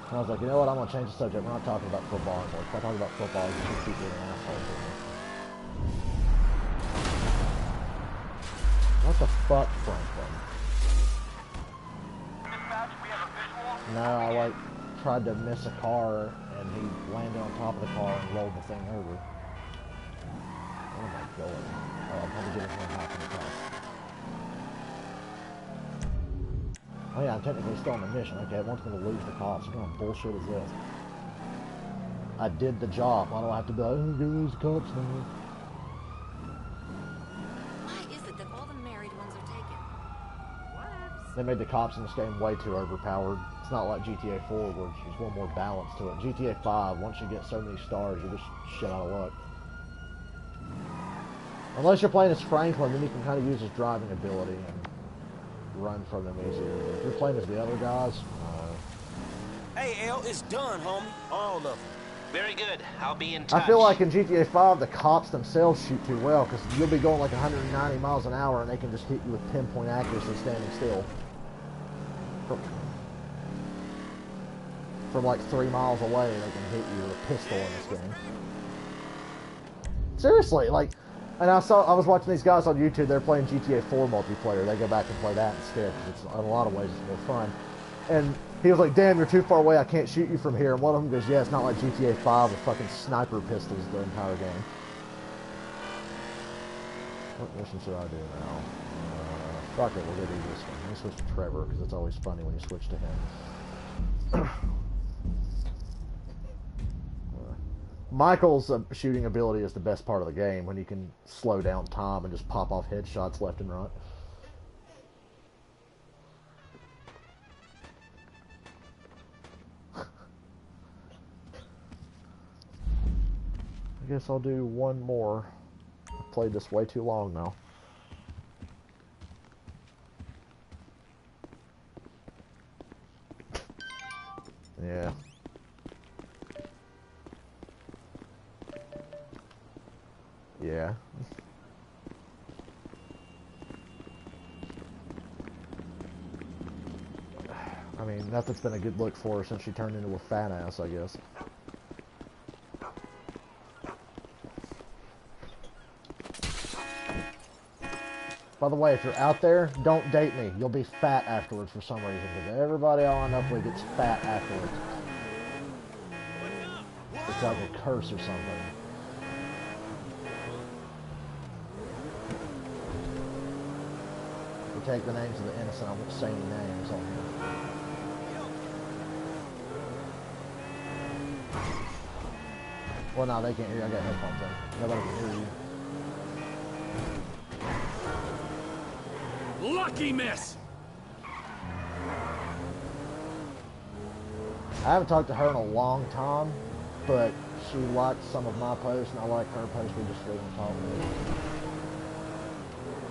And I was like, you know what, I'm going to change the subject. We're not talking about football anymore. If I talk about football, you just keep being an asshole to me. What the fuck, Franklin? No, I like tried to miss a car and he landed on top of the car and rolled the thing over. Where am I going? Oh, I'm probably getting one half in the car. Oh yeah, I'm technically still on the mission. Okay, it wants me to lose the cops. What kind of bullshit is this? I did the job. Why do I have to be like, oh, go lose the cops now? They made the cops in this game way too overpowered. It's not like GTA 4 where there's a little more balance to it. GTA 5, once you get so many stars, you're just shit out of luck. Unless you're playing as Franklin, then you can kind of use his driving ability and run from them easier. But if you're playing as the other guys, Hey, L, it's done, homie. All of them. Very good. I'll be in touch. I feel like in GTA 5, the cops themselves shoot too well, because you'll be going like 190 miles an hour and they can just hit you with pinpoint accuracy standing still. from like 3 miles away, they can hit you with a pistol in this game. Seriously, like, and I was watching these guys on YouTube, they're playing GTA 4 multiplayer. They go back and play that instead, because it's, in a lot of ways, it's more fun. And he was like, damn, you're too far away, I can't shoot you from here. And one of them goes, yeah, it's not like GTA 5 with fucking sniper pistols the entire game. What mission should I do now? Fuck it, we'll go do this one. Let me switch to Trevor, because it's always funny when you switch to him. Michael's shooting ability is the best part of the game, when you can slow down time and just pop off headshots left and right. I guess I'll do one more. I've played this way too long now. Yeah. Yeah. I mean, nothing's been a good look for her since she turned into a fat ass, I guess. By the way, if you're out there, don't date me. You'll be fat afterwards for some reason, because everybody I end up with gets fat afterwards. It's like a curse or something. We take the names of the innocent. I won't say any names on here. Well, no, they can't hear you. I got headphones in. Nobody can hear you. Lucky miss! I haven't talked to her in a long time, but she liked some of my posts, and I like her posts. We just really talk.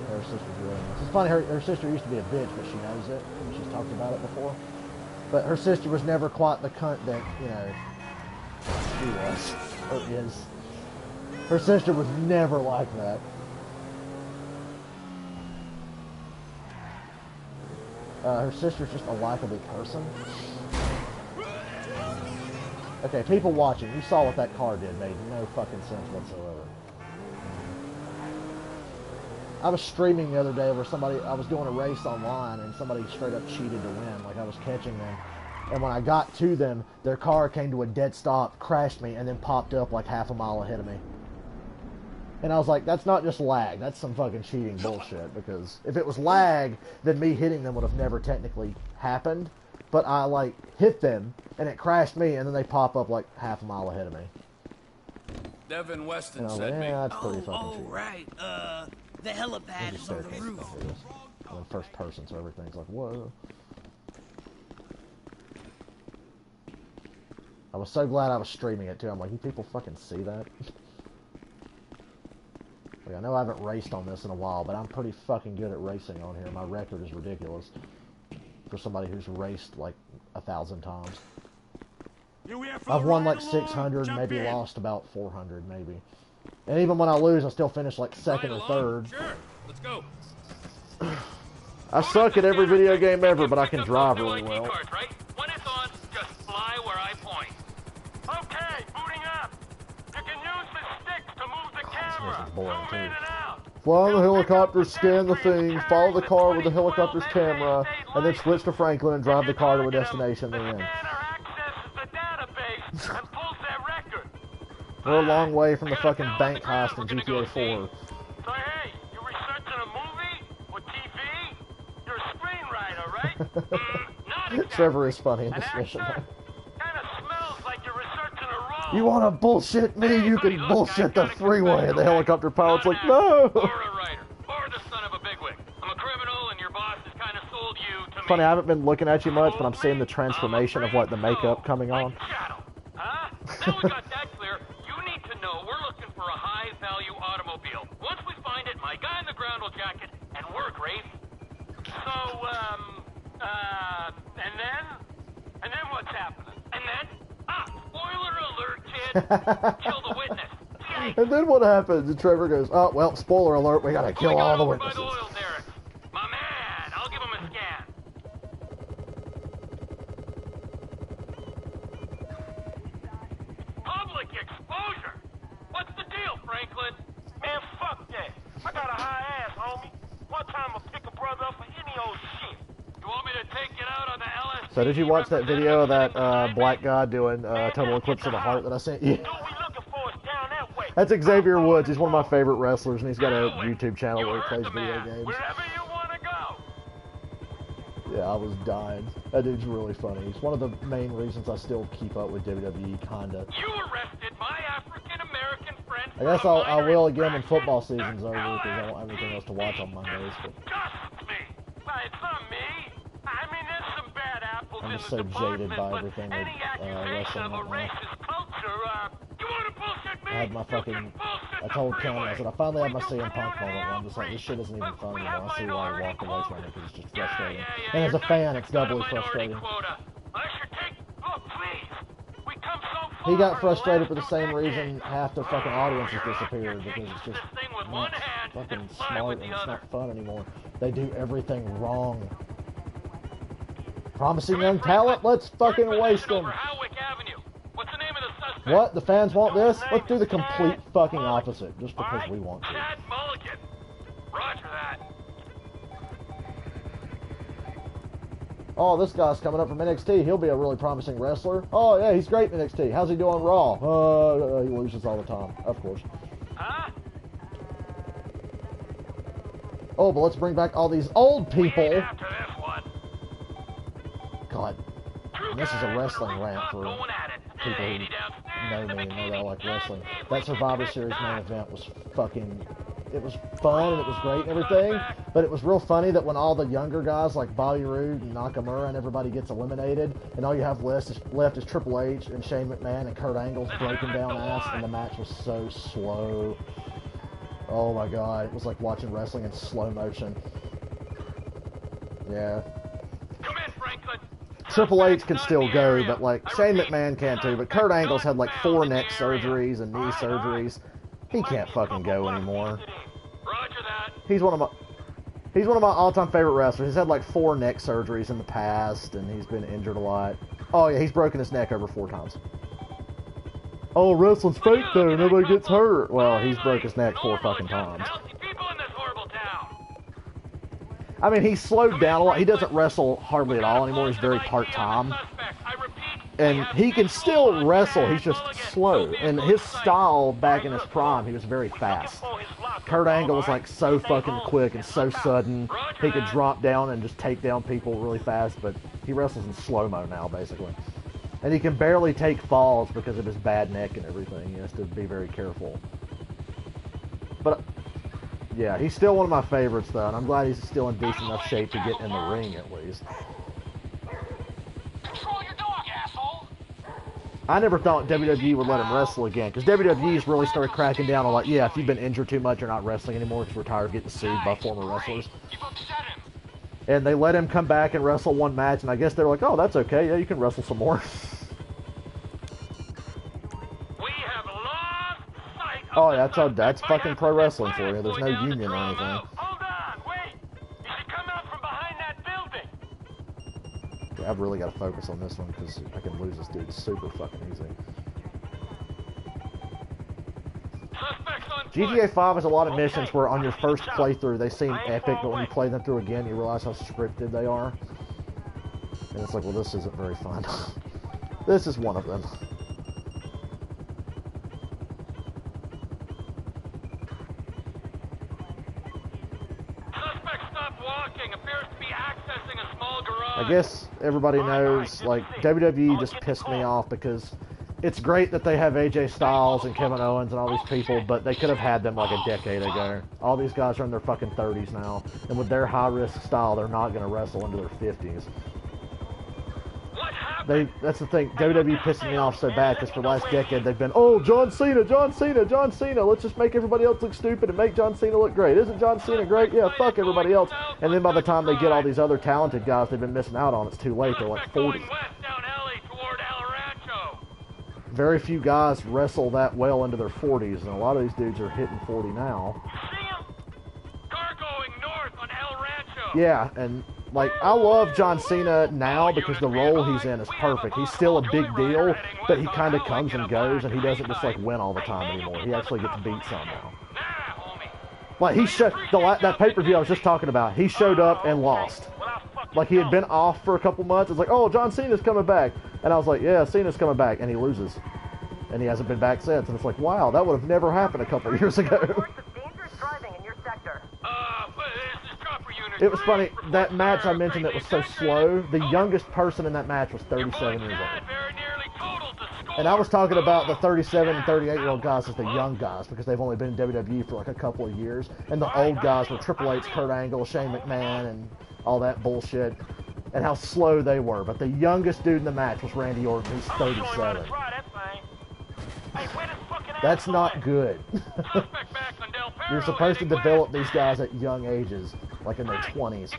Her sister's really nice. It's funny, her sister used to be a bitch, but she knows it. She's talked about it before. But her sister was never quite the cunt that, you know, she was, or is. Her sister was never like that. Her sister's just a likable person. Okay, people watching, you saw what that car did. Made no fucking sense whatsoever. I was streaming the other day where I was doing a race online and somebody straight up cheated to win. Like, I was catching them. And when I got to them, their car came to a dead stop, crashed me, and then popped up like half a mile ahead of me. And I was like, that's not just lag, that's some fucking cheating bullshit, because if it was lag, then me hitting them would have never technically happened, but I, like, hit them, and it crashed me, and then they pop up, like, half a mile ahead of me. Devin Weston and I was said like, me. yeah, that's pretty fucking cheating. Right, the helipad is on the roof. I'm in first person, so everything's like, whoa. I was so glad I was streaming it, too. I'm like, you people fucking see that? Like, I know I haven't raced on this in a while, but I'm pretty fucking good at racing on here. My record is ridiculous for somebody who's raced like 1,000 times. I've won like 600, maybe lost about 400, maybe. And even when I lose, I still finish like second or third. Sure, let's go. I suck at every video game ever, but I can drive really well. When it's on, just fly where I point. Okay, booting up. You can use the sticks to move the camera. Zoom in and out. Fly the helicopter, scan the thing, follow the car with the helicopter's camera, and then switch to Franklin and drive the car to a destination they're in. We're a long way from the fucking bank heist in GTA 4. So hey, you researching a movie or TV? You're a screenwriter, right? Not exactly. Trevor is funny in this mission. Kinda smells like you're researching a role. You wanna bullshit me? You can bullshit the freeway. And the helicopter pilot's like, no! Or a writer. Or the son of a bigwig. I'm a criminal and your boss has kinda sold you to me. Funny, I haven't been looking at you much, but I'm seeing the transformation of like the makeup coming on. Huh? Now we got that clear. You need to know we're looking for a high-value automobile. Once we find it, my guy in the ground will jack it, and we're gravy. So, and then what's happening? And then, spoiler alert, kid. Kill the witness. Yikes. And then what happens? And Trevor goes, oh, well, spoiler alert, we gotta kill all the witnesses. My man, I'll give him a scan. So did you watch that video of that black guy doing Total Eclipse of the Heart that I sent you? That's Xavier Woods. He's one of my favorite wrestlers, and he's got a YouTube channel where he plays video games. Yeah, I was dying. That dude's really funny. He's one of the main reasons I still keep up with WWE, kinda. You arrested my African-American friend. I guess I will again when football season's over, because I don't have anything else to watch on Mondays. But It's not me. I mean, there's some bad apples I'm in just the so department, jaded by but everything with any accusation of a wrestling right now. racist culture, you want to bullshit me? I had my fucking, I told Ken, I said, I finally had my CM Punk moment where I'm just like, this shit isn't even fun anymore. I see why I walked away from it, because it's just frustrating. And as a fan, it's doubly frustrating. He got frustrated for the same reason half the fucking audience has disappeared, because it's just not fucking smart and it's not fun anymore. They do everything wrong. Promising young talent, let's fucking waste them. What? The fans want this? Let's do the complete fucking opposite, just because we want to. Roger that. Oh, this guy's coming up from NXT. He'll be a really promising wrestler. Oh, yeah, he's great in NXT. How's he doing Raw? He loses all the time, of course. Oh, but let's bring back all these old people. God, and this is a wrestling rant for people who know me and know that I like wrestling. That Survivor Series main event was fucking... It was fun and it was great and everything, but it was real funny that when all the younger guys like Bobby Roode and Nakamura and everybody gets eliminated, and all you have left is Triple H and Shane McMahon and Kurt Angle's breaking down ass, and the match was so slow. Oh my god, it was like watching wrestling in slow motion. Yeah. Triple H can still go, but like Shane McMahon can too, but Kurt Angle's had like 4 neck surgeries and knee surgeries. He can't fucking go anymore. He's one of my all-time favorite wrestlers. He's had like 4 neck surgeries in the past, and he's been injured a lot. Oh yeah, he's broken his neck over 4 times. Oh, wrestling's fake though. Nobody gets hurt. Well, he's broke his neck 4 fucking times. I mean, he's slowed down a lot. He doesn't wrestle hardly at all anymore. He's very part-time. And he can still wrestle. He's just slow. And his style back in his prime, he was very fast. Kurt Angle was like so fucking quick and so sudden. He could drop down and just take down people really fast, but he wrestles in slow-mo now, basically. And he can barely take falls because of his bad neck and everything. He has to be very careful. But... yeah, he's still one of my favorites, though, and I'm glad he's still in decent enough shape to get in the ring, at least. Control your dog, asshole. I never thought WWE would let him wrestle again, because WWE's really started cracking down on, like, yeah, if you've been injured too much, you're not wrestling anymore, because we're tired of getting sued by former wrestlers. And they let him come back and wrestle 1 match, and I guess they're like, oh, that's okay, yeah, you can wrestle some more. Oh, that's fucking pro wrestling for you. There's no union or anything. Hold on, wait. You should come out from behind that building. Yeah, I've really got to focus on this one because I can lose this dude super fucking easy. GTA 5 has a lot of missions where on your first playthrough they seem epic, but when you play them through again, you realize how scripted they are. And it's like, well, this isn't very fun. This is one of them. I guess everybody knows, like, WWE just pissed me off because it's great that they have AJ Styles and Kevin Owens and all these people, but they could have had them like a decade ago. All these guys are in their fucking 30s now, and with their high-risk style, they're not going to wrestle into their 50s. That's the thing, WWE pissing me off so bad because for the last decade they've been, oh, John Cena, John Cena, John Cena, let's just make everybody else look stupid and make John Cena look great. Isn't John Cena great? Yeah, fuck everybody else. And then by the time they get all these other talented guys they've been missing out on, it's too late. They're like 40. Very few guys wrestle that well into their 40s, and a lot of these dudes are hitting 40 now. Yeah, and like, I love John Cena now because the role he's in is perfect. He's still a big deal, but he kind of comes and goes, and he doesn't just like win all the time anymore. He actually gets beat some now. Like, he showed, that pay-per-view I was just talking about, he showed up and lost. Like, he had been off for a couple months. It's like, oh, John Cena's coming back. And I was like, yeah, Cena's coming back. And he loses. And he hasn't been back since. And it's like, wow, that would have never happened a couple of years ago. It was funny, that match I mentioned that was so slow, the youngest person in that match was 37 years old. And I was talking about the 37 and 38-year-old guys as the young guys, because they've only been in WWE for like a couple of years. And the old guys were Triple H, Kurt Angle, Shane McMahon, and all that bullshit. And how slow they were. But the youngest dude in the match was Randy Orton, who's 37. That's not good. You're supposed to develop these guys at young ages, like in their 20s.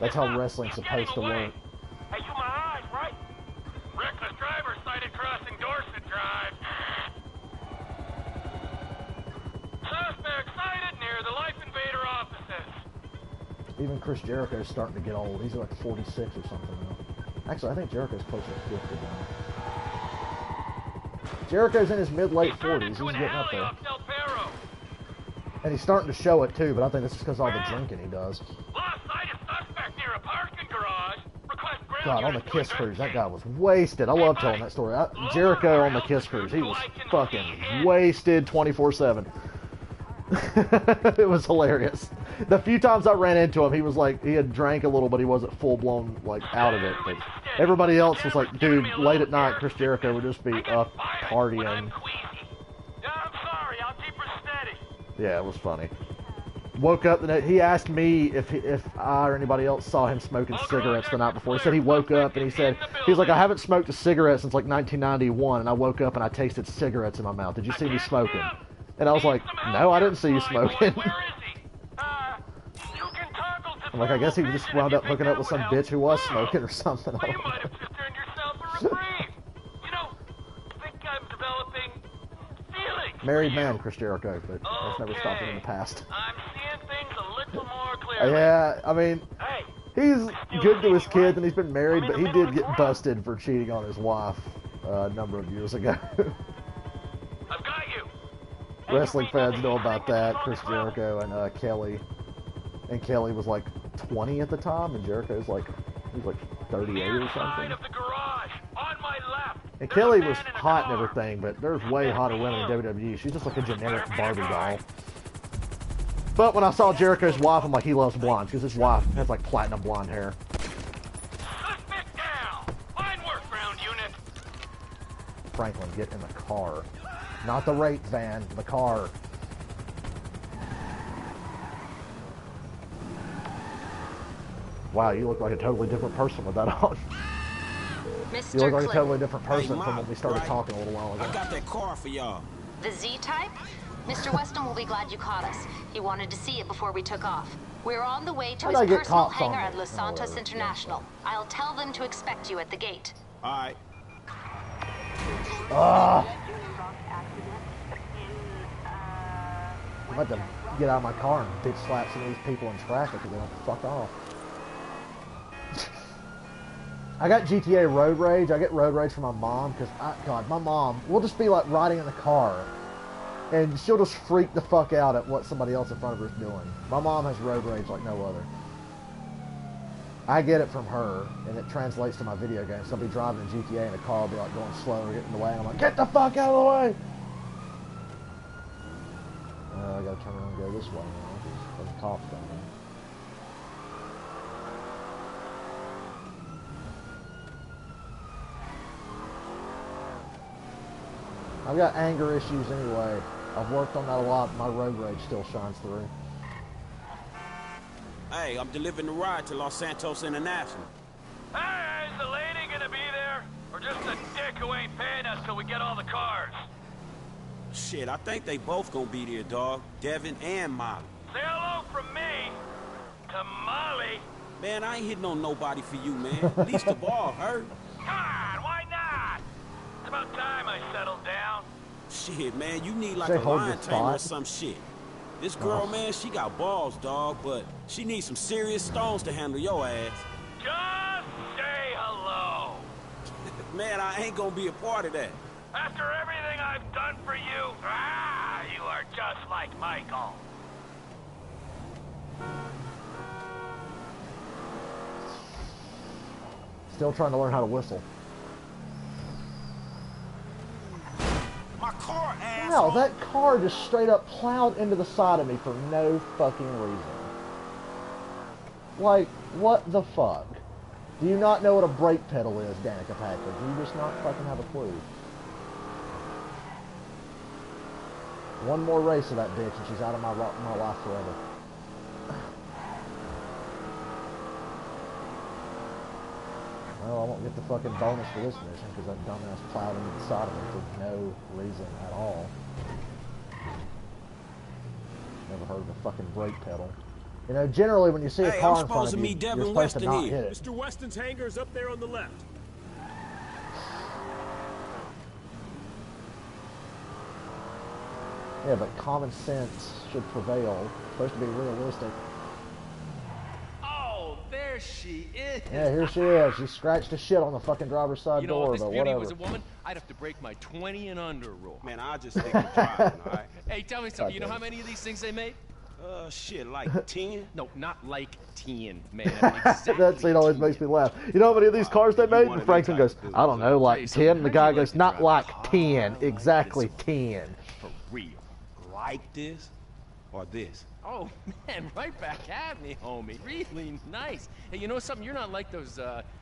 That's how wrestling's supposed to work. Hey, you my eyes, right? Reckless driver sighted crossing Dorset Drive. Suspect sighted near the Life Invader offices. Even Chris Jericho's starting to get old. He's like 46 or something now. Actually, I think Jericho's closer to 50 now. Jericho's in his mid-late 40s. He's getting up there. And he's starting to show it too, but I think this is because of all the drinking he does. God, on the Kiss Cruise, that guy was wasted. I love telling that story. Jericho on the Kiss Cruise, he was fucking wasted 24/7. It was hilarious. The few times I ran into him, he was like, he had drank a little, but he wasn't full-blown, like, out of it. But everybody else was like, dude, late at night, Chris Jericho would just be up partying. Yeah, it was funny. Woke up the night, he asked me if I or anybody else saw him smoking cigarettes the night before. He said he woke up and he's like, I haven't smoked a cigarette since like 1991, and I woke up and I tasted cigarettes in my mouth. Did you see me smoking? And I was like, no, I didn't see you smoking. I'm like, I guess he just wound up hooking up with some bitch who was smoking or something. I don't know. Married man, Chris Jericho, but that's never stopped him in the past. I'm seeing things a little more clearly. Yeah, I mean, he's good to his kids and he's been married, but he did get busted for cheating on his wife a number of years ago. I've got you. Wrestling fans know about that. Chris Jericho and Kelly. And Kelly was like 20 at the time, and Jericho's like, he was like 38 or something. And Kelly was hot and everything, but there's way hotter women in WWE. She's just like a generic Barbie doll. But when I saw Jericho's wife, I'm like, he loves blondes, because his wife has like platinum blonde hair. Suspect down. Fine work, ground unit. Franklin, get in the car. Not the rape van, the car. Wow, you look like a totally different person with that on. Mr. You look like a Clinton. totally different person from when we started talking a little while ago. I got that car for y'all. The Z-Type? Mr. Weston will be glad you caught us. He wanted to see it before we took off. We're on the way to How'd I his get personal cops on hangar me? at Los Santos International. I'll tell them to expect you at the gate. All right. I'm about to get out of my car and bitch slap some of these people in traffic and they don't fuck off. I got GTA road rage. I get road rage from my mom because, God, my mom, we'll just be like riding in the car and she'll just freak the fuck out at what somebody else in front of her is doing. My mom has road rage like no other. I get it from her, and it translates to my video games. So I'll be driving in GTA and the car will be like going slow or getting in the way, and I'm like, get the fuck out of the way! I gotta turn around and go this way now. There's a cop down there. I've got anger issues anyway. I've worked on that a lot, but my road rage still shines through. Hey, I'm delivering the ride to Los Santos International. Hey, is the lady gonna be there? Or just a dick who ain't paying us till we get all the cars? Shit, I think they both gonna be there, dog. Devin and Molly. Say hello from me to Molly. Man, I ain't hitting on nobody for you, man. At least the ball hurt. God, why not? It's about time I settled down. Shit, man, you need like Say a hold lion your tamer or spot. some shit. This girl, man, she got balls, dog, but she needs some serious stones to handle your ass. Just say hello. Man, I ain't gonna be a part of that. After everything I've done for you, you are just like Michael. Still trying to learn how to whistle. My car, asshole! Wow, that car just straight up plowed into the side of me for no fucking reason. Like, what the fuck? Do you not know what a brake pedal is, Danica Packard? Do you just not fucking have a clue? One more race of that bitch and she's out of my life forever. Well, I won't get the fucking bonus for this mission because that dumbass plowed into the side of me for no reason at all. Never heard of a fucking brake pedal. You know, generally when you see a car in front of you, you're supposed to not hit it. Mr. Weston's hangar is up there on the left. Yeah, but common sense should prevail. It's supposed to be realistic. Oh, there she is. Yeah, here she is. She scratched the shit on the fucking driver's side You know, door, if this but beauty whatever. was a woman, I'd have to break my 20 and under rule. Man, I just think you're driving, all right? Hey, tell me something. You know how many of these things they made? Shit, like 10? No, not like 10, man. Exactly. That scene always makes me laugh. You know how many of these cars they made? And Franklin goes, I don't know, like 10. And the guy goes, not like 10. Exactly 10. For real. Like this or this? Oh, man, right back at me, homie. Really nice. Hey, you know something? You're not like those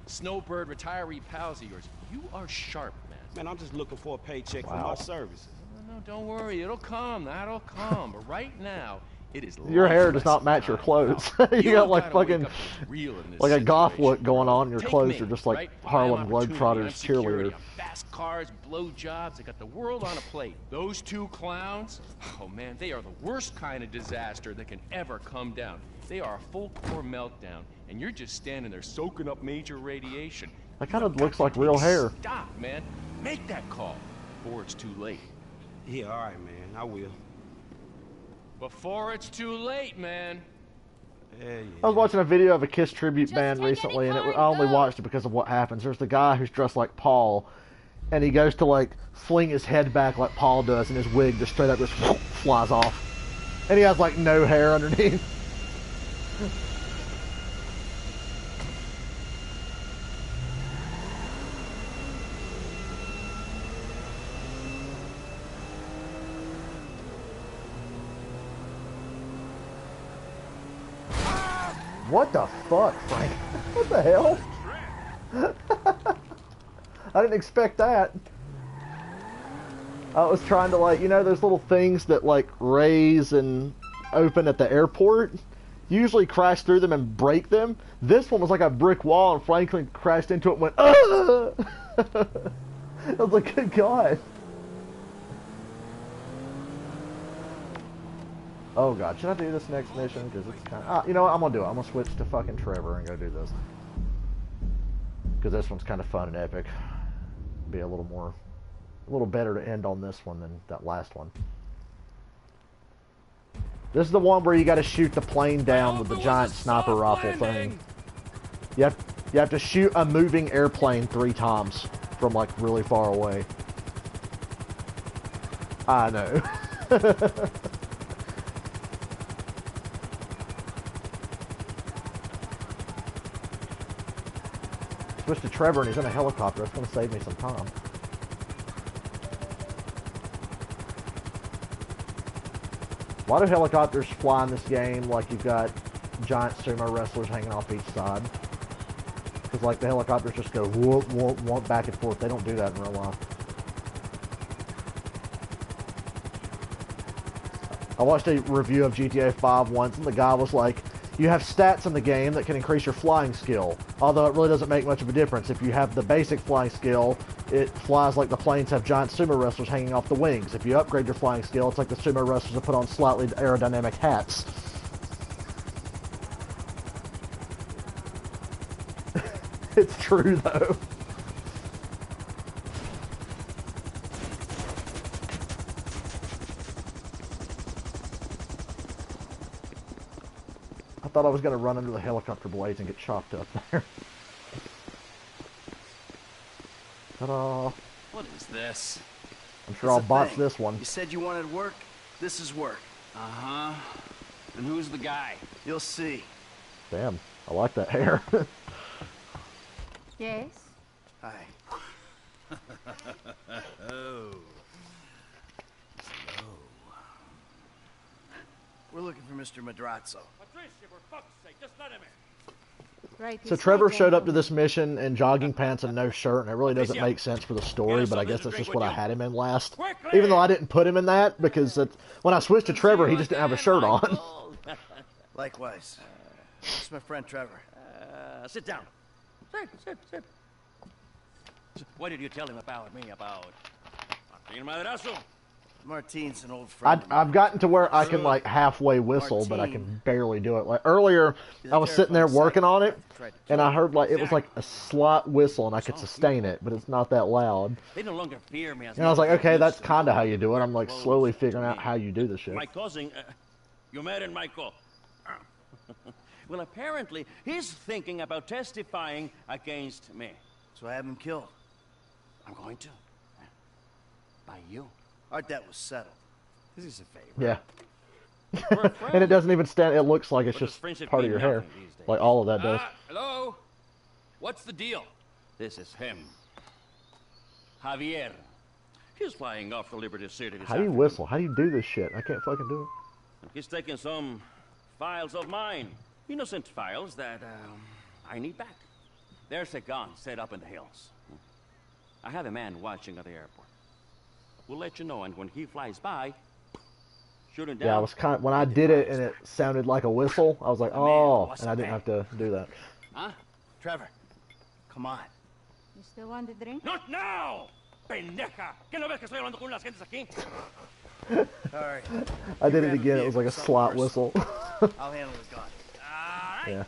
snowbird retiree pals of yours. You are sharp, man. Man, I'm just looking for a paycheck for my services. No, don't worry. It'll come. That'll come. But right now, it is Your hair does not match your clothes. You got like fucking, like a goth look going on. Your clothes are just like Harlem Globetrotters cheerleader. Fast cars, blow jobs. They got the world on a plate. Those two clowns, oh man, they are the worst kind of disaster that can ever come down. They are a full core meltdown, and you're just standing there soaking up major radiation. That kind of looks like real hair. Stop, man. Make that call before it's too late. Yeah, all right, man. I will. Before it's too late, man. Yeah. I was watching a video of a Kiss tribute band recently, and I only watched it because of what happens. There's the guy who's dressed like Paul, and he goes to like fling his head back like Paul does, and his wig just straight up just flies off. And he has like no hair underneath. What the fuck, Frank? What the hell? I didn't expect that. I was trying to, like, you know those little things that like raise and open at the airport? You usually crash through them and break them. This one was like a brick wall and Franklin crashed into it and went, ah! I was like, good God. Oh God, should I do this next mission? Because it's kind of, you know what, I'm gonna do it. I'm gonna switch to fucking Trevor and go do this. Because this one's kind of fun and epic. Be a little better to end on this one than that last one. This is the one where you gotta shoot the plane down with the giant sniper rifle thing. You have to shoot a moving airplane 3 times from like really far away. I know. Switch to Trevor and he's in a helicopter. That's going to save me some time. Why do helicopters fly in this game like you've got giant sumo wrestlers hanging off each side? Because like the helicopters just go whoop, whoop, whoop, back and forth. They don't do that in real life. I watched a review of GTA 5 once and the guy was like, you have stats in the game that can increase your flying skill, although it really doesn't make much of a difference. If you have the basic flying skill, it flies like the planes have giant sumo wrestlers hanging off the wings. If you upgrade your flying skill, it's like the sumo wrestlers that put on slightly aerodynamic hats. It's true, though. I thought I was going to run under the helicopter blades and get chopped up there. Ta-da! What is this? I'm sure I'll botch this one. You said you wanted work. This is work. Uh-huh. And who's the guy? You'll see. Damn, I like that hair. Yes? Hi. Oh. We're looking for Mr. Madrazo. Patricia, for fuck's sake, just let him in. Right. So Trevor showed up to this mission in jogging pants and no shirt, and it really doesn't make sense for the story, but I guess that's just what I had him in last. Even though I didn't put him in that, because when I switched to Trevor, he just didn't have a shirt on. Likewise. It's my friend Trevor. Sit down. Sit. What did you tell him about me, about Martin Madrazo? Martin's an old friend. I've gotten to where I can like halfway whistle, but I can barely do it. Like earlier, I was sitting there working on it, and I heard like it was like a slight whistle, and I could sustain it, but it's not that loud. They no longer fear me. And I was like, okay, that's kind of how you do it. I'm like slowly figuring out how you do the shit. My cousin, you married Michael. Well, apparently he's thinking about testifying against me. So I have him killed. I'm going to. By you. Our debt was settled. This is a favor. Yeah. And it doesn't even stand. It looks like it's just part of your hair, like all of that does. Hello? What's the deal? This is him. Javier. He's flying off to Liberty City this How do you afternoon. whistle? How do you do this shit? I can't fucking do it. He's taking some files of mine. Innocent files that I need back. There's a gun set up in the hills. I have a man watching at the airport. We'll let you know, and when he flies by, shoot him down. Yeah, I was when I did it and it sounded like a whistle, I was like, oh, and I didn't have to do that. Huh? Trevor, come on. You still want the drink? Not now! Pendeja! ¿Qué no ves que estoy hablando con las gentes aquí? Alright. I did it again, it was like a slot whistle. I'll handle the gun. Alright. Yeah.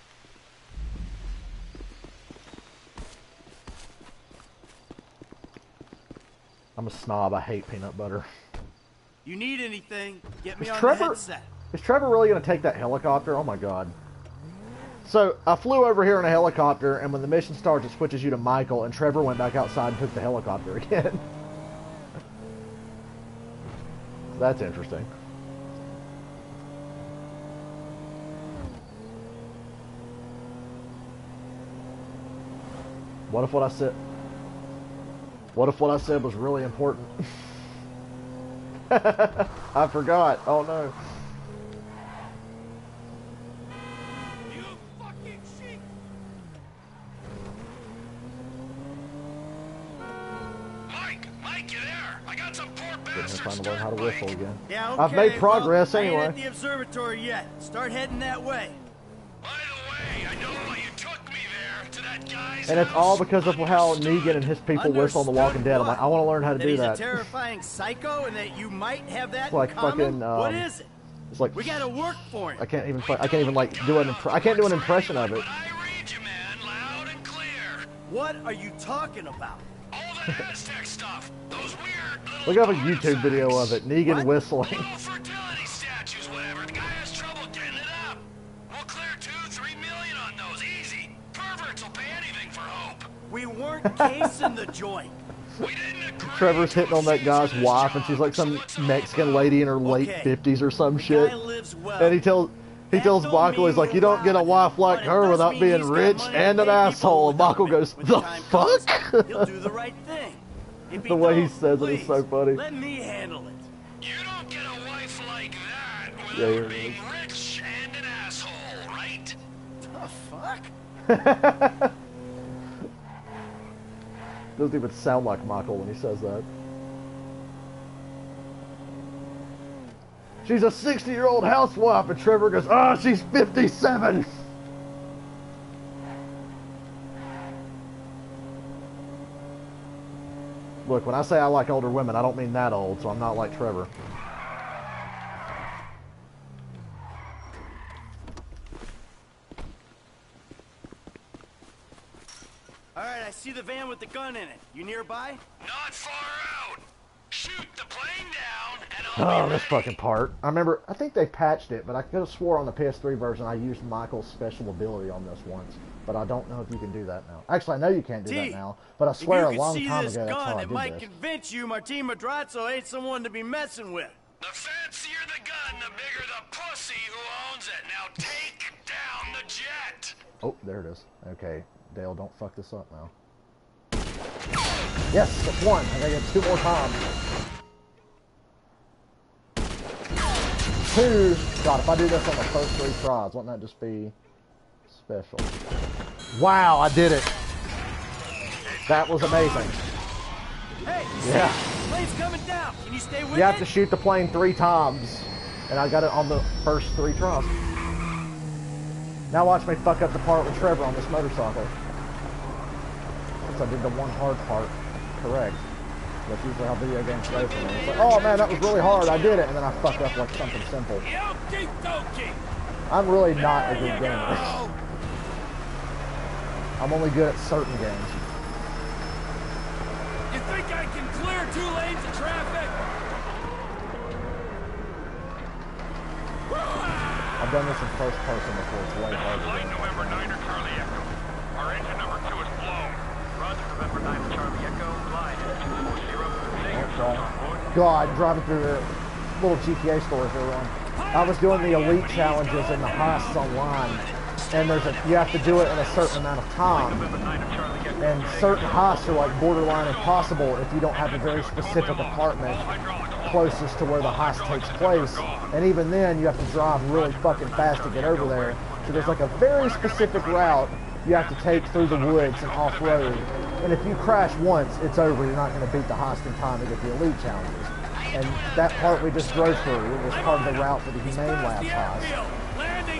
I'm a snob. I hate peanut butter. You need anything, get me on Trevor, the headset. Is Trevor really going to take that helicopter? Oh my god. So, I flew over here in a helicopter, and when the mission starts, it switches you to Michael, and Trevor went back outside and took the helicopter again. That's interesting. What if what I said was really important? I forgot. Oh no. You fucking sheep! Mike, you there? I got some poor bastards. Trying to learn how to whistle again. Yeah, okay. I've made progress well, I anyway. ain't at the observatory yet. Start heading that way. By the way, I know why you took me there, to that guy's And it's all because of how Negan and his people whistle on The Walking Dead. I'm like, I want to learn how to do He's that. a terrifying psycho, and that you might have that It's like in common. fucking. What is it? It's like We gotta work for him. I can't even like do an. I can't do an impression of it. What are you talking about? All that Aztec stuff. Those weird Look up a YouTube video of it. Negan whistling. fertility statues, whatever. The guy has trouble getting it up. We'll clear 2-3 million on those, easy. Perverts will pay anything for hope. We weren't casing the joint. Trevor's hitting on that guy's wife, and she's like some Mexican lady in her late 50s or some shit. And he tells Michael, he's like, you don't get a wife like her without being rich and an asshole. And Michael goes, the fuck? He'll do the right thing. The way he says it is so funny. Let me handle it. You don't get a wife like that Yeah, without here it being is. rich and an asshole, right? The fuck? Doesn't even sound like Michael when he says that. She's a 60-year-old housewife, and Trevor goes, oh, she's 57. Look, when I say I like older women, I don't mean that old, so I'm not like Trevor. Alright, I see the van with the gun in it. You nearby? Not far out. Shoot the plane down, and I'll Oh, this fucking part. I think they patched it, but I could have swore on the PS3 version I used Michael's special ability on this once. But I don't know if you can do that now. Actually, I know you can't do that now, but I swear a long time ago that's how I it did might this. convince you Martin Madrazo ain't someone to be messing with. The fancier bigger the gun, the bigger the pussy who owns it. Now take down the jet. Oh, there it is. Okay, Dale, don't fuck this up now. Yes, that's one. I gotta get 2 more times. 2. God, if I do this on the first 3 tries, wouldn't that just be special? Wow, I did it. That was amazing. Hey, yeah. Plane's coming down. Can you stay with You have to shoot the plane 3 times, and I got it on the first 3 tries. Now watch me fuck up the part with Trevor on this motorcycle. Since I did the one hard part correct. That's usually how video games go for me. It's like, oh man, that was really hard, I did it, and then I fuck up like something simple. I'm really not a good gamer. I'm only good at certain games. You think I can clear 2 lanes of traffic? I've done this in first person before, it's way harder. Flight November 9 or Charlie Echo. Our engine number 2 is blown. Roger, November 9 or Charlie Echo. Line at 240. God, driving through the little GTA stores they were on. I was doing the elite challenges and the heists online, and you have to do it in a certain amount of time. And certain heists are like borderline impossible if you don't have a very specific apartment closest to where the heist takes place. And even then, you have to drive really fucking fast to get over there. So there's like a very specific route you have to take through the woods and off-road. And if you crash once, it's over. You're not going to beat the heist in time to get the elite challenges. And that part we just drove through, it was part of the route for the Humane Labs heist.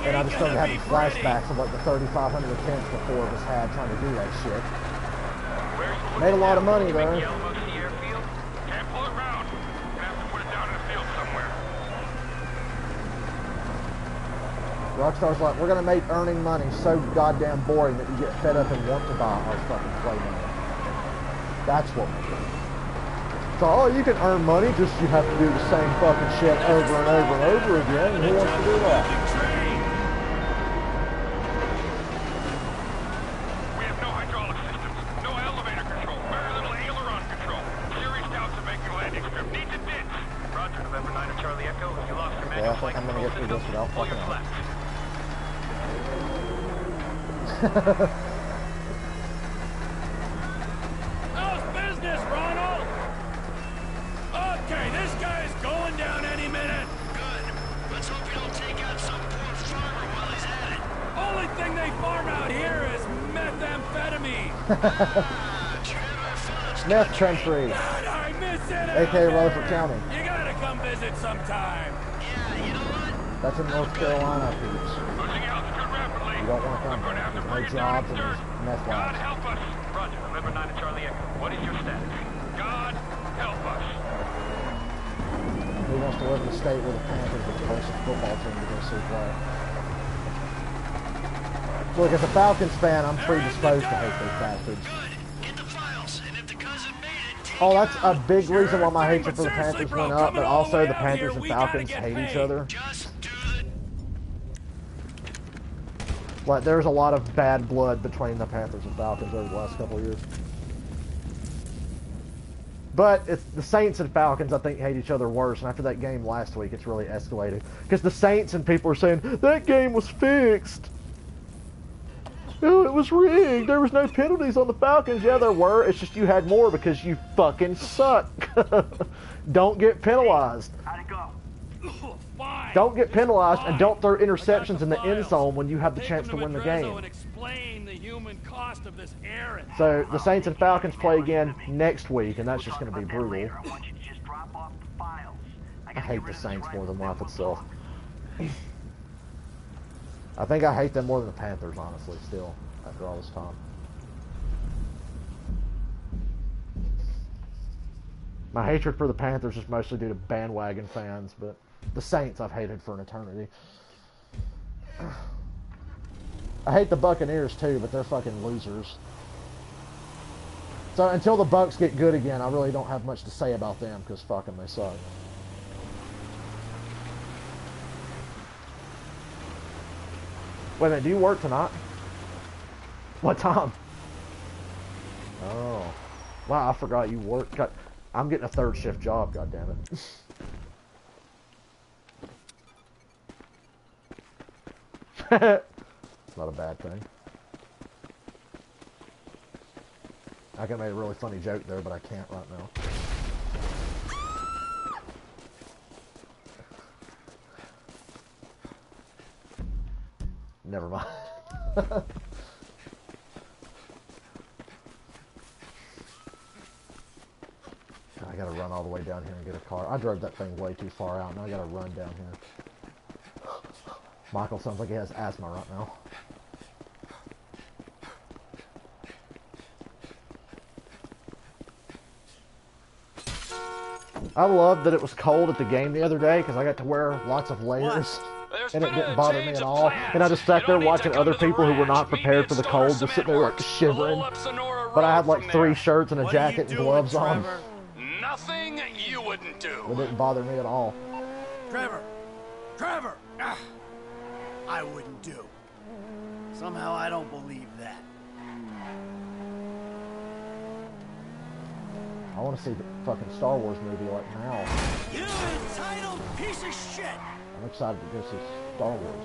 And I just started having flashbacks of like the 3,500 attempts before it was had trying to do that shit. Made a lot of money though. Rockstar's like, we're gonna make earning money so goddamn boring that you get fed up and want to buy our fucking play money. That's what we're doing. So, oh, you can earn money, just you have to do the same fucking shit over and over and over again, and who wants to do that? We have no hydraulic systems, no elevator control, very little aileron control. Serious doubts of making landing strip. Need to ditch. Roger, November 9 or Charlie Echo. You lost your manual flight I'm gonna get through this without fucking up. How's business, Ronald? Okay, this guy is going down any minute. Good. Let's hope you don't take out some poor farmer while he's at it. Only thing they farm out here is methamphetamine. Meth country. God, I miss it. A.K.A. Rutherford County. You gotta come visit sometime. Yeah, you know what? That's in North Carolina, peeps. You don't want to come there. There's no jobs and there's meth God labs. help us. Roger, November 9 or Charlie Echo. What is your status? God help us. Who wants to live in a state where the Panthers are the closest football team to go see play? So look, as a Falcons fan, I'm predisposed to hate those bastards. Oh, that's a big reason why my hatred for the Panthers went up, but also the Panthers and Falcons hate each other. Like, there's a lot of bad blood between the Panthers and Falcons over the last couple of years. But it's the Saints and Falcons, I think, hate each other worse. And after that game last week, it's really escalated. Because the Saints and people are saying, that game was fixed. Oh, it was rigged. There was no penalties on the Falcons. Yeah, there were. It's just you had more because you fucking suck. Don't get penalized. How'd it go? Don't get penalized and don't throw interceptions in the end zone when you have the chance to win the game. So the Saints and Falcons play again next week, and that's just going to be brutal. I hate the Saints more than life itself. I think I hate them more than the Panthers, honestly, still, after all this time. My hatred for the Panthers is mostly due to bandwagon fans, but the Saints I've hated for an eternity. I hate the Buccaneers too, but they're fucking losers. So until the Bucs get good again, I really don't have much to say about them, because fucking they suck. Wait a minute, do you work tonight? What time? Oh. Wow, I forgot you work. I'm getting a third shift job, goddammit. It's not a bad thing. I could make a really funny joke there, but I can't right now. Never mind. I gotta run all the way down here and get a car. I drove that thing way too far out, and I gotta run down here. Michael sounds like he has asthma right now. I loved that it was cold at the game the other day because I got to wear lots of layers. And it didn't bother me at all. And I just sat there watching other people who were not prepared for the cold, just sitting there like shivering. But I had like 3 shirts and a jacket and gloves on. Nothing you wouldn't do. It didn't bother me at all. Trevor! Trevor! I wouldn't do. Somehow I don't believe that. I want to see the fucking Star Wars movie like now. You entitled piece of shit! I'm excited to go see Star Wars.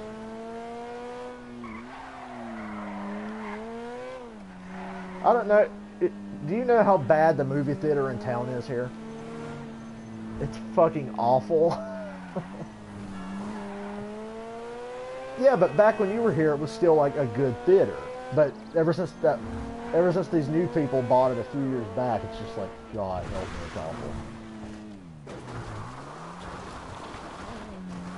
I don't know. Do you know how bad the movie theater in town is here? It's fucking awful. Yeah, but back when you were here, it was still like a good theater. But ever since these new people bought it a few years back, it's just like, God, help me, it's awful.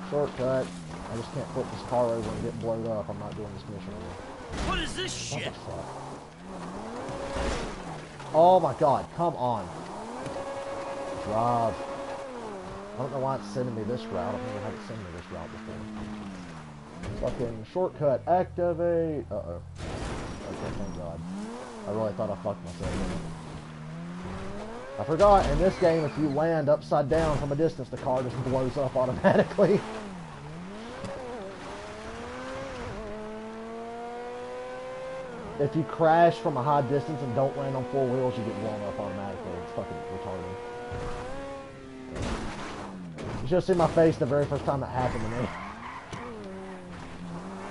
Shortcut. I just can't flip this car over and get blown up. I'm not doing this mission anymore. What is this shit? Oh my God, come on. Drive. I don't know why it's sending me this route. I've never had it send me this route before. Fucking shortcut activate. Uh-oh. Okay, thank God. I really thought I fucked myself. I forgot, in this game, if you land upside down from a distance, the car just blows up automatically. If you crash from a high distance and don't land on 4 wheels, you get blown up automatically. It's fucking retarded. You should have seen my face the very first time it happened to me.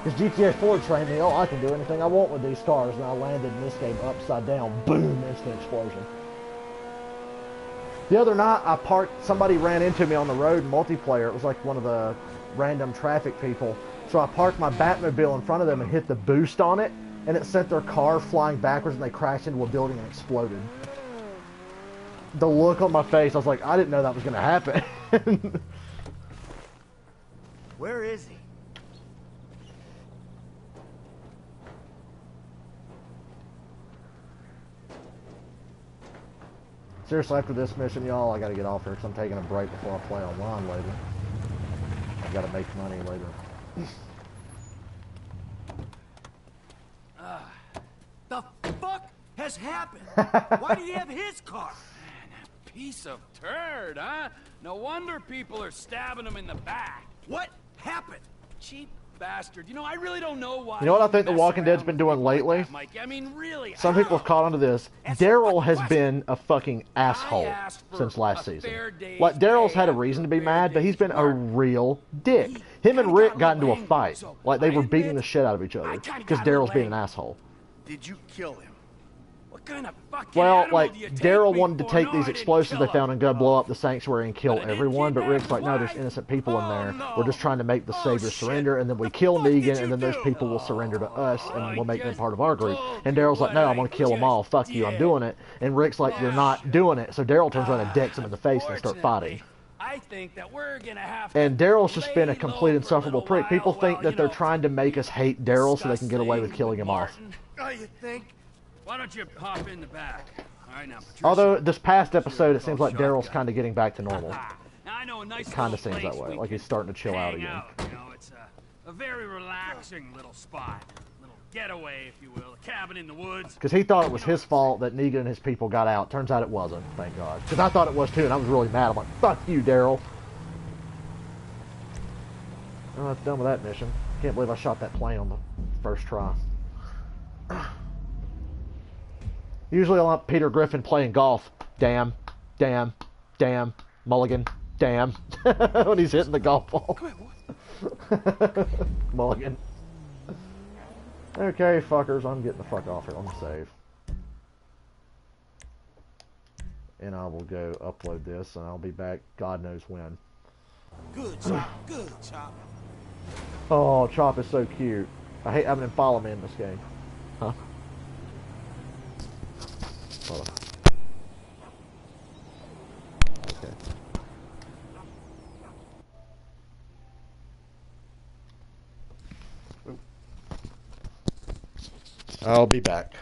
Because GTA 4 trained me, oh, I can do anything I want with these cars, and I landed in this game upside down. Boom, instant explosion. The other night, I parked, somebody ran into me on the road in multiplayer. It was like one of the random traffic people. So I parked my Batmobile in front of them and hit the boost on it, and it sent their car flying backwards, and they crashed into a building and exploded. The look on my face, I was like, I didn't know that was going to happen. Where is he? Seriously, after this mission, y'all, I gotta get off here because I'm taking a break before I play online later. I've gotta make money later. The fuck has happened? Why do you have his car? Man, that piece of turd, huh? No wonder people are stabbing him in the back. What happened? Cheap bastard. You know, I really don't know why. You know what I think The Walking Dead's been doing lately? Like Mike, I mean, really. Some people have caught onto this. Daryl has been a fucking asshole since last season. Like, Daryl's had a reason to be mad, but he's been a real dick. Him and Rick got into a fight. Like, they were beating the shit out of each other because Daryl's being an asshole. Did you kill him? What kind of fucking Well, like, Daryl wanted to take these explosives they found and go blow up the sanctuary and kill everyone, but Rick's like, no, there's innocent people in there. We're just trying to make the Savior surrender, and then we kill Negan, and then those people will surrender to us, and we'll make them part of our group. And Daryl's like, no, I'm going to kill them all. Fuck you, I'm doing it. And Rick's like, you're not doing it. So Daryl turns around and decks him in the face, and they start fighting. I think that we're gonna have to. And Daryl's just been a complete insufferable prick. People think that they're trying to make us hate Daryl so they can get away with killing him off. Oh, you think? Why don't you hop in the back? All right, now, Patricia. Although this past episode, it seems like Daryl's kind of getting back to normal. Now, I know a nice It kind of seems that place way, we like he's can starting to chill out hang again. out, you know, it's a very relaxing little spot. Little getaway, if you will. A cabin in the woods. Because he thought it was his fault that Negan and his people got out. Turns out it wasn't, thank God. Because I thought it was too, and I was really mad. I'm like, fuck you, Daryl. Oh, that's done with that mission. Can't believe I shot that plane on the first try. Usually I want Peter Griffin playing golf. Damn, damn, damn, mulligan, damn. When he's hitting the golf ball. Mulligan. Okay, fuckers, I'm getting the fuck off here. Let me save. And I will go upload this, and I'll be back God knows when. Good, Chop. Good, Chop. Oh, Chop is so cute. I hate having him follow me in this game. Huh? Hold on. Okay. I'll be back.